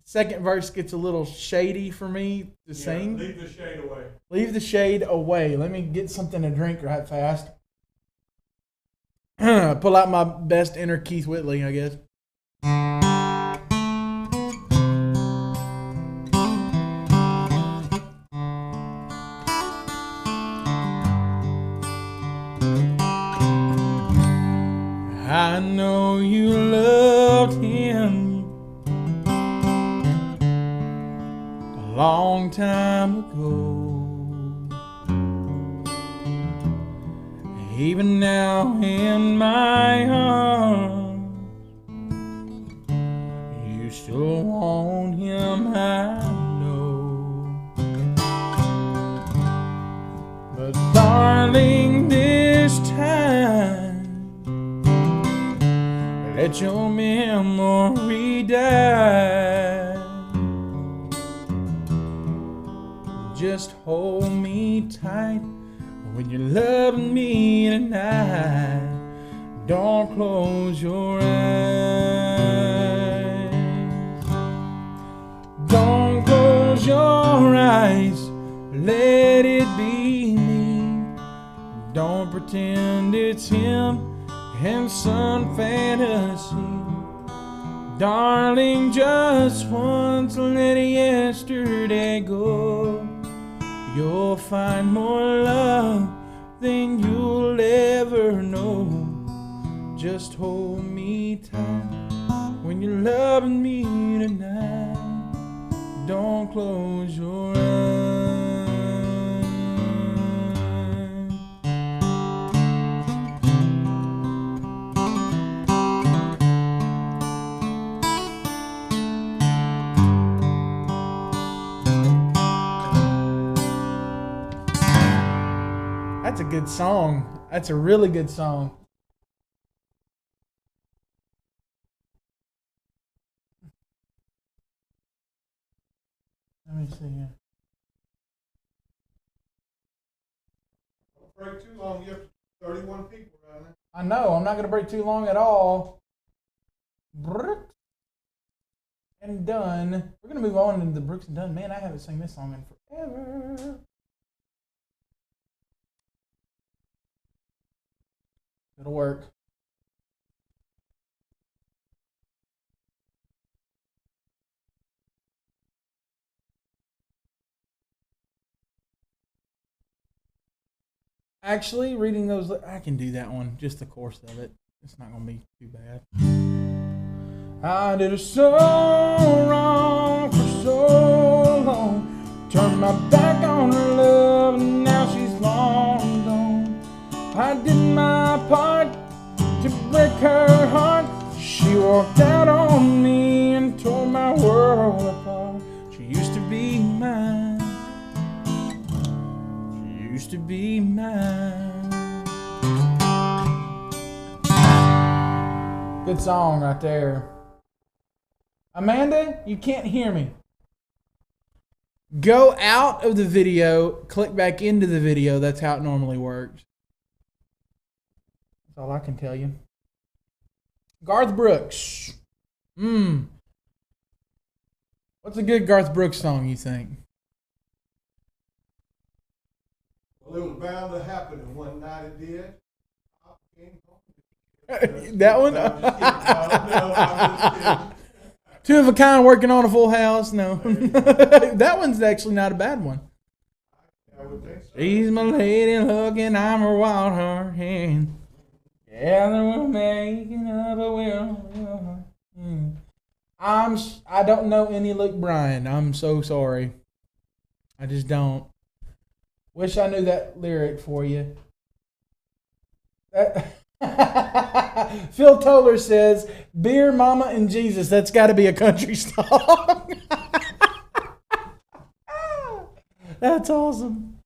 second verse gets a little shady for me to sing. Leave the shade away. Leave the shade away. Let me get something to drink right fast. Pull out my best inner Keith Whitley, I guess. I know you loved him a long time ago. Even now in my arms, you still want him, I know. But darling, this time, let your memory die. Just hold me tight when you're loving me tonight. Don't close your eyes. Don't close your eyes. Let it be me. Don't pretend it's him and some fantasy. Darling, just once let yesterday go. You'll find more love than you'll ever know. Just hold me tight when you're loving me tonight. Don't close your eyes. That's a good song. That's a really good song. Let me see here. Don't break too long. You have 31 people right now. I know. I'm not going to break too long at all. Brooks and Dunn. We're going to move on into the Brooks and Dunn. Man, I haven't sung this song in forever. It'll work. Actually, reading those, I can do that one, just the course of it. It's not going to be too bad. I did her so wrong for so long. Turned my back on her love and now she's long gone. I did my part to break her heart. She walked out on me and tore my world apart. She used to be mine. She used to be mine. Good song right there. Amanda, you can't hear me. Go out of the video, click back into the video. That's how it normally works. That's all I can tell you. Garth Brooks. What's a good Garth Brooks song, you think? Well, it was bound to happen, and one night it did. That one? Two of a kind working on a full house. No. That one's actually not a bad one. She's my lady luck and I'm her wild heart hand. Together we're making up a will. I don't know any Luke Bryan. I'm so sorry. I just don't. Wish I knew that lyric for you. Phil Toller says, "Beer, Mama, and Jesus." That's got to be a country song. That's awesome.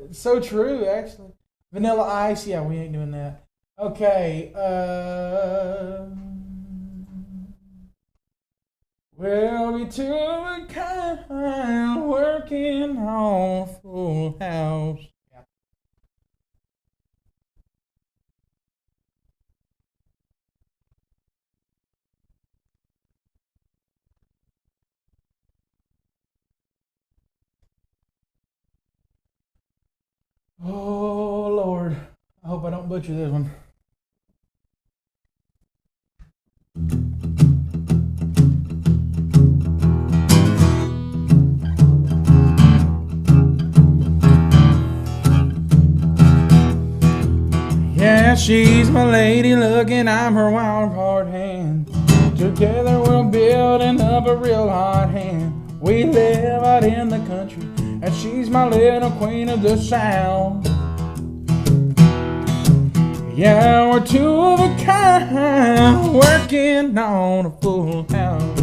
It's so true, actually. Vanilla Ice, yeah, we ain't doing that. Okay, we'll be two of a kind, working on a full house. Yeah. Oh, Lord. I hope I don't butcher this one. Yeah, she's my lady luck and I'm her wild card hand. Together we're building up a real hot hand. We live out in the country and she's my little queen of the South. Yeah, we're two of a kind, working on a full house.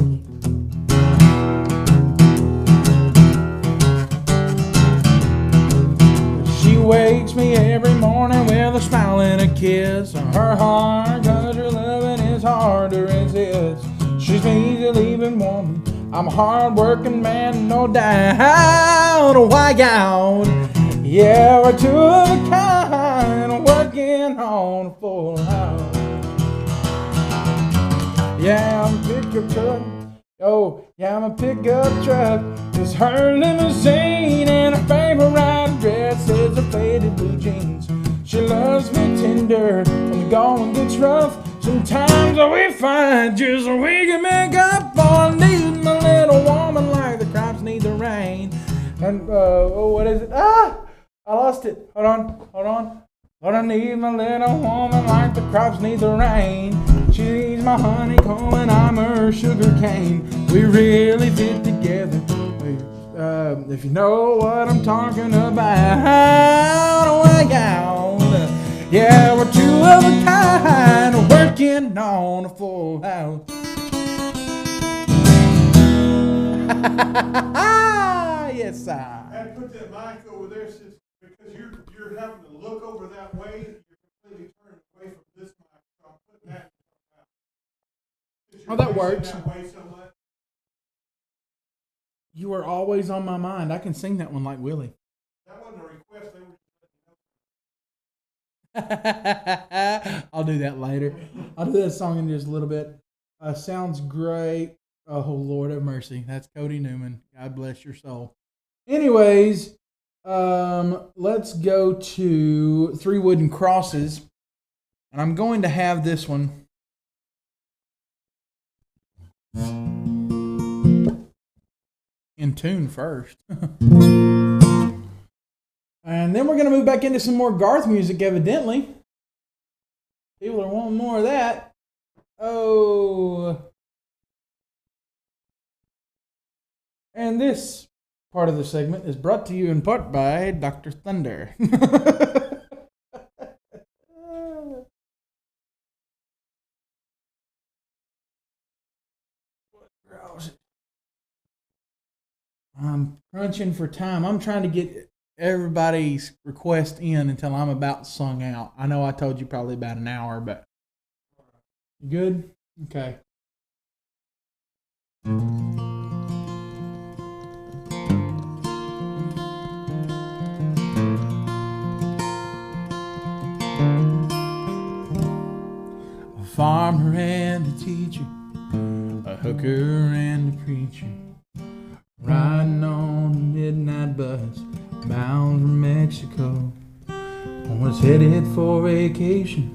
She wakes me every morning with a smile and a kiss. Her heart, 'cause her loving is hard to resist. She's an easy-leaving woman, I'm a hard-working man, no doubt. Why out? Yeah, we're two of a kind, working on a full house. Yeah, I'm a pickup truck. Oh, yeah, I'm a pickup truck. It's her limousine and her favorite dress is her faded blue jeans. She loves me tender when the going gets rough. Sometimes we fight just so we can make up for needing a little woman like the crops need the rain. And, what is it? Ah! I lost it. Hold on. But I need my little woman like the crops need the rain. She's my honeycomb and I'm her sugar cane. We really fit together. If you know what I'm talking about, way out. Yeah, we're two of a kind, working on a full house. Yes, sir. I had to put that mic over there because you're having to look over that way. You're completely turned away from this mic, so I'm putting that out. Oh, that works. That way so much. You are always on my mind. I can sing that one like Willie. That wasn't a request. They were. I'll do that later. I'll do that song in just a little bit. Sounds great. Oh, Lord have mercy. That's Cody Newman. God bless your soul. Anyways, let's go to Three Wooden Crosses. And I'm going to have this one. In tune first. And then we're going to move back into some more Garth music, evidently. People are wanting more of that. Oh. And this part of the segment is brought to you in part by Dr. Thunder. I'm crunching for time. I'm trying to get everybody's request in until I'm about sung out. I know I told you probably about an hour, but you good? Okay. A farmer and a teacher, a hooker and a preacher, riding on a midnight bus bound for Mexico. One was headed for vacation,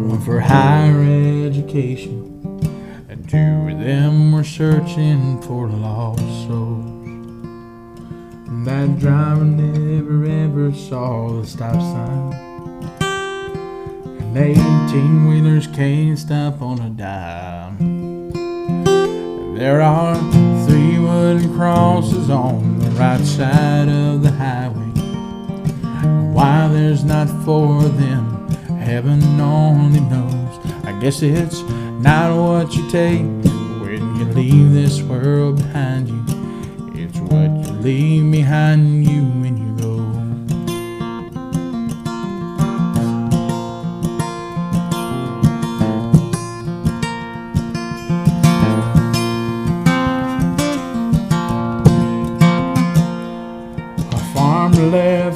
one for higher education, and two of them were searching for lost souls. And that driver never ever saw the stop sign, and 18-wheelers can't stop on a dime. There are 3 wooden crosses on the right side of the highway. Why there's not 4 of them, heaven only knows. I guess it's not what you take when you leave this world behind you. It's what you leave behind you when you go.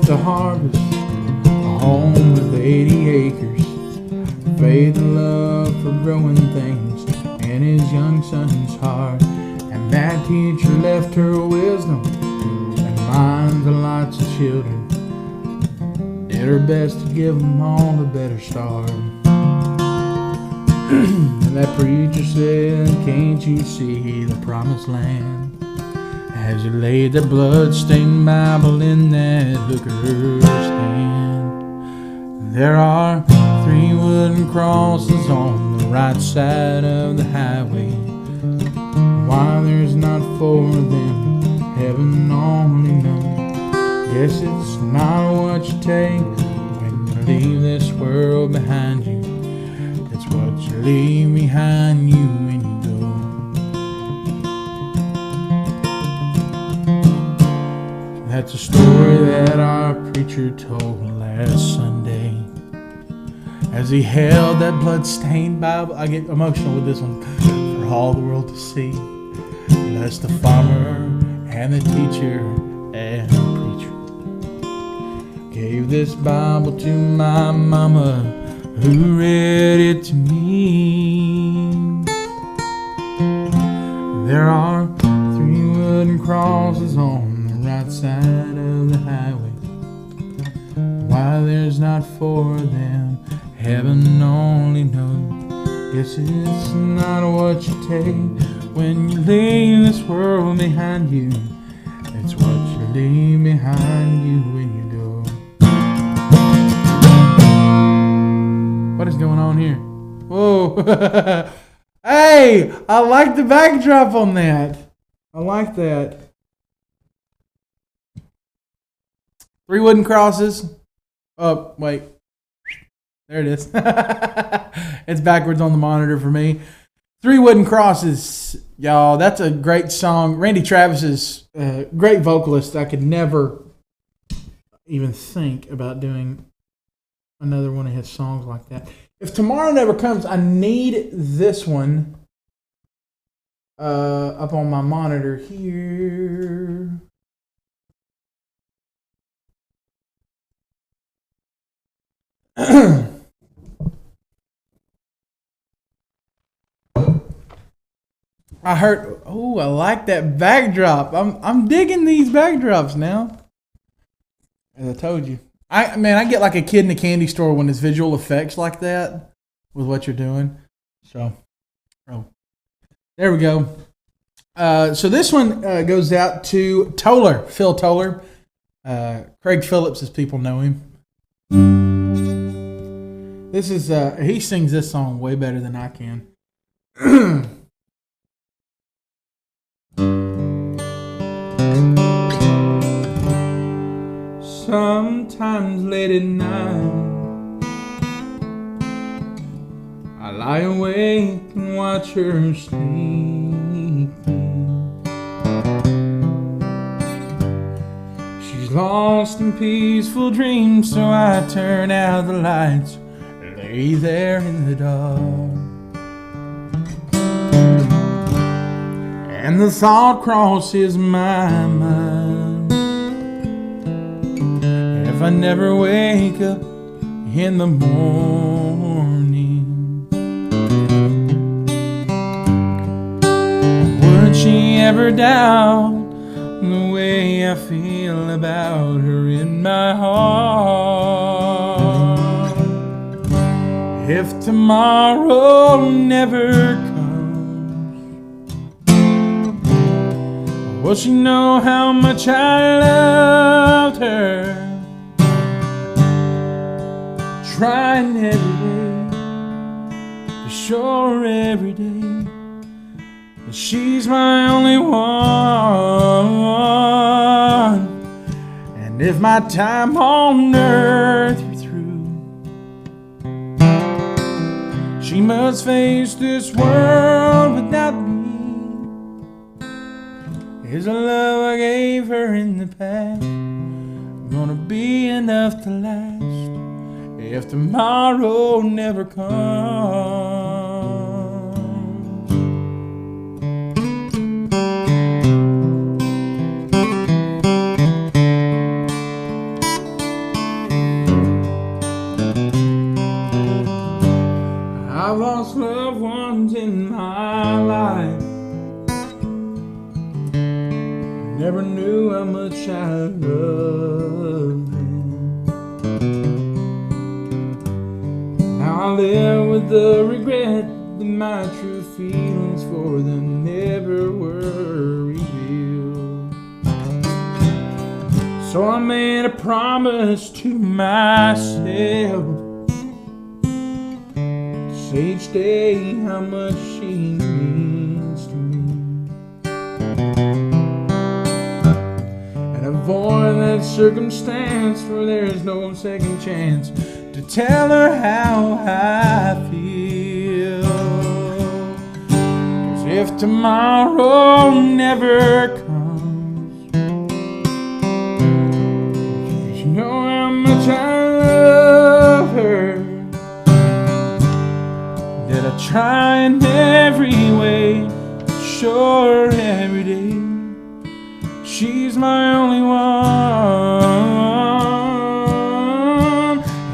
to harvest a home with 80 acres. Faith and love for growing things in his young son's heart. And that teacher left her wisdom and minds of lots of children. Did her best to give them all a better start. And that preacher said, can't you see the promised land? As you laid the blood-stained Bible in that hooker's hand. There are 3 wooden crosses on the right side of the highway. Why there's not 4 of them, heaven only knows. Guess it's not what you take when you leave this world behind you. It's what you leave behind you when you go. That's a story that our preacher told last Sunday as he held that blood-stained Bible. I get emotional with this one. For all the world to see. That's the farmer and the teacher and the preacher. Gave this Bible to my mama, who read it to me. There are 3 wooden crosses on the right side of the highway. Why there's not 4 of them, heaven only knows. Guess it's not what you take when you leave this world behind you. It's what you leave behind you when you go. What is going on here? Whoa. Hey, I like the backdrop on that. I like that. 3 wooden crosses. Oh, wait. There it is. It's backwards on the monitor for me. 3 wooden crosses. Y'all, that's a great song. Randy Travis is a great vocalist. I could never even think about doing another one of his songs like that. If Tomorrow Never Comes, I need this one up on my monitor here. I heard. Oh, I like that backdrop. I'm digging these backdrops now. As I told you, I get like a kid in a candy store when it's visual effects like that with what you're doing. So, there we go. So this one goes out to Toller, Phil Toller, Craig Phillips, as people know him. This is he sings this song way better than I can. Sometimes late at night, I lie awake and watch her sleeping. She's lost in peaceful dreams, so I turn out the lights and lay there in the dark. And the thought crosses my mind, if I never wake up in the morning, would she ever doubt the way I feel about her in my heart? If tomorrow never comes, will she know how much I loved her? Trying every day to show her every day that she's my only one. And if my time on earth is through, she must face this world without me. Is the love I gave her in the past gonna be enough to last if tomorrow never comes? never knew how much I loved them. Now I live with the regret that my true feelings for them never were revealed. So I made a promise to myself to say each day how much she means to me, and avoid that circumstance where there's no second chance to tell her how I feel. 'Cause if tomorrow never comes, you know how much I love her, that I try in every way to show her every day she's my only one.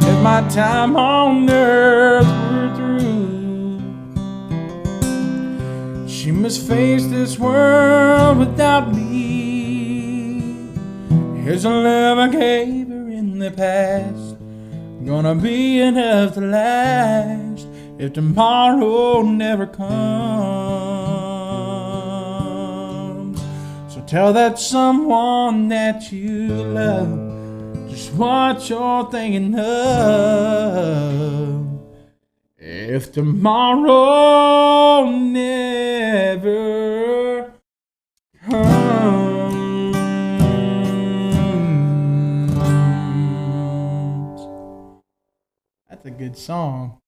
If my time on earth were through, she must face this world without me. Here's the love I gave her in the past, gonna be enough to last if tomorrow never comes. So tell that someone that you love just what you're thinking of. If tomorrow never comes. That's a good song.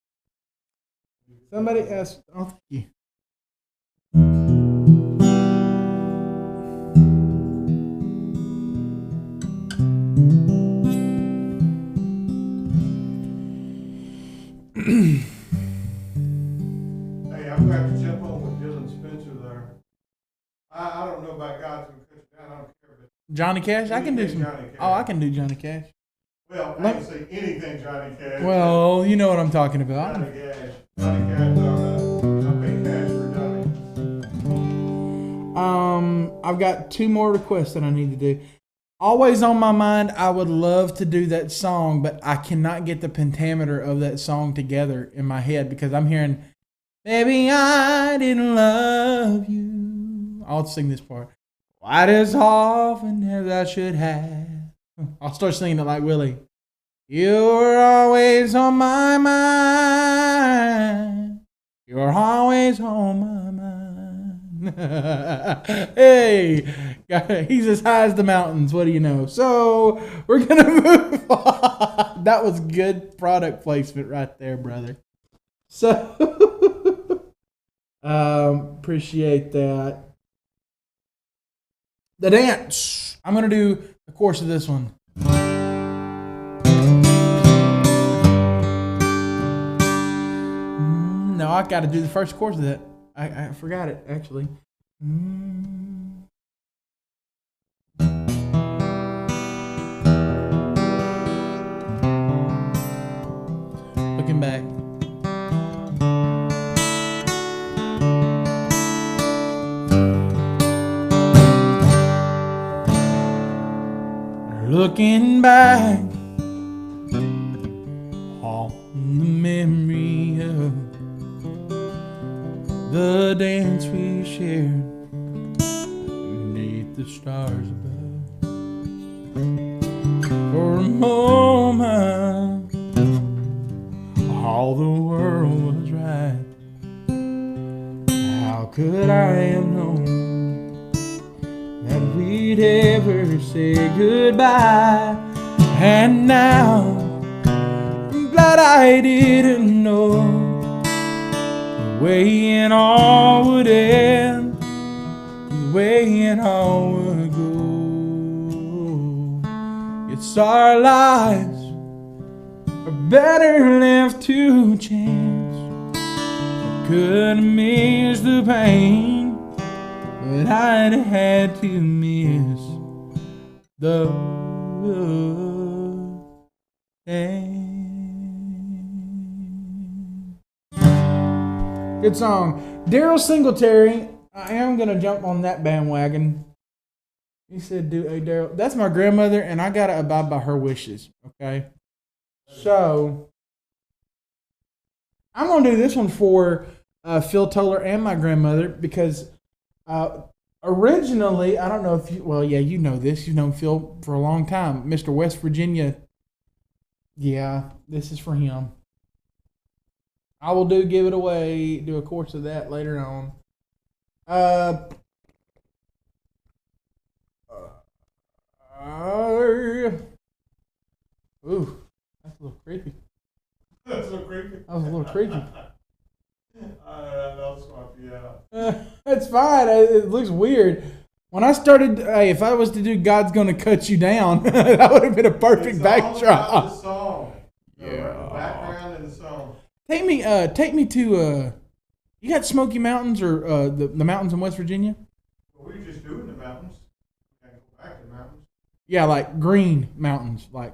Somebody asked, oh, thank you. Hey, I'm going to have to jump on with Dylan Spencer there. I don't know about guys who cut you down. I don't care. But Johnny Cash? I can do some. Johnny Cash. Oh, I can do Johnny Cash. Well, I didn't say anything Johnny Cash. Well, you know what I'm talking about. Johnny Cash. Johnny Cash, all right. I'll pay cash for Johnny. I've got 2 more requests that I need to do. Always on my mind, I would love to do that song, but I cannot get the pentameter of that song together in my head because I'm hearing, baby, I didn't love you. I'll sing this part. Quite as often as I should have. I'll start singing it like Willie. You're always on my mind. You're always on my mind. Hey, he's as high as the mountains. What do you know? So we're going to move on. That was good product placement right there, brother. So appreciate that. The dance. I'm going to do the course of this one. No, I got to do the first course of that. I forgot it, actually. Looking back. Looking back on the memory of the dance we shared beneath the stars above. For a moment, all the world was right. How could I have known that we'd ever say goodbye? And now I'm glad I didn't know the way it all would end, the way it all would go. It's our lives are better left to chance. I could miss the pain, but I'd had to miss the pain. Good song. Daryl Singletary, I am going to jump on that bandwagon. He said, "Do a Daryl." That's my grandmother, and I gotta abide by her wishes. Okay, so I'm gonna do this one for Phil Toller and my grandmother because originally, I don't know if you. Well, yeah, you know this. You've known Phil for a long time, Mr. West Virginia. Yeah, this is for him. I will give it away. Do a course of that later on. Ooh, that's a little creepy. That's so creepy. That was a little creepy. That'll swap you out. It's fine. It looks weird. When I started, hey, if I was to do "God's Gonna Cut You Down," that would have been a perfect backdrop. All about the song. Yeah. The background and the song. Take me to. You got Smoky Mountains or the mountains in West Virginia? Well, we were just doing the mountains. We can go back to the mountains. Yeah, like green mountains, like.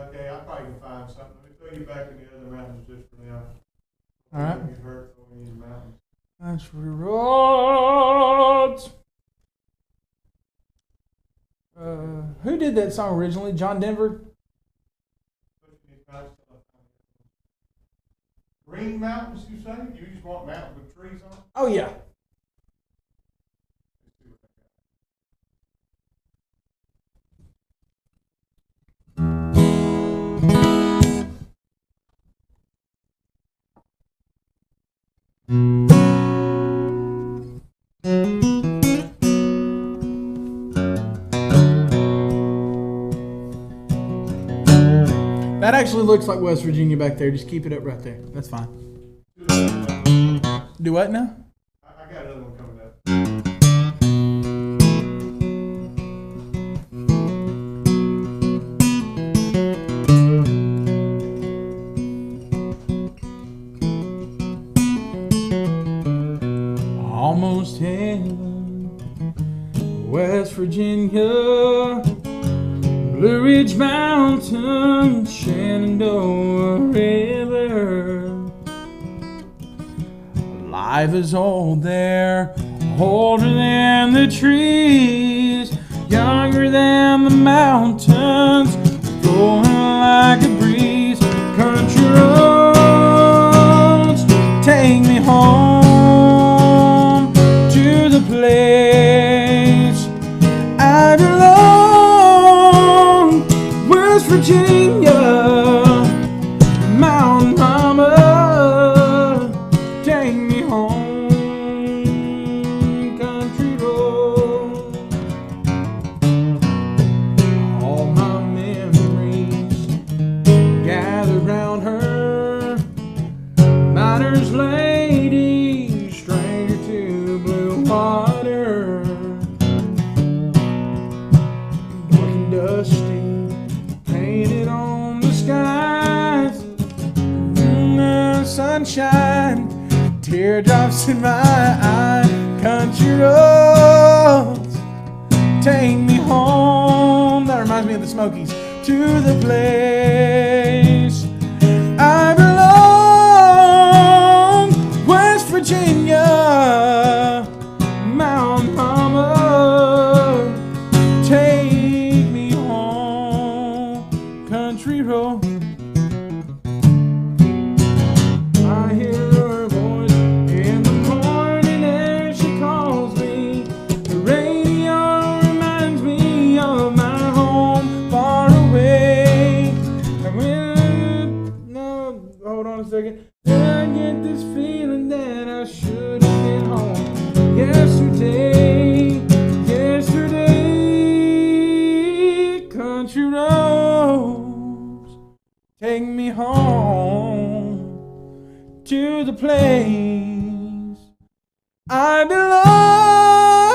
Okay, I probably can find something. Let me throw you back in the other mountains just for now. All right. Get hurt throwing you in the mountains. Country roads. Who did that song originally? John Denver? Green mountains, you say? You just want mountains with trees on them? Oh, yeah. That actually looks like West Virginia back there. Just keep it up right there. That's fine. Do what now? I got another one coming up. Almost heaven, West Virginia, Blue Ridge Mountain, Shenandoah River. Life is old there, older than the trees, younger than the mountains, blowing like a breeze. Country roads take me home to the place I belong. West Virginia, Mountain Mama, take me home. Country road, all my memories gather round her. Miner's lady, stranger to blue water, dark and dusty, painted on the skies. The sunshine, teardrops in my eye. Country roads take me home. That reminds me of the Smokies. To the place I belong. West Virginia, Mount Mama, take me home. Country road. I hear her voice in the morning as she calls me. The radio reminds me of my home far away. And when, no, hold on a second. I get this feeling that I should have been home yesterday. Yesterday, country roads take me home to the place I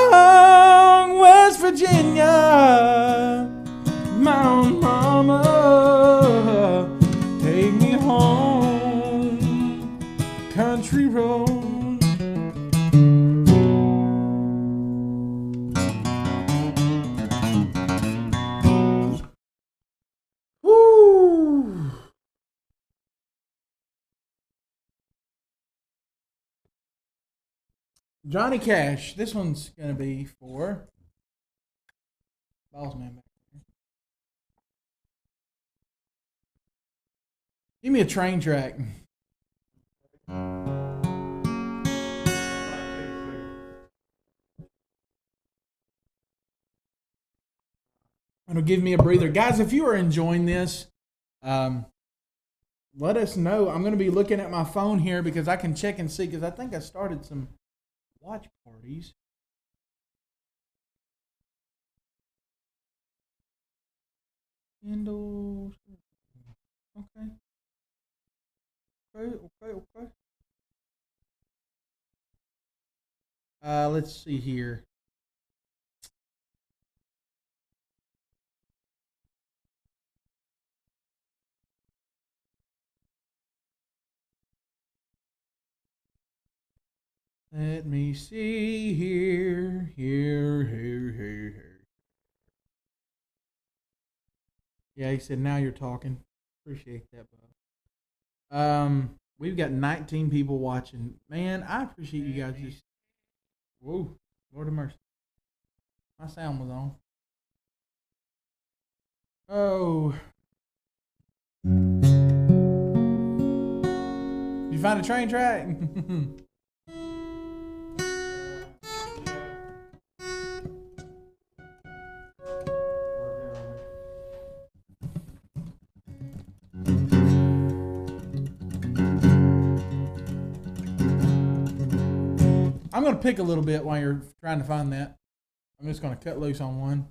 belong. West Virginia, Mount Mama, take me home. Country road. Woo! Johnny Cash. This one's going to be for boss man back there. Give me a train track. It'll give me a breather. Guys, if you are enjoying this, let us know. I'm going to be looking at my phone here because I can check and see, because I think I started some watch parties. Kindle. Okay. Okay. Let's see here. Let me see here. Yeah, he said, now you're talking. Appreciate that, bud. We've got 19 people watching. Man, I appreciate you guys just... Whoa, Lord of mercy. My sound was on. Oh. You find a train track? I'm going to pick a little bit while you're trying to find that. I'm just going to cut loose on one.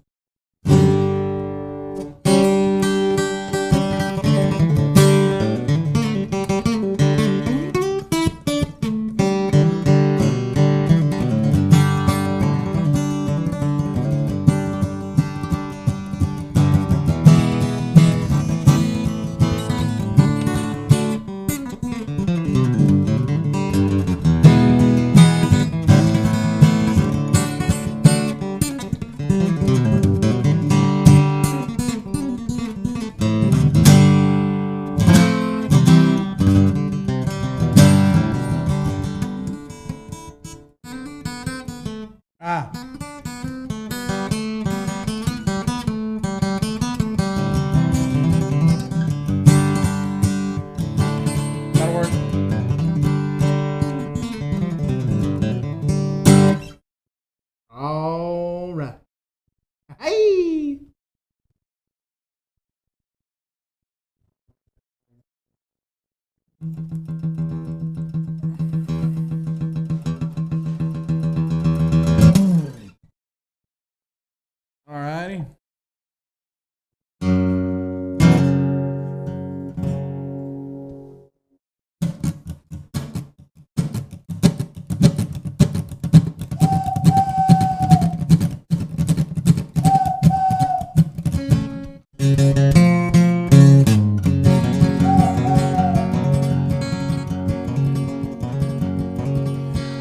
Alrighty.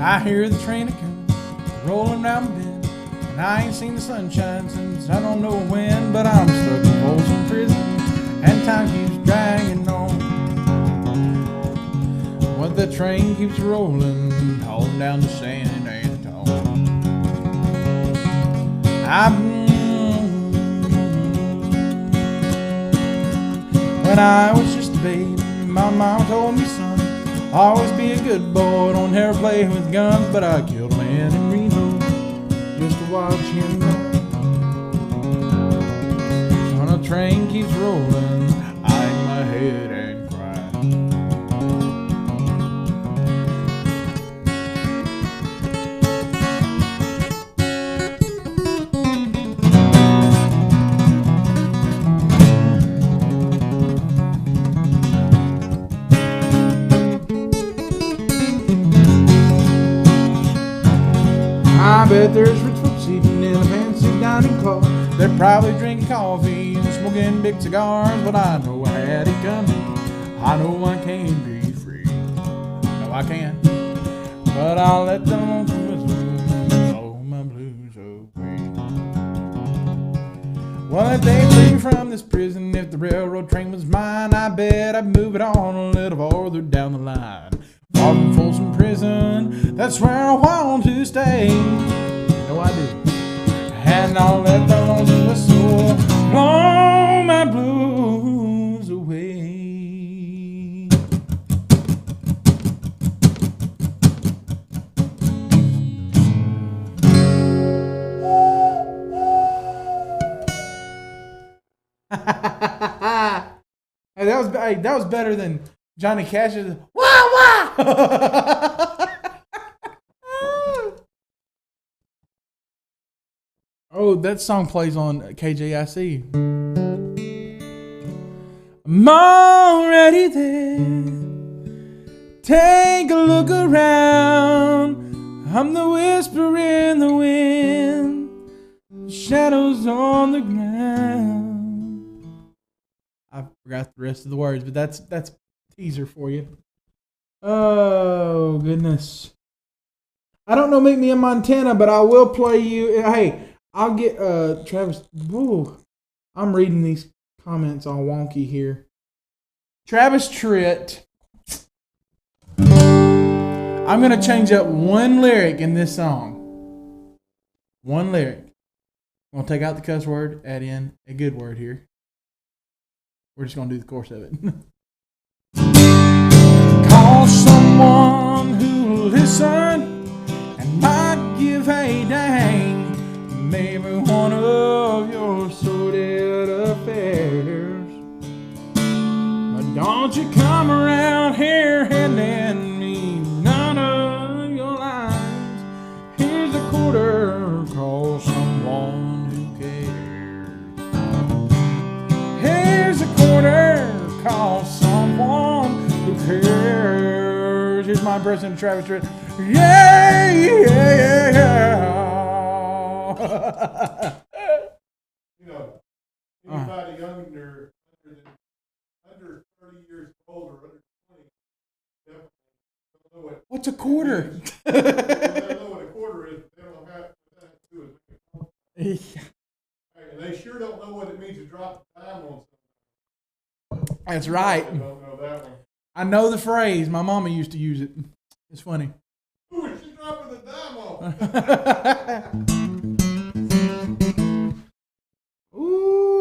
I hear the train a-comin', rolling down the bend, and I ain't seen the sunshine since I don't know when, but I'm stuck in Folsom Prison, and time keeps dragging on. But the train keeps rolling, hauling down to San Antone. When I was just a baby, my mom told me, son, always be a good boy, don't ever play with guns. But I killed a man in Reno just to watch him go. When a train keeps rolling, I hang my head and cry. I bet there's rich folks eating in a fancy dining car. They're probably drinking coffee and smoking big cigars. But I know I had it coming. I know I can't be free. No, I can't. But I'll let the lonesome whistle blow my blues away. Well, if they free me from this prison, if the railroad train was mine, I bet I'd move it on a little farther down the line. Far from Folsom Prison, that's where I want to stay. No, I do. And I'll let the lonesome whistle blow my blues away. Hey, that was better than Johnny Cash's wah wah. Oh, that song plays on KJIC. I'm already there. Take a look around. I'm the whisper in the wind, shadows on the ground. I forgot the rest of the words, but that's a teaser for you. Oh, goodness. I don't know Meet Me in Montana, but I will play you. Hey, I'll get Travis. Ooh, I'm reading these comments all wonky here. Travis Tritt. I'm going to change up one lyric in this song. One lyric. I'm going to take out the cuss word, add in a good word here. We're just going to do the chorus of it. Call someone who'll listen and might give a dang. Maybe one of your sordid affairs. But don't you come around here handing me none of your lines. Here's a quarter, call someone who cares. Here's a quarter, call someone who cares. Here's my impression of Travis Tritt. Yeah, yeah, yeah. You know, anybody under 30 years old or under 20 definitely don't know what. What's a quarter? They don't know what a quarter is, but they don't know what that has to do with it. And they sure don't know what it means to drop a dime on something. That's right. They don't know that one. I know the phrase. My mama used to use it. It's funny. Ooh, she's dropping the dime off. Ooh,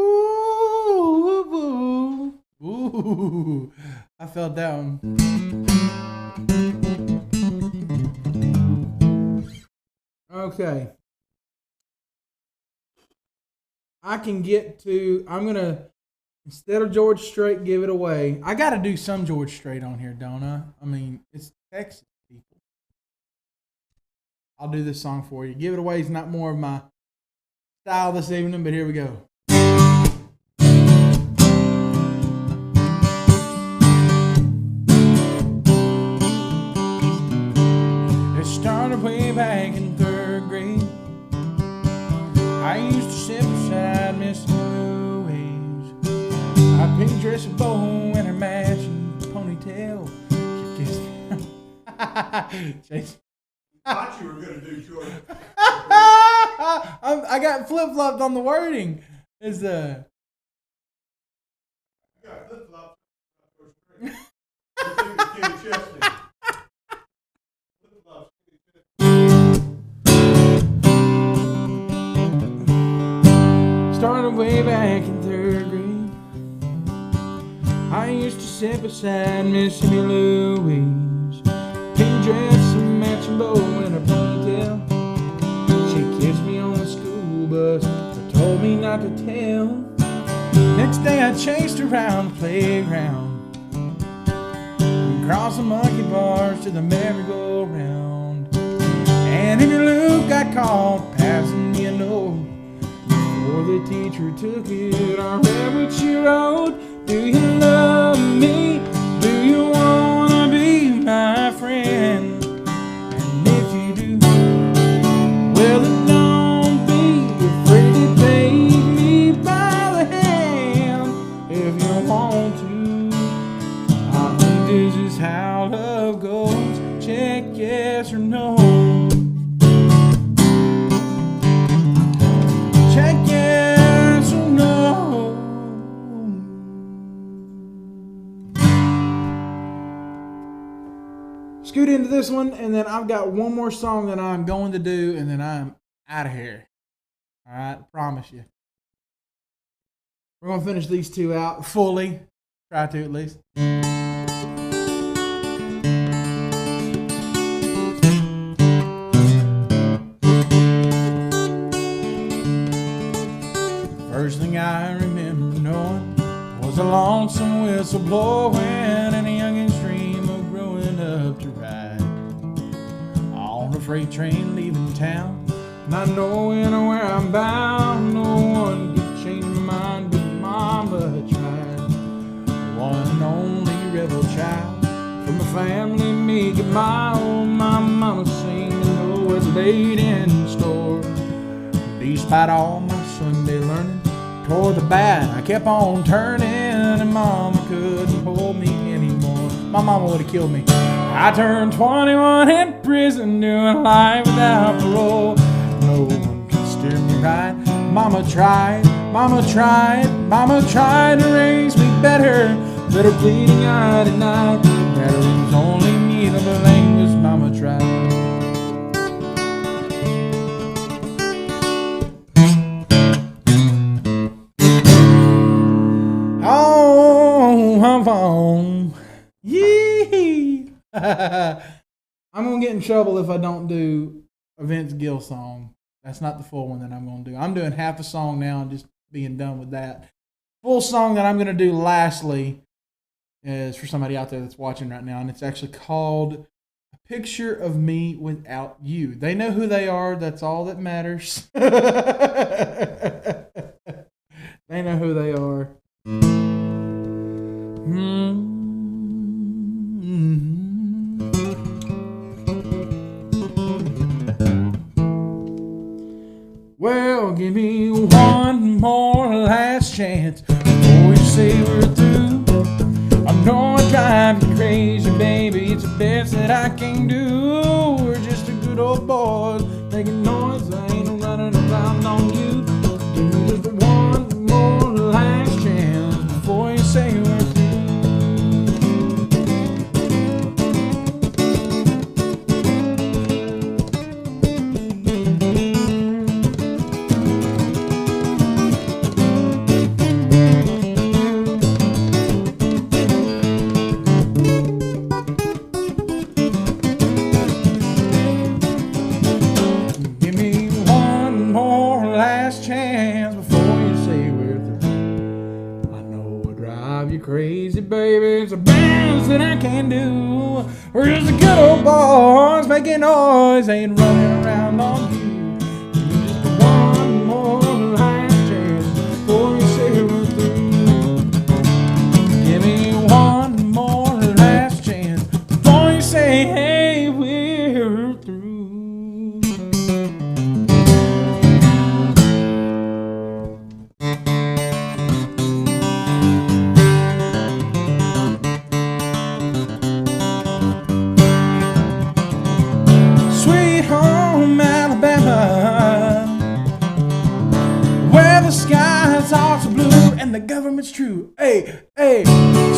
ooh, I fell down. Okay. I can get to, I'm going to, instead of George Strait, give it away. I got to do some George Strait on here, don't I? I mean, it's Texas people. I'll do this song for you. Give it away is not more of my style this evening, but here we go. It started way back in 3rd grade. I used to sit beside Miss Louise. I pink dress, a bow, and her matching ponytail. She kissed me. Thought you were going to do George. I got flip-flopped on the wording. Is You got flip-flops. You think it's Kenny Chesney. Flip-flops, Kenny Chesney. Started way back in 3rd grade. I used to sit beside Miss Louise. Pink dress and matching bow and a ponytail. She kissed me on the school bus, but told me not to tell. Next day I chased her around the playground, across the monkey bars to the merry-go-round. And if your Luke got caught passing me a note, before the teacher took it, I read what she wrote. Do you love me? Do you wanna be my friend? And if you do, well then don't be afraid to take me by the hand. If you want to, I think this is how love goes. Check yes or no. Check yes or no. Scoot into this one, and then I've got one more song that I'm going to do, and then I'm out of here. All right, promise you. We're going to finish these two out fully. Try to, at least. First thing I remember knowing was a lonesome whistle blowing and a youngin's dream of growing up to ride on a freight train leaving town, not knowing where I'm bound. No one could change my mind, but Mama tried. One and only rebel child from a family meek and mild. My mama sing and know what's laid in store. Despite all my Sunday learning, toward the bad I kept on turning, and Mama couldn't hold me anymore. My mama would have killed me. I turned 21 in prison, doing life without parole. No one could steer me right. Mama tried, Mama tried, Mama tried to raise me better. Better bleeding eyed at night. Better it was only me that the language Mama tried. Yee! I'm gonna get in trouble if I don't do a Vince Gill song. That's not the full one that I'm gonna do. I'm doing half a song now and just being done with that. Full song that I'm gonna do lastly is for somebody out there that's watching right now, and it's actually called A Picture of Me Without You. They know who they are. That's all that matters. They know who they are. Well, give me one more last chance before you say we're through. I know I drive you crazy, baby. It's the best that I can do. We're just a good old boys making noise. I ain't running around on you. Give me just one more last chance before you say we're through. Crazy, baby, it's the best that I can do. We're just a good old boys making noise, ain't running around on you. Just one more last chance before you say we're through. Give me one more last chance before you say, hey, we're through. The government's true. Hey, hey,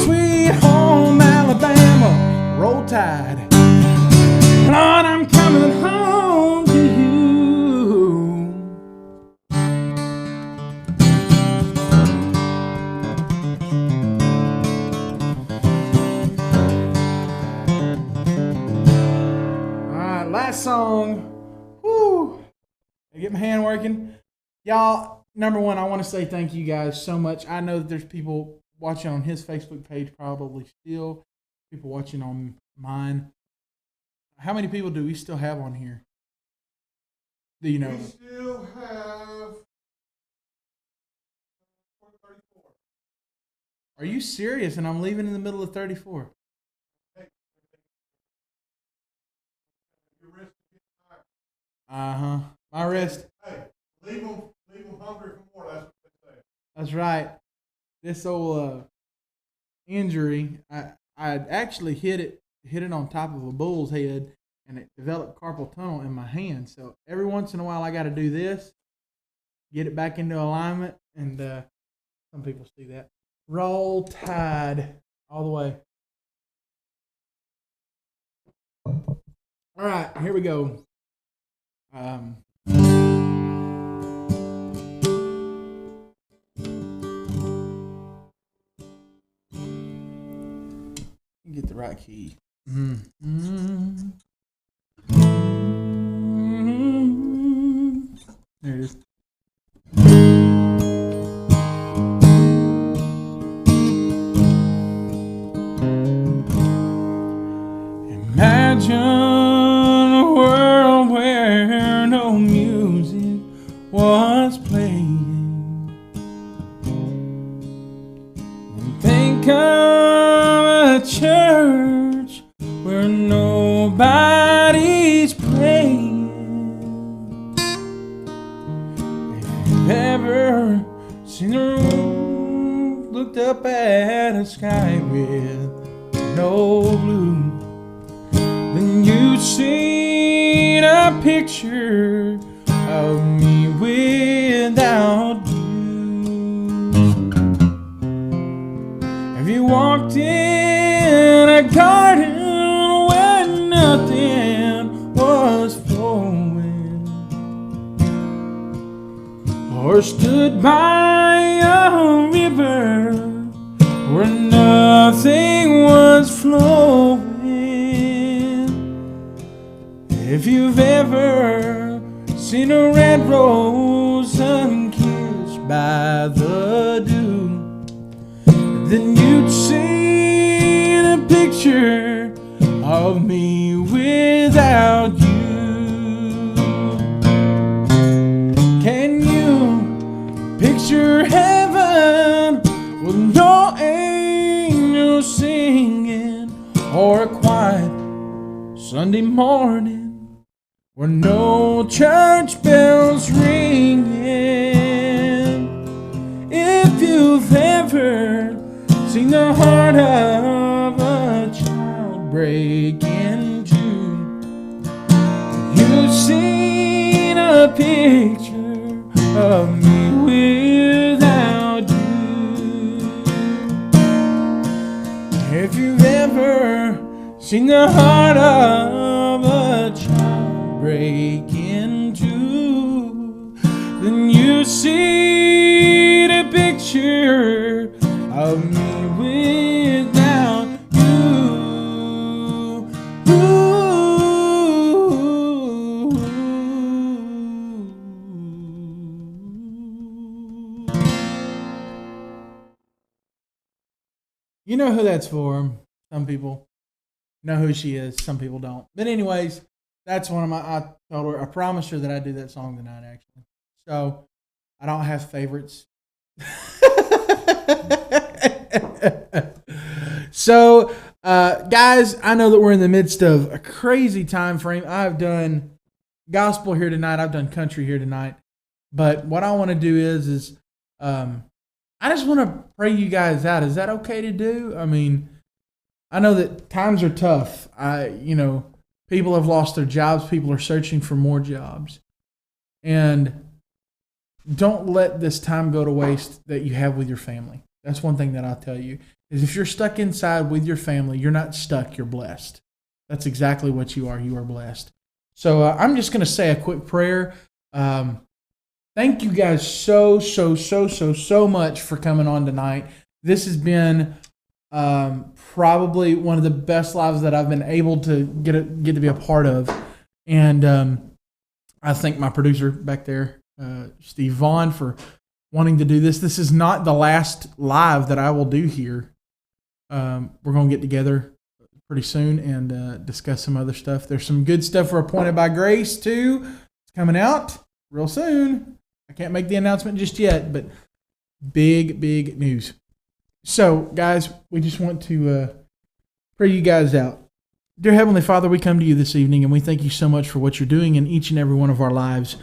sweet home Alabama, roll tide. Lord, I'm coming home to you. All right, last song. Woo! I get my hand working. Y'all, number one, I want to say thank you guys so much. I know that there's people watching on his Facebook page probably still, people watching on mine. How many people do we still have on here? Do you know? We still have 34. Are you serious? And I'm leaving in the middle of 34. Uh-huh. My wrist. Hey, leave them hungry for more. That's what they say. That's right. This old injury, I actually hit it on top of a bull's head, and it developed carpal tunnel in my hand. So every once in a while, I got to do this, get it back into alignment, and some people see that. Roll Tide all the way. All right, here we go. Get the right key. There it is. Imagine a world where no music was playing. And think of a church where nobody's praying. If you've ever seen a room, looked up at a sky with no blue, then you've seen a picture of me without you. Have you walked in a garden where nothing was flowing, or stood by a river where nothing was flowing? If you've ever seen a red rose unkissed by the dew, then you'd seen a picture of me without you. Can you picture heaven with no angels singing, or a quiet Sunday morning where no church bells ringing? If you've ever seen the heart of a child break in two, you've seen a picture of me without you. If you've ever seen the heart of a child break in two, then you see the picture of me without you. You know who that's for. Some people know who she is. Some people don't. But anyways, that's one of my, I told her, I promised her that I'd do that song tonight, actually. So, I don't have favorites. So, guys, I know that we're in the midst of a crazy time frame. I've done gospel here tonight. I've done country here tonight. But what I want to do is I just want to pray you guys out. Is that okay to do? I mean, I know that times are tough. People have lost their jobs. People are searching for more jobs. And don't let this time go to waste that you have with your family. That's one thing that I'll tell you, is if you're stuck inside with your family, you're not stuck, you're blessed. That's exactly what you are. You are blessed. So I'm just going to say a quick prayer. Thank you guys so much for coming on tonight. This has been probably one of the best lives that I've been able to get to be a part of. And I thank my producer back there, Steve Vaughn, for wanting to do this. This is not the last live that I will do here. We're going to get together pretty soon and discuss some other stuff. There's some good stuff for Appointed by Grace, too. It's coming out real soon. I can't make the announcement just yet, but big news. So, guys, we just want to pray you guys out. Dear Heavenly Father, we come to you this evening, and we thank you so much for what you're doing in each and every one of our lives.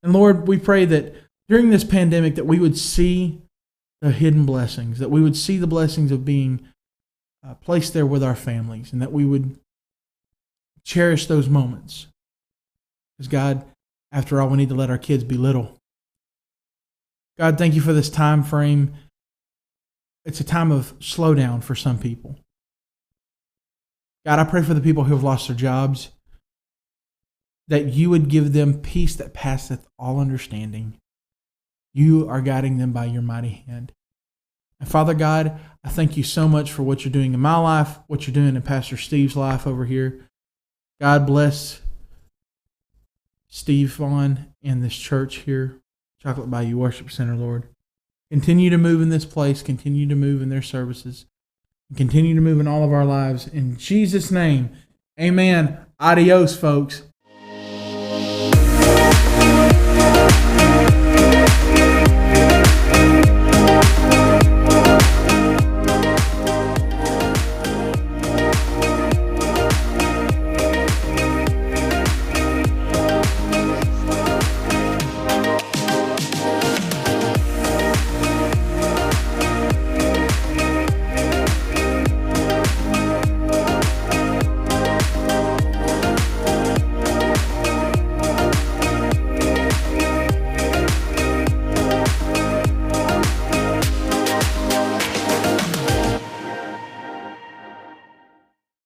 And Lord, we pray that during this pandemic that we would see the hidden blessings, that we would see the blessings of being placed there with our families, and that we would cherish those moments. Because God, after all, we need to let our kids be little. God, thank you for this time frame. It's a time of slowdown for some people. God, I pray for the people who have lost their jobs, that you would give them peace that passeth all understanding. You are guiding them by your mighty hand. And Father God, I thank you so much for what you're doing in my life, what you're doing in Pastor Steve's life over here. God bless Steve Vaughn and this church here, Chocolate Bayou Worship Center, Lord. Continue to move in this place, continue to move in their services, and continue to move in all of our lives. In Jesus' name, amen. Adios, folks.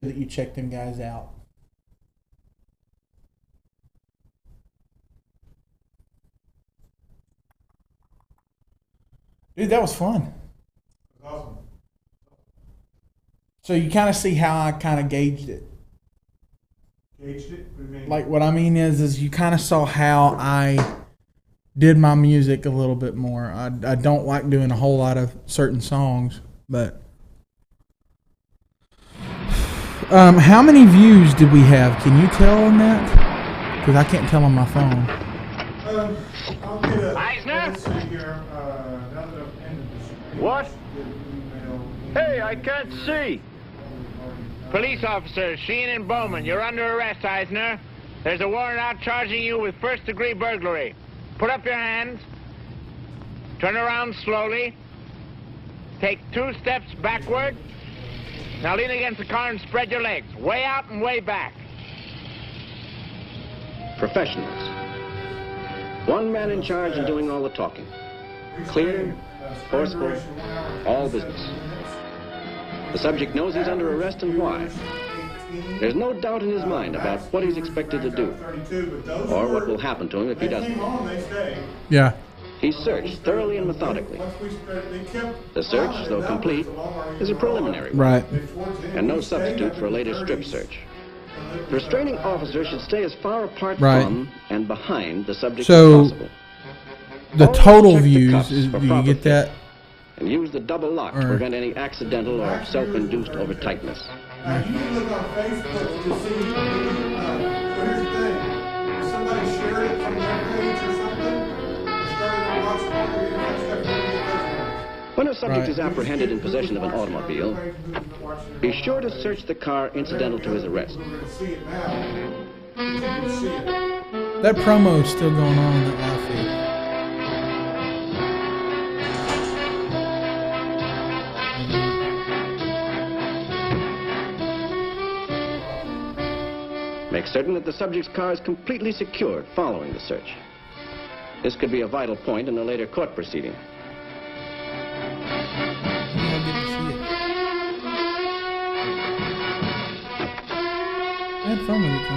That you check them guys out. Dude, that was fun. Awesome. So you kind of see how I kind of gauged it. Gauged it? What do you mean? Like what I mean is you kind of saw how I did my music a little bit more. I don't like doing a whole lot of certain songs, but how many views did we have? Can you tell on that? Because I can't tell on my phone. I'll get a... Eisner? Let's see here. Now that I've ended this... What? Hey, I can't see. Police officers Sheen and Bowman, you're under arrest, Eisner. There's a warrant out charging you with first-degree burglary. Put up your hands. Turn around slowly. Take 2 steps backward. Now lean against the car and spread your legs. Way out and way back. Professionals. One man in charge and doing all the talking. Clear, forceful, all business. The subject knows he's under arrest and why. There's no doubt in his mind about what he's expected to do, or what will happen to him if he doesn't. Yeah. He's searched thoroughly and methodically. The search, though complete, is a preliminary one, Right. and no substitute for a later strip search. The restraining officer should stay as far apart Right. from and behind the subject So, as possible. the Always total check the views, cuffs is, for do you proper get fit, that? And use the double lock to Or- prevent any accidental or self-induced over-tightness. Now, you can look on Facebook to see, so here's the thing. If somebody shared it from their page or something, or started to watch it, or you know, stuff, you get those. When a subject Right. is apprehended in possession of an automobile, be sure to search the car incidental to his arrest. We're going to see it now. You can see it. That promo is still going on in that live feed. Make certain that the subject's car is completely secured following the search. This could be a vital point in a later court proceeding. I had fun with it,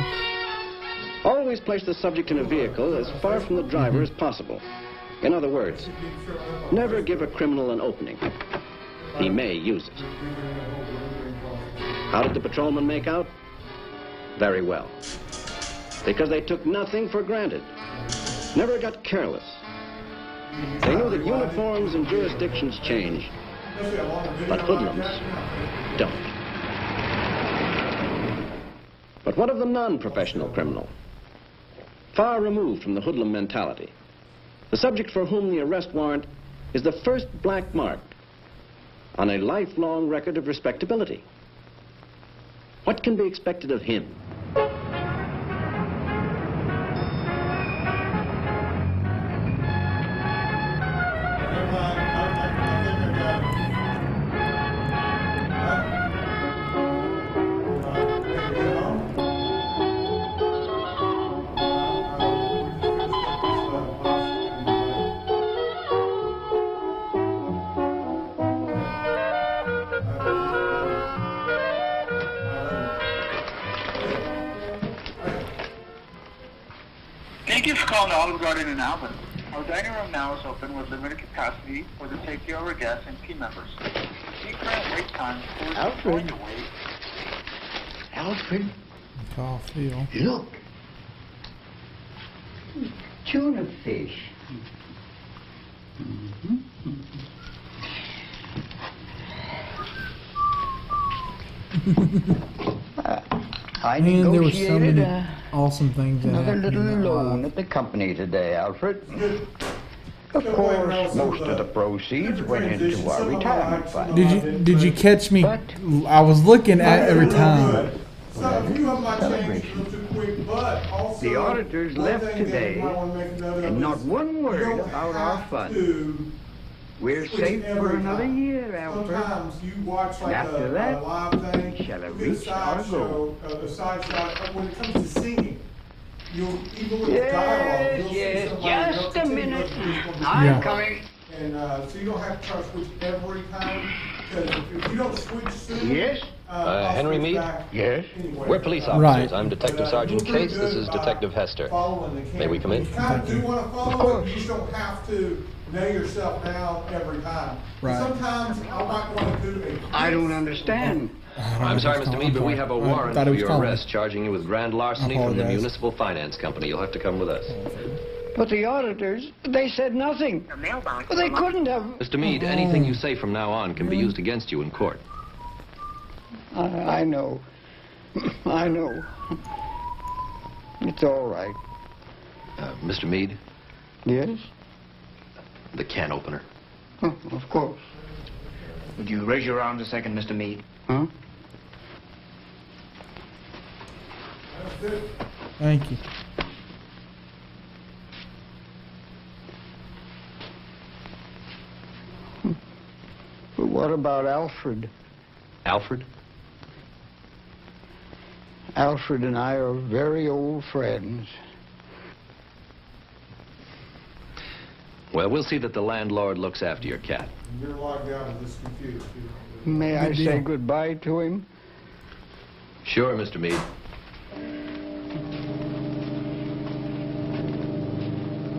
though. Always place the subject in a vehicle as far from the driver as possible. In other words, never give a criminal an opening. He may use it. How did the patrolmen make out? Very well. Because they took nothing for granted. Never got careless. They knew that uniforms and jurisdictions change, but hoodlums don't. But what of the non-professional criminal? Far removed from the hoodlum mentality. The subject for whom the arrest warrant is the first black mark on a lifelong record of respectability. What can be expected of him? Thank you for calling Olive Garden in Alvin. Our dining room now is open with limited capacity for the safety of our guests and team members. The current wait time for Alfred. to wait. Alfred, Coffee. look. Tuna fish. I Man, there were so negotiated many awesome things that another happened little in that loan life. at the company today, Alfred. Of course, most of the proceeds went into our retirement fund. Did you catch me? I was looking at every time. The auditors left today, and not one word about our fund. We're safe for another year, Alfred. And after that, we shall have reached our goal. When it comes to singing, even with dialogue, Yes, just a minute. Yeah. I'm coming. And so you don't have to try to switch every time, because if you don't switch soon, Yes? I'll Henry switch Meade? back Yes. anyway. We're police officers. Right. I'm Detective Sergeant Case. This is Detective Hester. May we come in? You kind of do want to follow it, you just don't have to nail yourself down every time. Right. Sometimes I might want to do a... I don't understand. I'm sorry, Mr. Meade, but we have a warrant thought he for was your calling. arrest, charging you with grand larceny I from the apologize. Municipal Finance Company. You'll have to come with us. But the auditors, they said nothing. Well, they couldn't have. Mr. Meade, anything you say from now on can be used against you in court. I know. I know. It's all right. Mr. Meade, Yes? the can opener. Of course. Would you raise your arms a second, Mr. Meade? Huh? Thank you. But what about Alfred? Alfred? Alfred and I are very old friends. Well, we'll see that the landlord looks after your cat. You're logged out of this computer. May I Good say deal. goodbye to him? Sure, Mr. Meade.